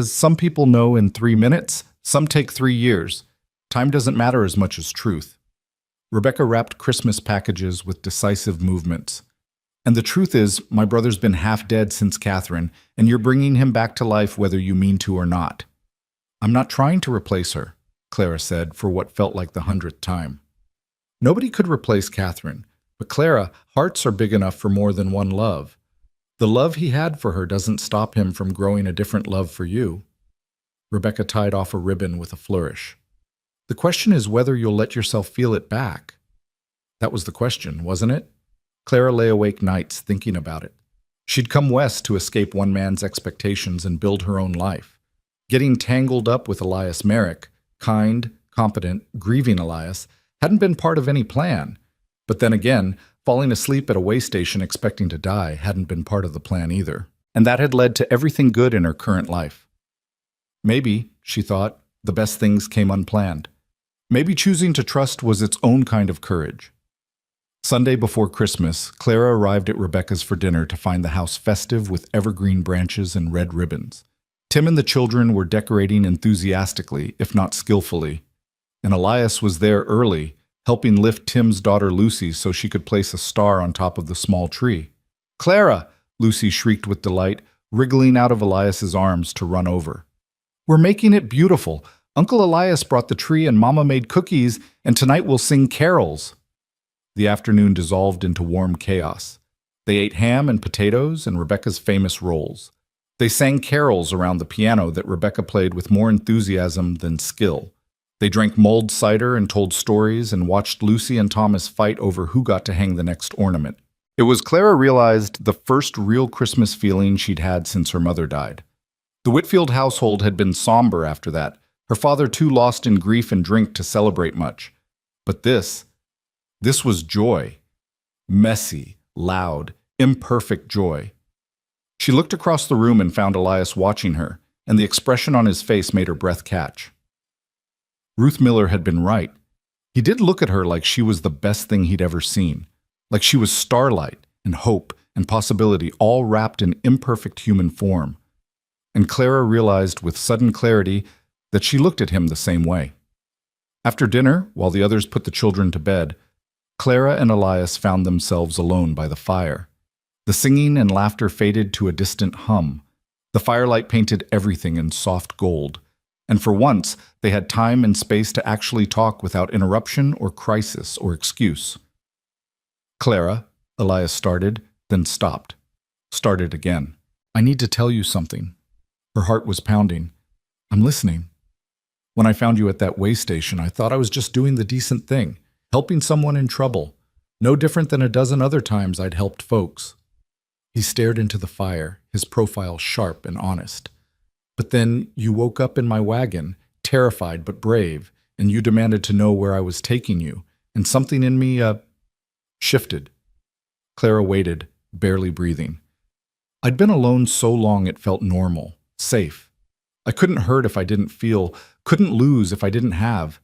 Some people know in 3 minutes, some take 3 years. Time doesn't matter as much as truth. Rebecca wrapped Christmas packages with decisive movements. And the truth is, my brother's been half dead since Catherine, and you're bringing him back to life whether you mean to or not. I'm not trying to replace her, Clara said for what felt like the 100th time. Nobody could replace Catherine, but Clara, hearts are big enough for more than one love. The love he had for her doesn't stop him from growing a different love for you. Rebecca tied off a ribbon with a flourish. The question is whether you'll let yourself feel it back. That was the question, wasn't it? Clara lay awake nights thinking about it. She'd come west to escape one man's expectations and build her own life. Getting tangled up with Elias Merrick, kind, competent, grieving Elias, hadn't been part of any plan. But then again, falling asleep at a way station expecting to die hadn't been part of the plan either. And that had led to everything good in her current life. Maybe, she thought, the best things came unplanned. Maybe choosing to trust was its own kind of courage. Sunday before Christmas, Clara arrived at Rebecca's for dinner to find the house festive with evergreen branches and red ribbons. Tim and the children were decorating enthusiastically, if not skillfully. And Elias was there early, helping lift Tim's daughter Lucy so she could place a star on top of the small tree. Clara! Lucy shrieked with delight, wriggling out of Elias's arms to run over. We're making it beautiful. Uncle Elias brought the tree and Mama made cookies, and tonight we'll sing carols. The afternoon dissolved into warm chaos. They ate ham and potatoes and Rebecca's famous rolls. They sang carols around the piano that Rebecca played with more enthusiasm than skill. They drank mulled cider and told stories and watched Lucy and Thomas fight over who got to hang the next ornament. It was, Clara realized, the first real Christmas feeling she'd had since her mother died. The Whitfield household had been somber after that, her father too lost in grief and drink to celebrate much. But this was joy. Messy, loud, imperfect joy. She looked across the room and found Elias watching her, and the expression on his face made her breath catch. Ruth Miller had been right. He did look at her like she was the best thing he'd ever seen, like she was starlight and hope and possibility all wrapped in imperfect human form. And Clara realized with sudden clarity that she looked at him the same way. After dinner, while the others put the children to bed, Clara and Elias found themselves alone by the fire. The singing and laughter faded to a distant hum. The firelight painted everything in soft gold. And for once, they had time and space to actually talk without interruption or crisis or excuse. Clara, Elias started, then stopped. Started again. I need to tell you something. Her heart was pounding. I'm listening. When I found you at that way station, I thought I was just doing the decent thing, helping someone in trouble. No different than a dozen other times I'd helped folks. He stared into the fire, his profile sharp and honest. But then you woke up in my wagon, terrified but brave, and you demanded to know where I was taking you, and something in me, shifted. Clara waited, barely breathing. I'd been alone so long it felt normal, safe. I couldn't hurt if I didn't feel, couldn't lose if I didn't have.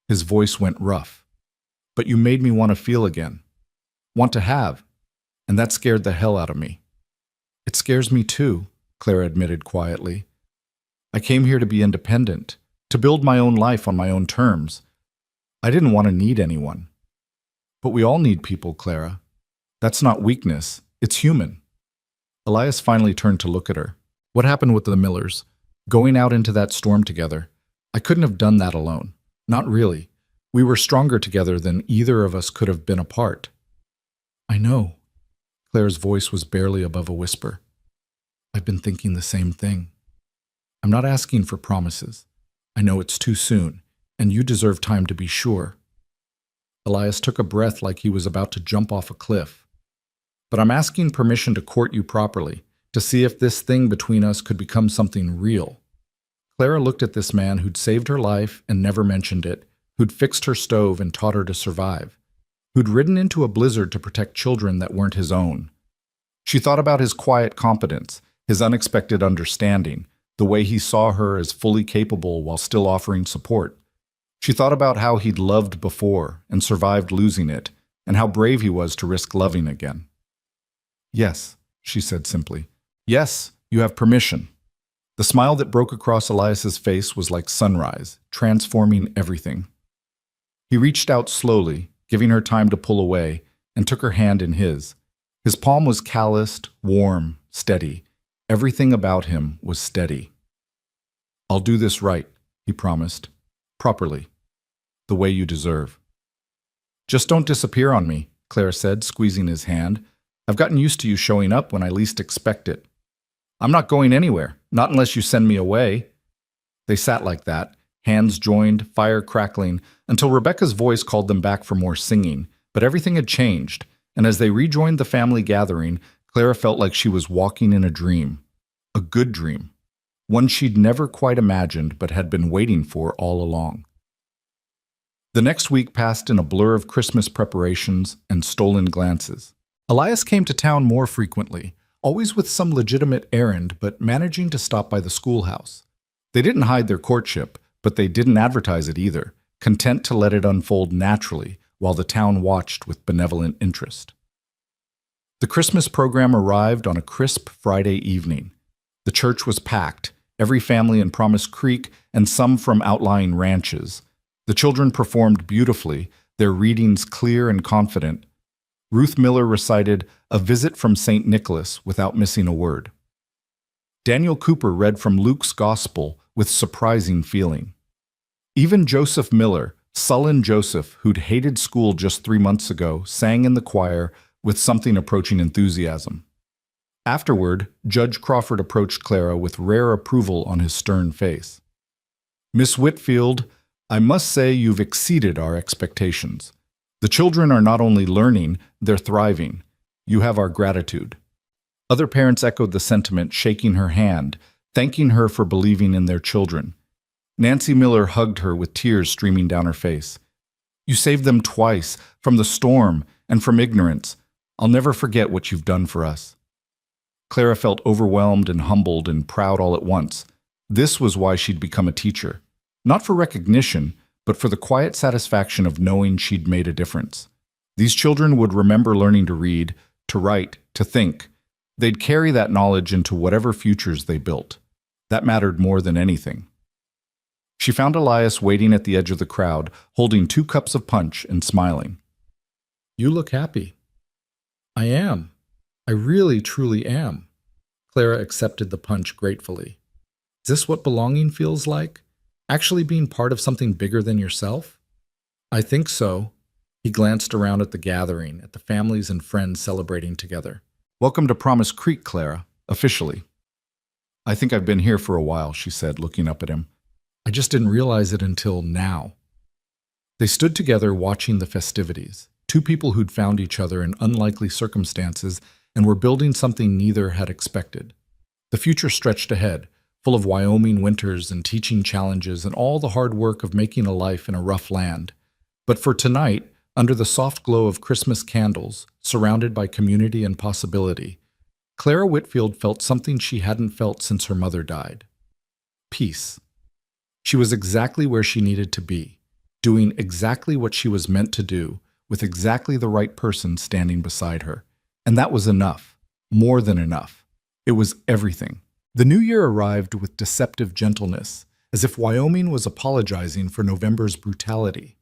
His voice went rough. But you made me want to feel again. Want to have. And that scared the hell out of me. It scares me too, Clara admitted quietly. I came here to be independent, to build my own life on my own terms. I didn't want to need anyone. But we all need people, Clara. That's not weakness, it's human. Elias finally turned to look at her. What happened with the Millers? Going out into that storm together. I couldn't have done that alone. Not really. We were stronger together than either of us could have been apart. I know. Claire's voice was barely above a whisper. I've been thinking the same thing. I'm not asking for promises. I know it's too soon, and you deserve time to be sure. Elias took a breath like he was about to jump off a cliff. But I'm asking permission to court you properly, to see if this thing between us could become something real. Clara looked at this man who'd saved her life and never mentioned it, who'd fixed her stove and taught her to survive, who'd ridden into a blizzard to protect children that weren't his own. She thought about his quiet competence, his unexpected understanding, the way he saw her as fully capable while still offering support. She thought about how he'd loved before and survived losing it, and how brave he was to risk loving again. Yes, she said simply. Yes, you have permission. The smile that broke across Elias's face was like sunrise, transforming everything. He reached out slowly, giving her time to pull away, and took her hand in his. His palm was calloused, warm, steady. Everything about him was steady. I'll do this right, he promised. Properly. The way you deserve. Just don't disappear on me, Clara said, squeezing his hand. I've gotten used to you showing up when I least expect it. I'm not going anywhere, not unless you send me away. They sat like that, hands joined, fire crackling, until Rebecca's voice called them back for more singing, but everything had changed, and as they rejoined the family gathering, Clara felt like she was walking in a dream. A good dream. One she'd never quite imagined but had been waiting for all along. The next week passed in a blur of Christmas preparations and stolen glances. Elias came to town more frequently, always with some legitimate errand but managing to stop by the schoolhouse. They didn't hide their courtship, but they didn't advertise it either, content to let it unfold naturally while the town watched with benevolent interest. The Christmas program arrived on a crisp Friday evening. The church was packed, every family in Promise Creek and some from outlying ranches. The children performed beautifully, their readings clear and confident. Ruth Miller recited A Visit from St. Nicholas without missing a word. Daniel Cooper read from Luke's Gospel with surprising feeling. Even Joseph Miller, sullen Joseph, who'd hated school just 3 months ago, sang in the choir with something approaching enthusiasm. Afterward, Judge Crawford approached Clara with rare approval on his stern face. Miss Whitfield, I must say you've exceeded our expectations. The children are not only learning, they're thriving. You have our gratitude. Other parents echoed the sentiment, shaking her hand, thanking her for believing in their children. Nancy Miller hugged her with tears streaming down her face. You saved them twice, from the storm and from ignorance. I'll never forget what you've done for us. Clara felt overwhelmed and humbled and proud all at once. This was why she'd become a teacher. Not for recognition, but for the quiet satisfaction of knowing she'd made a difference. These children would remember learning to read, to write, to think. They'd carry that knowledge into whatever futures they built. That mattered more than anything. She found Elias waiting at the edge of the crowd, holding 2 cups of punch and smiling. You look happy. I am. I really, truly am. Clara accepted the punch gratefully. Is this what belonging feels like? Actually being part of something bigger than yourself? I think so. He glanced around at the gathering, at the families and friends celebrating together. Welcome to Promise Creek, Clara, officially. I think I've been here for a while, she said, looking up at him. I just didn't realize it until now. They stood together watching the festivities, two people who'd found each other in unlikely circumstances and were building something neither had expected. The future stretched ahead, full of Wyoming winters and teaching challenges and all the hard work of making a life in a rough land. But for tonight, under the soft glow of Christmas candles, surrounded by community and possibility, Clara Whitfield felt something she hadn't felt since her mother died. Peace. She was exactly where she needed to be, doing exactly what she was meant to do, with exactly the right person standing beside her. And that was enough. More than enough. It was everything. The new year arrived with deceptive gentleness, as if Wyoming was apologizing for November's brutality.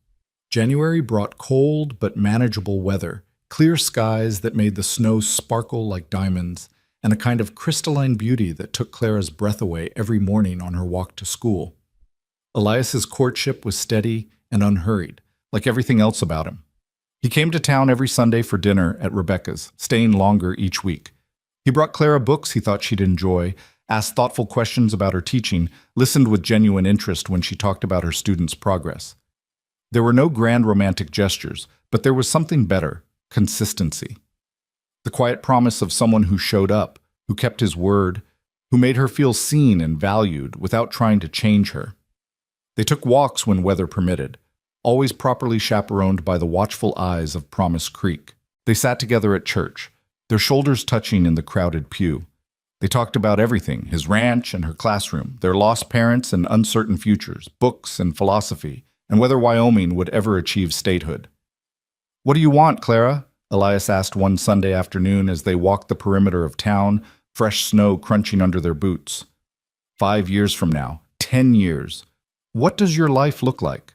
January brought cold but manageable weather, clear skies that made the snow sparkle like diamonds, and a kind of crystalline beauty that took Clara's breath away every morning on her walk to school. Elias's courtship was steady and unhurried, like everything else about him. He came to town every Sunday for dinner at Rebecca's, staying longer each week. He brought Clara books he thought she'd enjoy, asked thoughtful questions about her teaching, listened with genuine interest when she talked about her students' progress. There were no grand romantic gestures, but there was something better: consistency. The quiet promise of someone who showed up, who kept his word, who made her feel seen and valued without trying to change her. They took walks when weather permitted, always properly chaperoned by the watchful eyes of Promise Creek. They sat together at church, their shoulders touching in the crowded pew. They talked about everything: his ranch and her classroom, their lost parents and uncertain futures, books and philosophy, and whether Wyoming would ever achieve statehood. "What do you want, Clara?" Elias asked one Sunday afternoon as they walked the perimeter of town, fresh snow crunching under their boots. 5 years from now, 10 years, what does your life look like?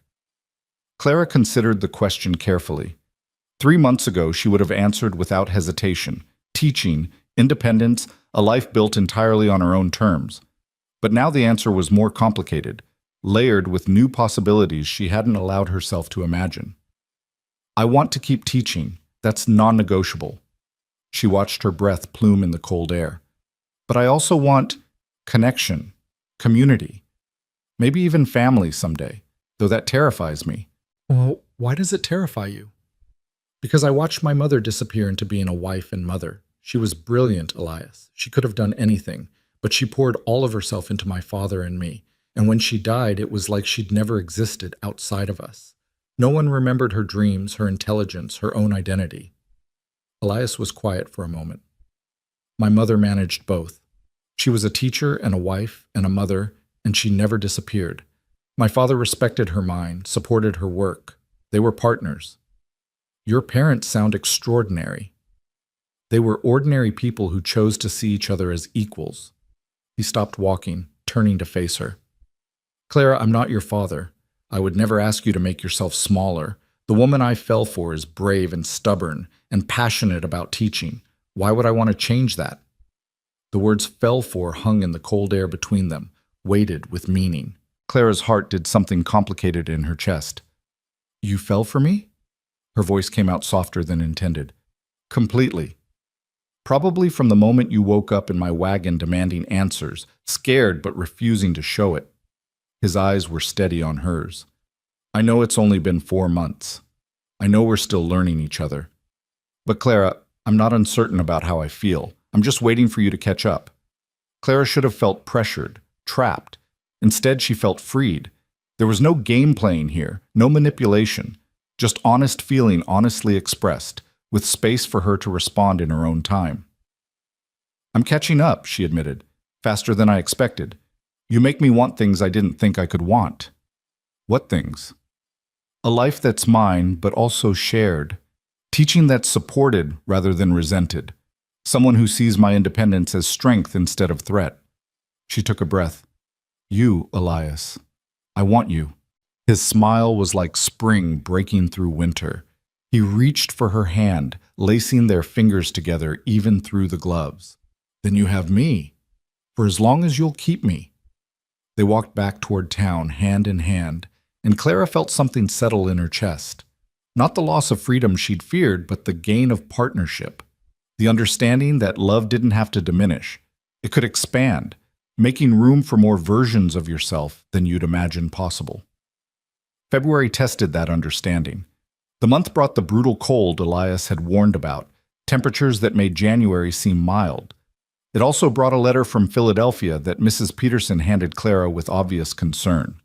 Clara considered the question carefully. 3 months ago, she would have answered without hesitation: teaching, independence, a life built entirely on her own terms. But now the answer was more complicated, layered with new possibilities she hadn't allowed herself to imagine. "I want to keep teaching. That's non-negotiable." She watched her breath plume in the cold air. "But I also want connection, community, maybe even family someday, though that terrifies me." "Well, why does it terrify you?" "Because I watched my mother disappear into being a wife and mother. She was brilliant, Elias. She could have done anything, but she poured all of herself into my father and me. And when she died, it was like she'd never existed outside of us. No one remembered her dreams, her intelligence, her own identity." Elias was quiet for a moment. "My mother managed both. She was a teacher and a wife and a mother, and she never disappeared. My father respected her mind, supported her work. They were partners. Your parents sound extraordinary." "They were ordinary people who chose to see each other as equals." He stopped walking, turning to face her. "Clara, I'm not your father. I would never ask you to make yourself smaller. The woman I fell for is brave and stubborn and passionate about teaching. Why would I want to change that?" The words "fell for" hung in the cold air between them, weighted with meaning. Clara's heart did something complicated in her chest. "You fell for me?" Her voice came out softer than intended. "Completely. Probably from the moment you woke up in my wagon demanding answers, scared but refusing to show it." His eyes were steady on hers. "I know it's only been 4 months. I know we're still learning each other. But Clara, I'm not uncertain about how I feel. I'm just waiting for you to catch up." Clara should have felt pressured, trapped. Instead, she felt freed. There was no game playing here, no manipulation, just honest feeling honestly expressed, with space for her to respond in her own time. "I'm catching up," she admitted, "faster than I expected. You make me want things I didn't think I could want." "What things?" "A life that's mine, but also shared. Teaching that's supported rather than resented. Someone who sees my independence as strength instead of threat." She took a breath. "You, Elias. I want you." His smile was like spring breaking through winter. He reached for her hand, lacing their fingers together even through the gloves. "Then you have me. For as long as you'll keep me." They walked back toward town, hand in hand, and Clara felt something settle in her chest. Not the loss of freedom she'd feared, but the gain of partnership. The understanding that love didn't have to diminish. It could expand, making room for more versions of yourself than you'd imagined possible. February tested that understanding. The month brought the brutal cold Elias had warned about, temperatures that made January seem mild. It also brought a letter from Philadelphia that Mrs. Peterson handed Clara with obvious concern.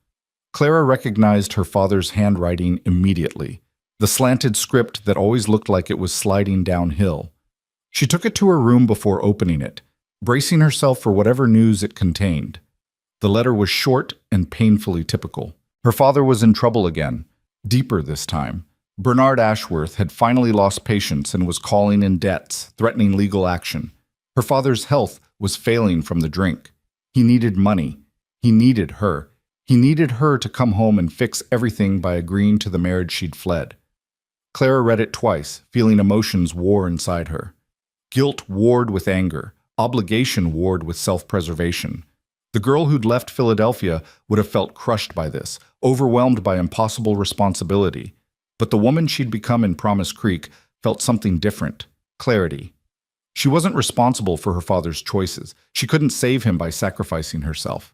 Clara recognized her father's handwriting immediately, the slanted script that always looked like it was sliding downhill. She took it to her room before opening it, bracing herself for whatever news it contained. The letter was short and painfully typical. Her father was in trouble again, deeper this time. Bernard Ashworth had finally lost patience and was calling in debts, threatening legal action. Her father's health was failing from the drink. He needed money. He needed her. He needed her to come home and fix everything by agreeing to the marriage she'd fled. Clara read it twice, feeling emotions war inside her. Guilt warred with anger. Obligation warred with self-preservation. The girl who'd left Philadelphia would have felt crushed by this, overwhelmed by impossible responsibility. But the woman she'd become in Promise Creek felt something different: clarity. She wasn't responsible for her father's choices. She couldn't save him by sacrificing herself.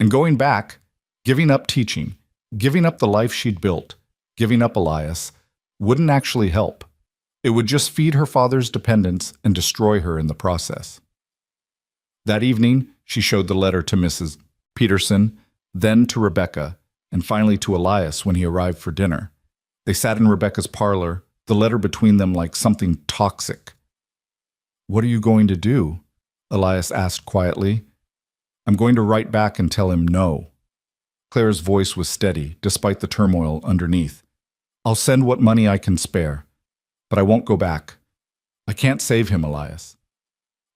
And going back, giving up teaching, giving up the life she'd built, giving up Elias, wouldn't actually help. It would just feed her father's dependence and destroy her in the process. That evening, she showed the letter to Mrs. Peterson, then to Rebecca, and finally to Elias when he arrived for dinner. They sat in Rebecca's parlor, the letter between them like something toxic. "What are you going to do?" Elias asked quietly. "I'm going to write back and tell him no." Clara's voice was steady, despite the turmoil underneath. "I'll send what money I can spare, but I won't go back. I can't save him, Elias.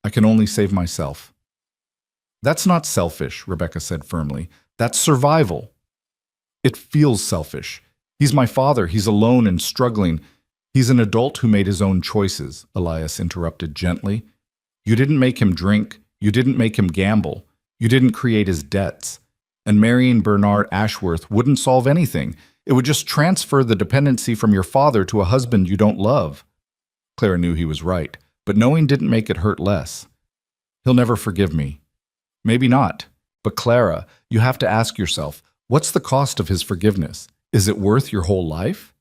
I can only save myself." "That's not selfish," Rebecca said firmly. "That's survival." "It feels selfish. He's my father. He's alone and struggling. He's an adult who made his own choices," Elias interrupted gently. "You didn't make him drink. You didn't make him gamble. You didn't create his debts. And marrying Bernard Ashworth wouldn't solve anything. It would just transfer the dependency from your father to a husband you don't love." Clara knew he was right, but knowing didn't make it hurt less. "He'll never forgive me." "Maybe not. But Clara, you have to ask yourself, what's the cost of his forgiveness? Is it worth your whole life?"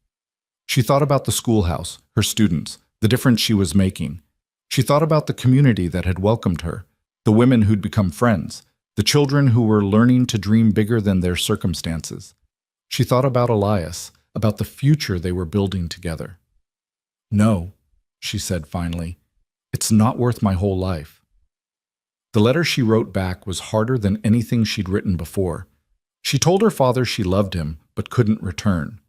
She thought about the schoolhouse, her students, the difference she was making. She thought about the community that had welcomed her, the women who'd become friends, the children who were learning to dream bigger than their circumstances. She thought about Elias, about the future they were building together. "No," she said finally, "it's not worth my whole life." The letter she wrote back was harder than anything she'd written before. She told her father she loved him, but couldn't return.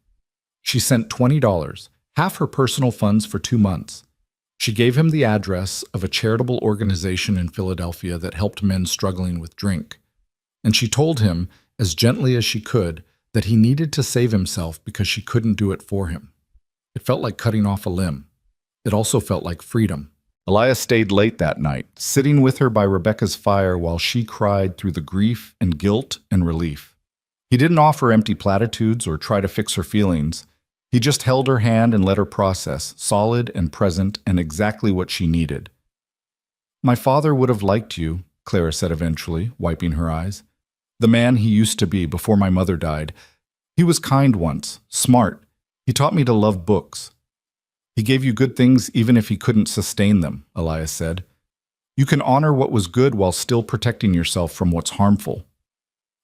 She sent $20, half her personal funds for 2 months. She gave him the address of a charitable organization in Philadelphia that helped men struggling with drink. And she told him, as gently as she could, that he needed to save himself because she couldn't do it for him. It felt like cutting off a limb. It also felt like freedom. Elias stayed late that night, sitting with her by Rebecca's fire while she cried through the grief and guilt and relief. He didn't offer empty platitudes or try to fix her feelings. He just held her hand and let her process, solid and present and exactly what she needed. "My father would have liked you," Clara said eventually, wiping her eyes. "The man he used to be before my mother died. He was kind once, smart. He taught me to love books." "He gave you good things even if he couldn't sustain them," Elias said. "You can honor what was good while still protecting yourself from what's harmful."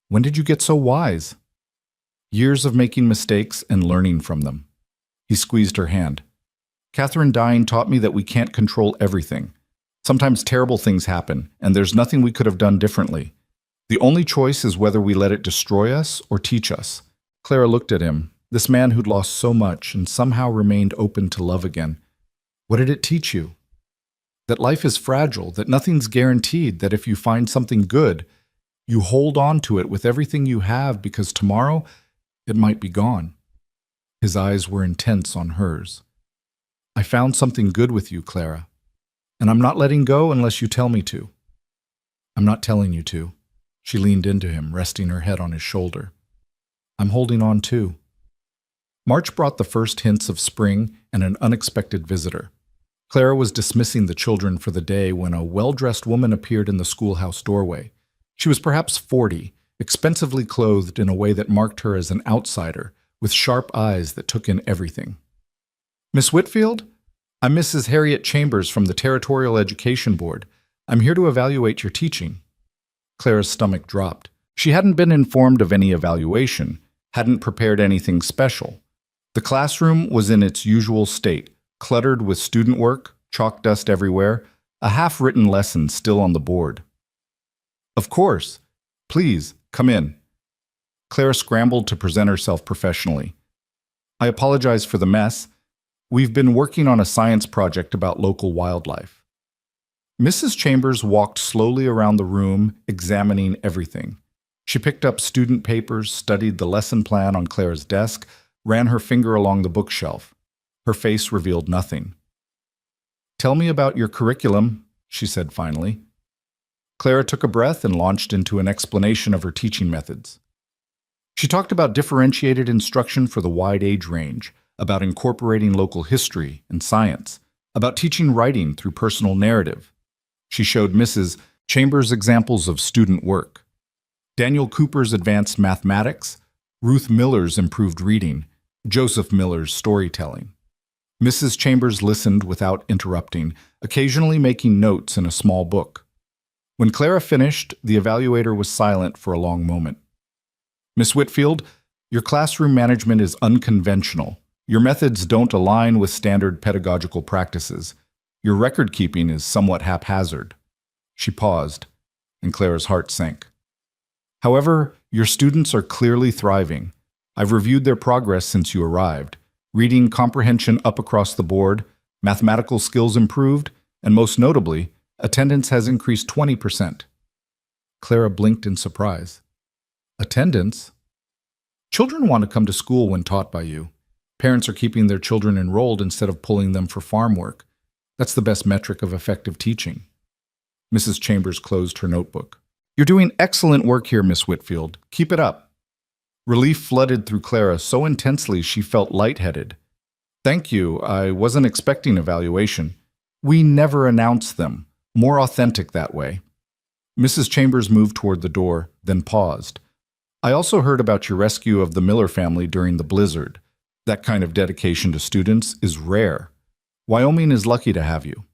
"When did you get so wise?" "Years of making mistakes and learning from them." He squeezed her hand. "Catherine dying taught me that we can't control everything. Sometimes terrible things happen, and there's nothing we could have done differently. The only choice is whether we let it destroy us or teach us." Clara looked at him, this man who'd lost so much and somehow remained open to love again. "What did it teach you?" "That life is fragile, that nothing's guaranteed, that if you find something good, you hold on to it with everything you have because tomorrow it might be gone." His eyes were intense on hers. "I found something good with you, Clara, and I'm not letting go unless you tell me to." "I'm not telling you to." She leaned into him, resting her head on his shoulder. "I'm holding on too." March brought the first hints of spring and an unexpected visitor. Clara was dismissing the children for the day when a well-dressed woman appeared in the schoolhouse doorway. She was perhaps 40, expensively clothed in a way that marked her as an outsider, with sharp eyes that took in everything. "Miss Whitfield? I'm Mrs. Harriet Chambers from the Territorial Education Board. I'm here to evaluate your teaching." Clara's stomach dropped. She hadn't been informed of any evaluation, hadn't prepared anything special. The classroom was in its usual state, cluttered with student work, chalk dust everywhere, a half-written lesson still on the board. "Of course. Please, come in." Clara scrambled to present herself professionally. "I apologize for the mess. We've been working on a science project about local wildlife." Mrs. Chambers walked slowly around the room, examining everything. She picked up student papers, studied the lesson plan on Clara's desk, ran her finger along the bookshelf. Her face revealed nothing. "Tell me about your curriculum," she said finally. Clara took a breath and launched into an explanation of her teaching methods. She talked about differentiated instruction for the wide age range, about incorporating local history and science, about teaching writing through personal narrative. She showed Mrs. Chambers examples of student work. Daniel Cooper's advanced mathematics, Ruth Miller's improved reading, Joseph Miller's storytelling. Mrs. Chambers listened without interrupting, occasionally making notes in a small book. When Clara finished, the evaluator was silent for a long moment. "Miss Whitfield, your classroom management is unconventional. Your methods don't align with standard pedagogical practices. Your record-keeping is somewhat haphazard." She paused, and Clara's heart sank. "However, your students are clearly thriving. I've reviewed their progress since you arrived. Reading comprehension up across the board, mathematical skills improved, and most notably, attendance has increased 20%. Clara blinked in surprise. "Attendance? Children want to come to school when taught by you. Parents are keeping their children enrolled instead of pulling them for farm work. That's the best metric of effective teaching." Mrs. Chambers closed her notebook. "You're doing excellent work here, Miss Whitfield. Keep it up." Relief flooded through Clara so intensely she felt lightheaded. "Thank you. I wasn't expecting evaluation. We never announce them. More authentic that way." Mrs. Chambers moved toward the door, then paused. "I also heard about your rescue of the Miller family during the blizzard. That kind of dedication to students is rare. Wyoming is lucky to have you."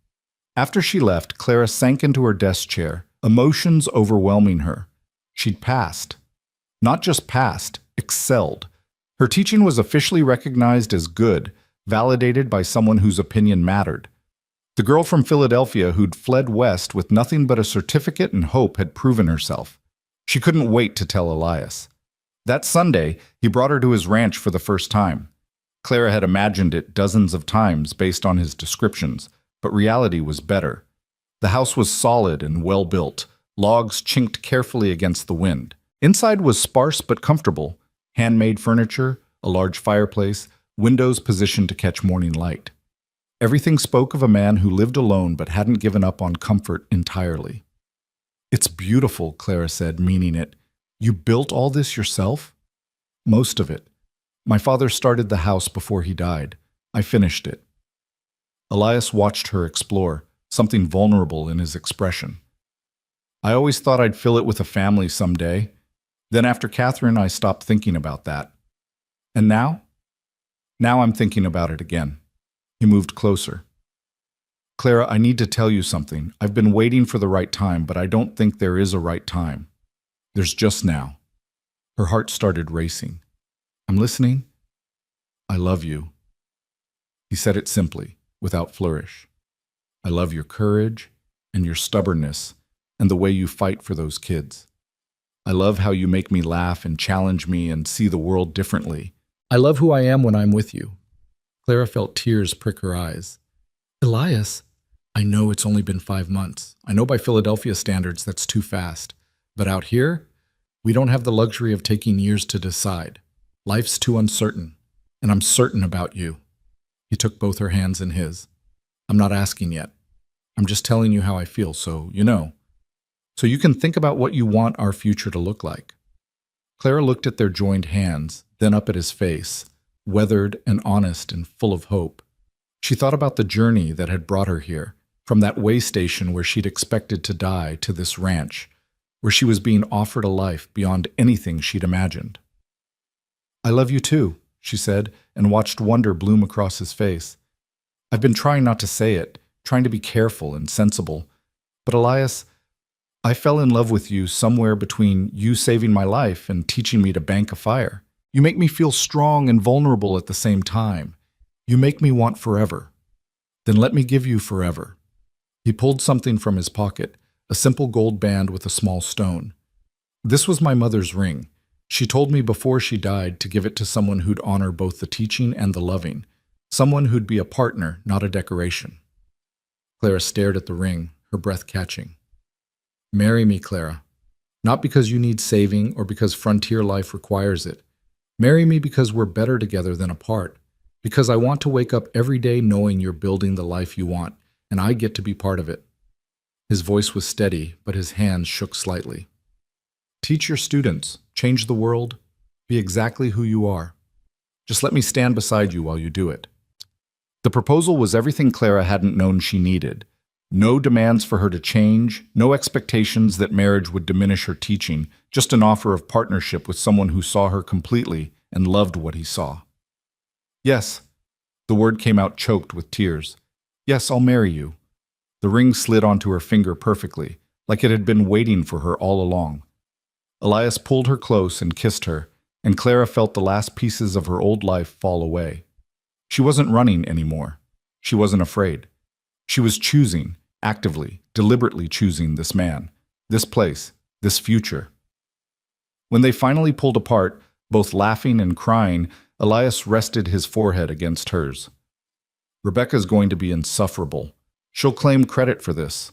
After she left, Clara sank into her desk chair, emotions overwhelming her. She'd passed. Not just passed, excelled. Her teaching was officially recognized as good, validated by someone whose opinion mattered. The girl from Philadelphia who'd fled west with nothing but a certificate and hope had proven herself. She couldn't wait to tell Elias. That Sunday, he brought her to his ranch for the first time. Clara had imagined it dozens of times based on his descriptions, but reality was better. The house was solid and well-built, logs chinked carefully against the wind. Inside was sparse but comfortable, handmade furniture, a large fireplace, windows positioned to catch morning light. Everything spoke of a man who lived alone but hadn't given up on comfort entirely. "It's beautiful," Clara said, meaning it. "You built all this yourself?" "Most of it. My father started the house before he died. I finished it." Elias watched her explore, something vulnerable in his expression. "I always thought I'd fill it with a family someday. Then after Catherine, I stopped thinking about that. And now? Now I'm thinking about it again." He moved closer. "Clara, I need to tell you something. I've been waiting for the right time, but I don't think there is a right time. There's just now." Her heart started racing. "I'm listening." "I love you." He said it simply, without flourish. "I love your courage and your stubbornness and the way you fight for those kids. I love how you make me laugh and challenge me and see the world differently. I love who I am when I'm with you." Clara felt tears prick her eyes. "Elias, I know it's only been 5 months. I know by Philadelphia standards that's too fast. But out here, we don't have the luxury of taking years to decide. Life's too uncertain, and I'm certain about you." He took both her hands in his. "I'm not asking yet. I'm just telling you how I feel, so you know. So you can think about what you want our future to look like." Clara looked at their joined hands, then up at his face, weathered and honest and full of hope. She thought about the journey that had brought her here, from that way station where she'd expected to die to this ranch, where she was being offered a life beyond anything she'd imagined. "I love you too," she said, and watched wonder bloom across his face. "I've been trying not to say it, trying to be careful and sensible. But Elias, I fell in love with you somewhere between you saving my life and teaching me to bank a fire. You make me feel strong and vulnerable at the same time. You make me want forever. Then let me give you forever." He pulled something from his pocket, a simple gold band with a small stone. "This was my mother's ring. She told me before she died to give it to someone who'd honor both the teaching and the loving, someone who'd be a partner, not a decoration." Clara stared at the ring, her breath catching. "Marry me, Clara. Not because you need saving or because frontier life requires it. Marry me because we're better together than apart. Because I want to wake up every day knowing you're building the life you want, and I get to be part of it." His voice was steady, but his hands shook slightly. "Teach your students, change the world, be exactly who you are. Just let me stand beside you while you do it." The proposal was everything Clara hadn't known she needed. No demands for her to change, no expectations that marriage would diminish her teaching, just an offer of partnership with someone who saw her completely and loved what he saw. "Yes." The word came out choked with tears. "Yes, I'll marry you." The ring slid onto her finger perfectly, like it had been waiting for her all along. Elias pulled her close and kissed her, and Clara felt the last pieces of her old life fall away. She wasn't running anymore. She wasn't afraid. She was choosing, actively, deliberately choosing this man, this place, this future. When they finally pulled apart, both laughing and crying, Elias rested his forehead against hers. "Rebecca's going to be insufferable. She'll claim credit for this."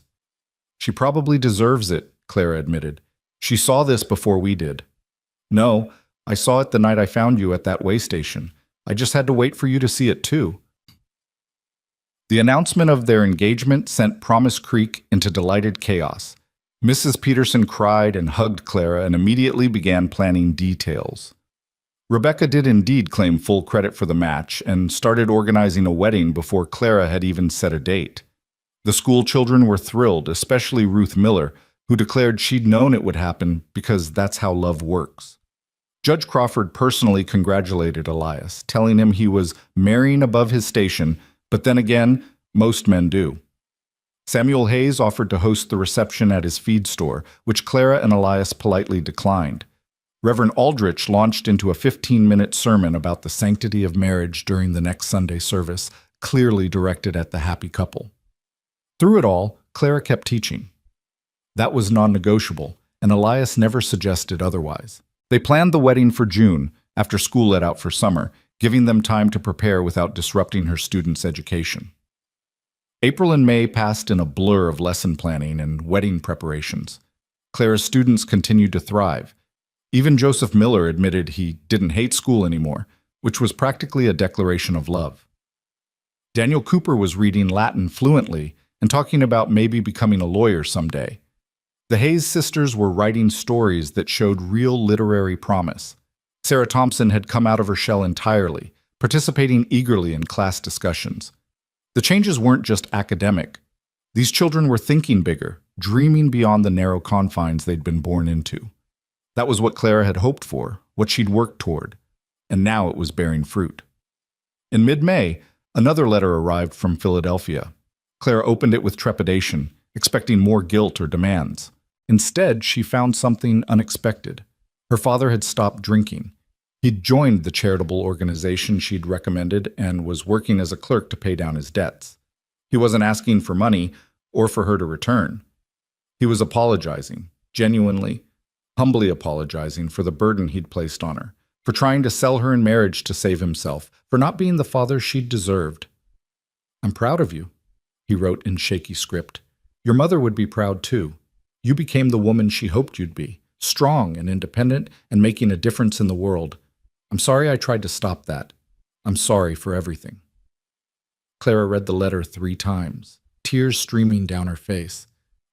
"She probably deserves it," Clara admitted. "She saw this before we did." "No, I saw it the night I found you at that way station. I just had to wait for you to see it too." The announcement of their engagement sent Promise Creek into delighted chaos. Mrs. Peterson cried and hugged Clara and immediately began planning details. Rebecca did indeed claim full credit for the match and started organizing a wedding before Clara had even set a date. The school children were thrilled, especially Ruth Miller, who declared she'd known it would happen because that's how love works. Judge Crawford personally congratulated Elias, telling him he was marrying above his station, but then again, most men do. Samuel Hayes offered to host the reception at his feed store, which Clara and Elias politely declined. Reverend Aldrich launched into a 15-minute sermon about the sanctity of marriage during the next Sunday service, clearly directed at the happy couple. Through it all, Clara kept teaching. That was non-negotiable, and Elias never suggested otherwise. They planned the wedding for June, after school let out for summer, giving them time to prepare without disrupting her students' education. April and May passed in a blur of lesson planning and wedding preparations. Clara's students continued to thrive. Even Joseph Miller admitted he didn't hate school anymore, which was practically a declaration of love. Daniel Cooper was reading Latin fluently and talking about maybe becoming a lawyer someday. The Hayes sisters were writing stories that showed real literary promise. Sarah Thompson had come out of her shell entirely, participating eagerly in class discussions. The changes weren't just academic. These children were thinking bigger, dreaming beyond the narrow confines they'd been born into. That was what Clara had hoped for, what she'd worked toward, and now it was bearing fruit. In mid-May, another letter arrived from Philadelphia. Clara opened it with trepidation, expecting more guilt or demands. Instead, she found something unexpected. Her father had stopped drinking. He'd joined the charitable organization she'd recommended and was working as a clerk to pay down his debts. He wasn't asking for money or for her to return. He was apologizing, genuinely, humbly apologizing for the burden he'd placed on her, for trying to sell her in marriage to save himself, for not being the father she'd deserved. "I'm proud of you," he wrote in shaky script. "Your mother would be proud too. You became the woman she hoped you'd be, strong and independent and making a difference in the world. I'm sorry I tried to stop that. I'm sorry for everything." Clara read the letter 3 times, tears streaming down her face.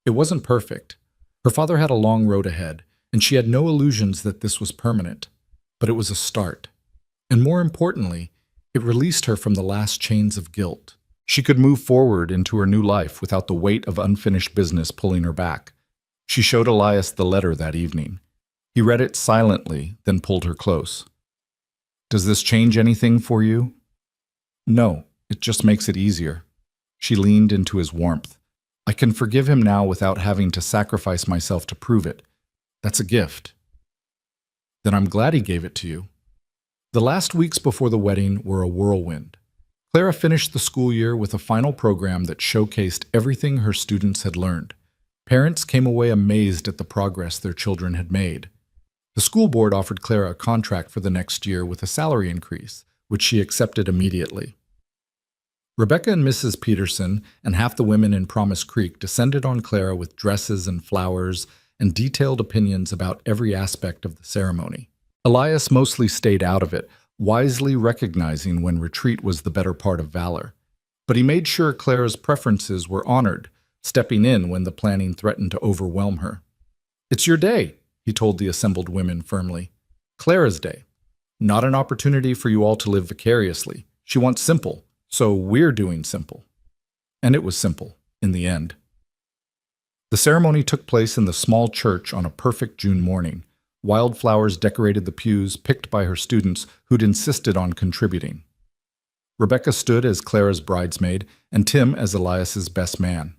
It wasn't perfect. Her father had a long road ahead, and she had no illusions that this was permanent. But it was a start. And more importantly, it released her from the last chains of guilt. She could move forward into her new life without the weight of unfinished business pulling her back. She showed Elias the letter that evening. He read it silently, then pulled her close. "Does this change anything for you?" "No, it just makes it easier." She leaned into his warmth. "I can forgive him now without having to sacrifice myself to prove it. That's a gift." "Then I'm glad he gave it to you." The last weeks before the wedding were a whirlwind. Clara finished the school year with a final program that showcased everything her students had learned. Parents came away amazed at the progress their children had made. The school board offered Clara a contract for the next year with a salary increase, which she accepted immediately. Rebecca and Mrs. Peterson and half the women in Promise Creek descended on Clara with dresses and flowers and detailed opinions about every aspect of the ceremony. Elias mostly stayed out of it, wisely recognizing when retreat was the better part of valor. But he made sure Clara's preferences were honored, stepping in when the planning threatened to overwhelm her. "It's your day," he told the assembled women firmly. "Clara's day. Not an opportunity for you all to live vicariously. She wants simple, so we're doing simple." And it was simple, in the end. The ceremony took place in the small church on a perfect June morning. Wildflowers decorated the pews picked by her students who'd insisted on contributing. Rebecca stood as Clara's bridesmaid and Tim as Elias's best man.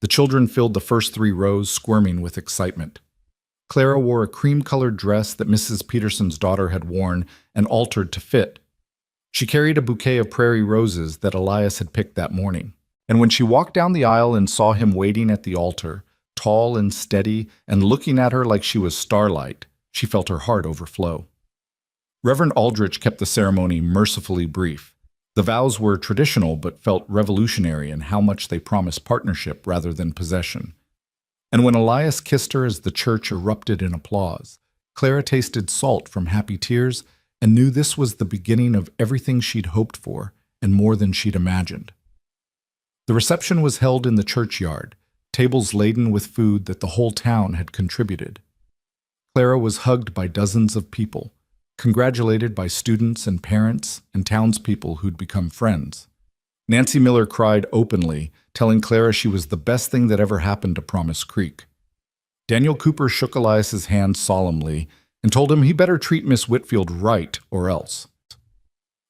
The children filled the first 3 rows, squirming with excitement. Clara wore a cream-colored dress that Mrs. Peterson's daughter had worn and altered to fit. She carried a bouquet of prairie roses that Elias had picked that morning. And when she walked down the aisle and saw him waiting at the altar, tall and steady and looking at her like she was starlight, she felt her heart overflow. Reverend Aldrich kept the ceremony mercifully brief. The vows were traditional but felt revolutionary in how much they promised partnership rather than possession. And when Elias kissed her as the church erupted in applause, Clara tasted salt from happy tears and knew this was the beginning of everything she'd hoped for and more than she'd imagined. The reception was held in the churchyard, tables laden with food that the whole town had contributed. Clara was hugged by dozens of people, congratulated by students and parents and townspeople who'd become friends. Nancy Miller cried openly, telling Clara she was the best thing that ever happened to Promise Creek. Daniel Cooper shook Elias's hand solemnly and told him he better treat Miss Whitfield right or else.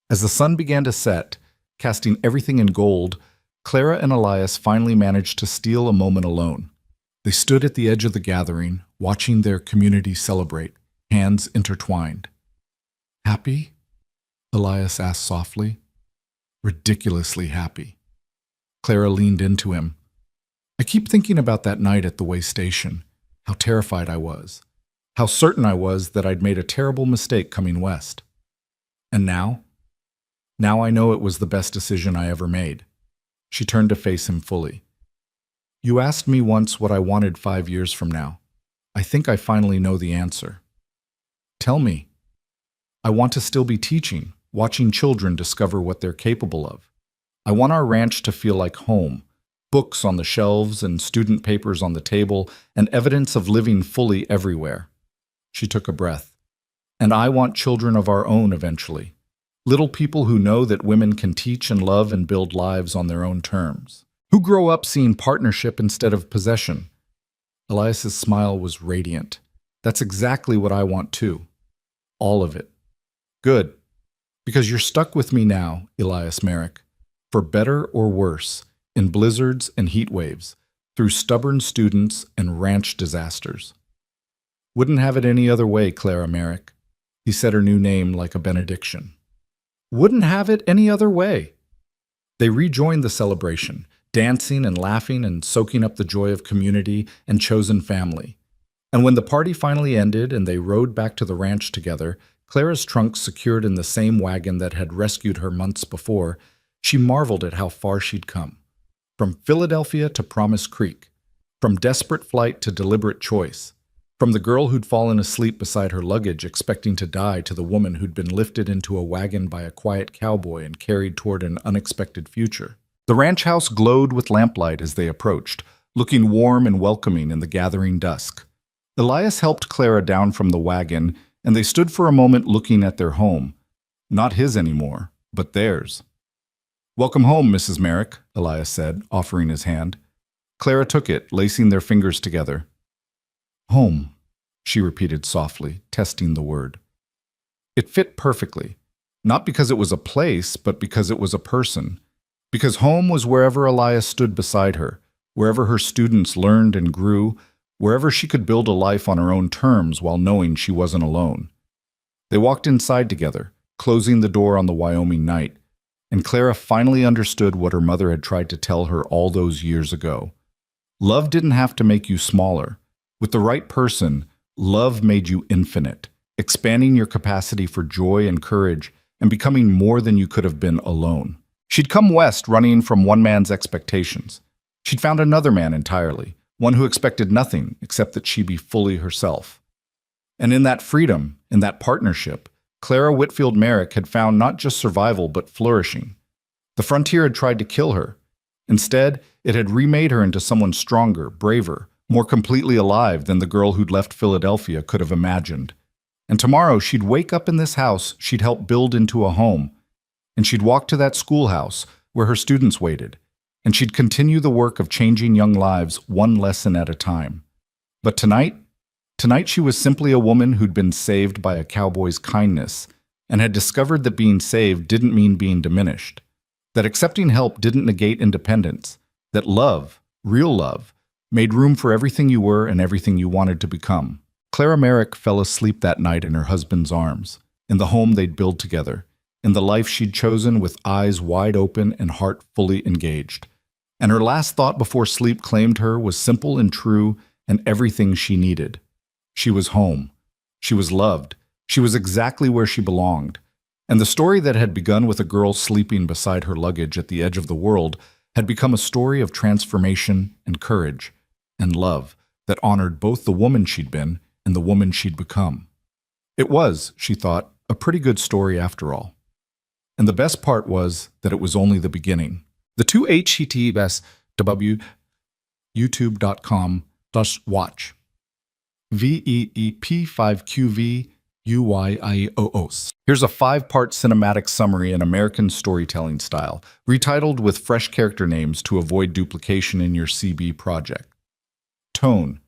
As the sun began to set, casting everything in gold, Clara and Elias finally managed to steal a moment alone. They stood at the edge of the gathering, watching their community celebrate, hands intertwined. "Happy?" Elias asked softly. "Ridiculously happy." Clara leaned into him. "I keep thinking about that night at the way station, how terrified I was, how certain I was that I'd made a terrible mistake coming west. And now? Now I know it was the best decision I ever made." She turned to face him fully. "You asked me once what I wanted 5 years from now. I think I finally know the answer." "Tell me." "I want to still be teaching, watching children discover what they're capable of. I want our ranch to feel like home, books on the shelves and student papers on the table, and evidence of living fully everywhere." She took a breath. "And I want children of our own eventually. Little people who know that women can teach and love and build lives on their own terms. Who grow up seeing partnership instead of possession." Elias's smile was radiant. "That's exactly what I want too. All of it." "Good. Because you're stuck with me now, Elias Merrick. For better or worse, in blizzards and heat waves, through stubborn students and ranch disasters." "Wouldn't have it any other way, Clara Merrick." He said her new name like a benediction. "Wouldn't have it any other way." They rejoined the celebration, dancing and laughing and soaking up the joy of community and chosen family. And when the party finally ended and they rode back to the ranch together, Clara's trunk secured in the same wagon that had rescued her months before, she marveled at how far she'd come. From Philadelphia to Promise Creek, from desperate flight to deliberate choice, from the girl who'd fallen asleep beside her luggage expecting to die to the woman who'd been lifted into a wagon by a quiet cowboy and carried toward an unexpected future. The ranch house glowed with lamplight as they approached, looking warm and welcoming in the gathering dusk. Elias helped Clara down from the wagon, and they stood for a moment looking at their home. Not his anymore, but theirs. "Welcome home, Mrs. Merrick," Elias said, offering his hand. Clara took it, lacing their fingers together. Home, she repeated softly, testing the word. It fit perfectly, not because it was a place, but because it was a person. Because home was wherever Elias stood beside her, wherever her students learned and grew, wherever she could build a life on her own terms while knowing she wasn't alone. They walked inside together, closing the door on the Wyoming night, and Clara finally understood what her mother had tried to tell her all those years ago. Love didn't have to make you smaller. With the right person, love made you infinite, expanding your capacity for joy and courage and becoming more than you could have been alone. She'd come west running from one man's expectations. She'd found another man entirely, one who expected nothing except that she be fully herself. And in that freedom, in that partnership, Clara Whitfield Merrick had found not just survival but flourishing. The frontier had tried to kill her. Instead, it had remade her into someone stronger, braver, more completely alive than the girl who'd left Philadelphia could have imagined. And tomorrow she'd wake up in this house she'd helped build into a home, and she'd walk to that schoolhouse where her students waited, and she'd continue the work of changing young lives one lesson at a time. But tonight she was simply a woman who'd been saved by a cowboy's kindness and had discovered that being saved didn't mean being diminished, that accepting help didn't negate independence, that love, real love, made room for everything you were and everything you wanted to become. Clara Merrick fell asleep that night in her husband's arms, in the home they'd built together, in the life she'd chosen with eyes wide open and heart fully engaged. And her last thought before sleep claimed her was simple and true and everything she needed. She was home. She was loved. She was exactly where she belonged. And the story that had begun with a girl sleeping beside her luggage at the edge of the world had become a story of transformation and courage and love that honored both the woman she'd been and the woman she'd become. It was, she thought, a pretty good story after all. And the best part was that it was only the beginning. The two https youtube.com/watch VEEP5QVUYIOOS. Here's a 5-part cinematic summary in American storytelling style, retitled with fresh character names to avoid duplication in your CB project. Tone: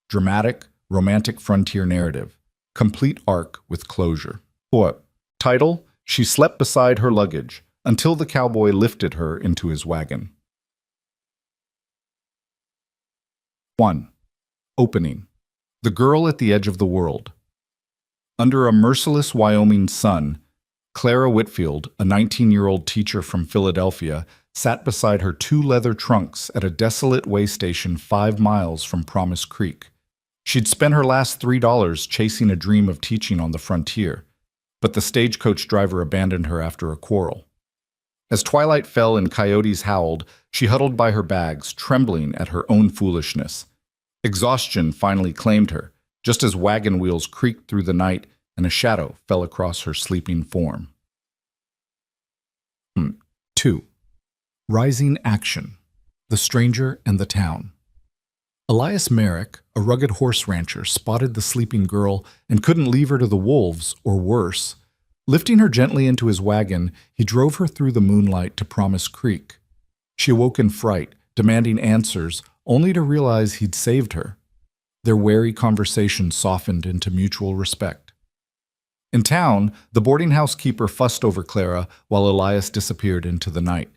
dramatic, romantic frontier narrative. Complete arc with closure. What? Title: She slept beside her luggage until the cowboy lifted her into his wagon. 1. Opening. The girl at the edge of the world. Under a merciless Wyoming sun, Clara Whitfield, a 19-year-old teacher from Philadelphia, sat beside her 2 leather trunks at a desolate way station 5 miles from Promise Creek. She'd spent her last $3 chasing a dream of teaching on the frontier, but the stagecoach driver abandoned her after a quarrel. As twilight fell and coyotes howled, she huddled by her bags, trembling at her own foolishness. Exhaustion finally claimed her, just as wagon wheels creaked through the night and a shadow fell across her sleeping form. 2. Rising action. The stranger and the town. Elias Merrick, a rugged horse rancher, spotted the sleeping girl and couldn't leave her to the wolves, or worse. Lifting her gently into his wagon, he drove her through the moonlight to Promise Creek. She awoke in fright, demanding answers, only to realize he'd saved her. Their wary conversation softened into mutual respect. In town, the boarding house keeper fussed over Clara while Elias disappeared into the night.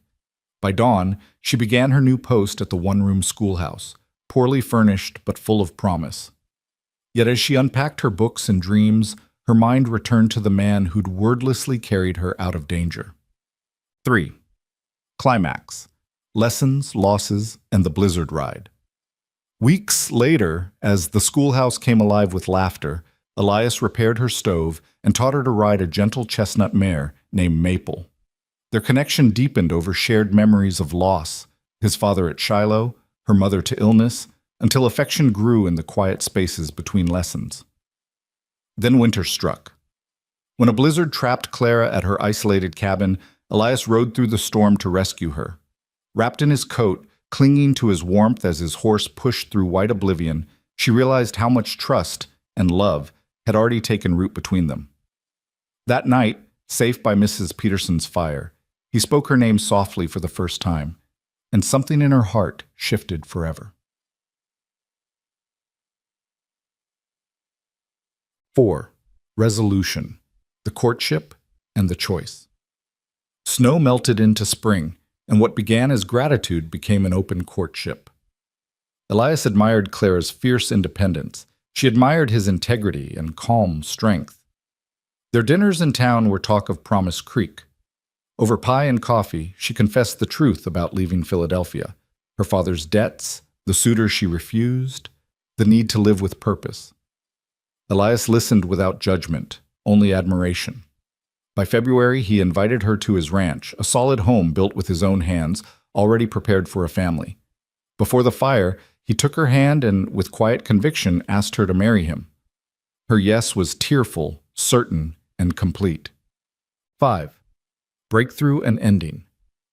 By dawn, she began her new post at the one-room schoolhouse, poorly furnished but full of promise. Yet as she unpacked her books and dreams, her mind returned to the man who'd wordlessly carried her out of danger. 3. Climax. Lessons, losses, and the blizzard ride. Weeks later, as the schoolhouse came alive with laughter, Elias repaired her stove and taught her to ride a gentle chestnut mare named Maple. Their connection deepened over shared memories of loss, his father at Shiloh, her mother to illness, until affection grew in the quiet spaces between lessons. Then winter struck. When a blizzard trapped Clara at her isolated cabin, Elias rode through the storm to rescue her. Wrapped in his coat, clinging to his warmth as his horse pushed through white oblivion, she realized how much trust and love had already taken root between them. That night, safe by Mrs. Peterson's fire, he spoke her name softly for the first time, and something in her heart shifted forever. 4. Resolution, the courtship, and the choice. Snow melted into spring, and what began as gratitude became an open courtship. Elias admired Clara's fierce independence. She admired his integrity and calm strength. Their dinners in town were talk of Promise Creek. Over pie and coffee, she confessed the truth about leaving Philadelphia, her father's debts, the suitor she refused, the need to live with purpose. Elias listened without judgment, only admiration. By February, he invited her to his ranch, a solid home built with his own hands, already prepared for a family. Before the fire, he took her hand and, with quiet conviction, asked her to marry him. Her yes was tearful, certain, and complete. 5. Breakthrough and ending,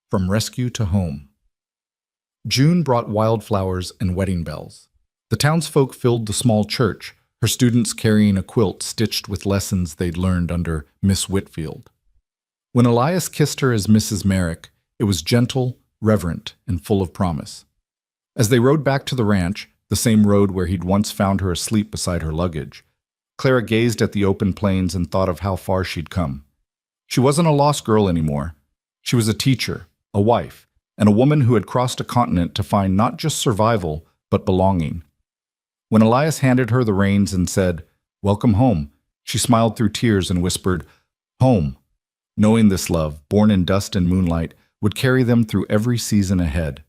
from rescue to home. June brought wildflowers and wedding bells. The townsfolk filled the small church, her students carrying a quilt stitched with lessons they'd learned under Miss Whitfield. When Elias kissed her as Mrs. Merrick, it was gentle, reverent, and full of promise. As they rode back to the ranch, the same road where he'd once found her asleep beside her luggage, Clara gazed at the open plains and thought of how far she'd come. She wasn't a lost girl anymore. She was a teacher, a wife, and a woman who had crossed a continent to find not just survival, but belonging. When Elias handed her the reins and said, "Welcome home," she smiled through tears and whispered, "Home," knowing this love, born in dust and moonlight, would carry them through every season ahead.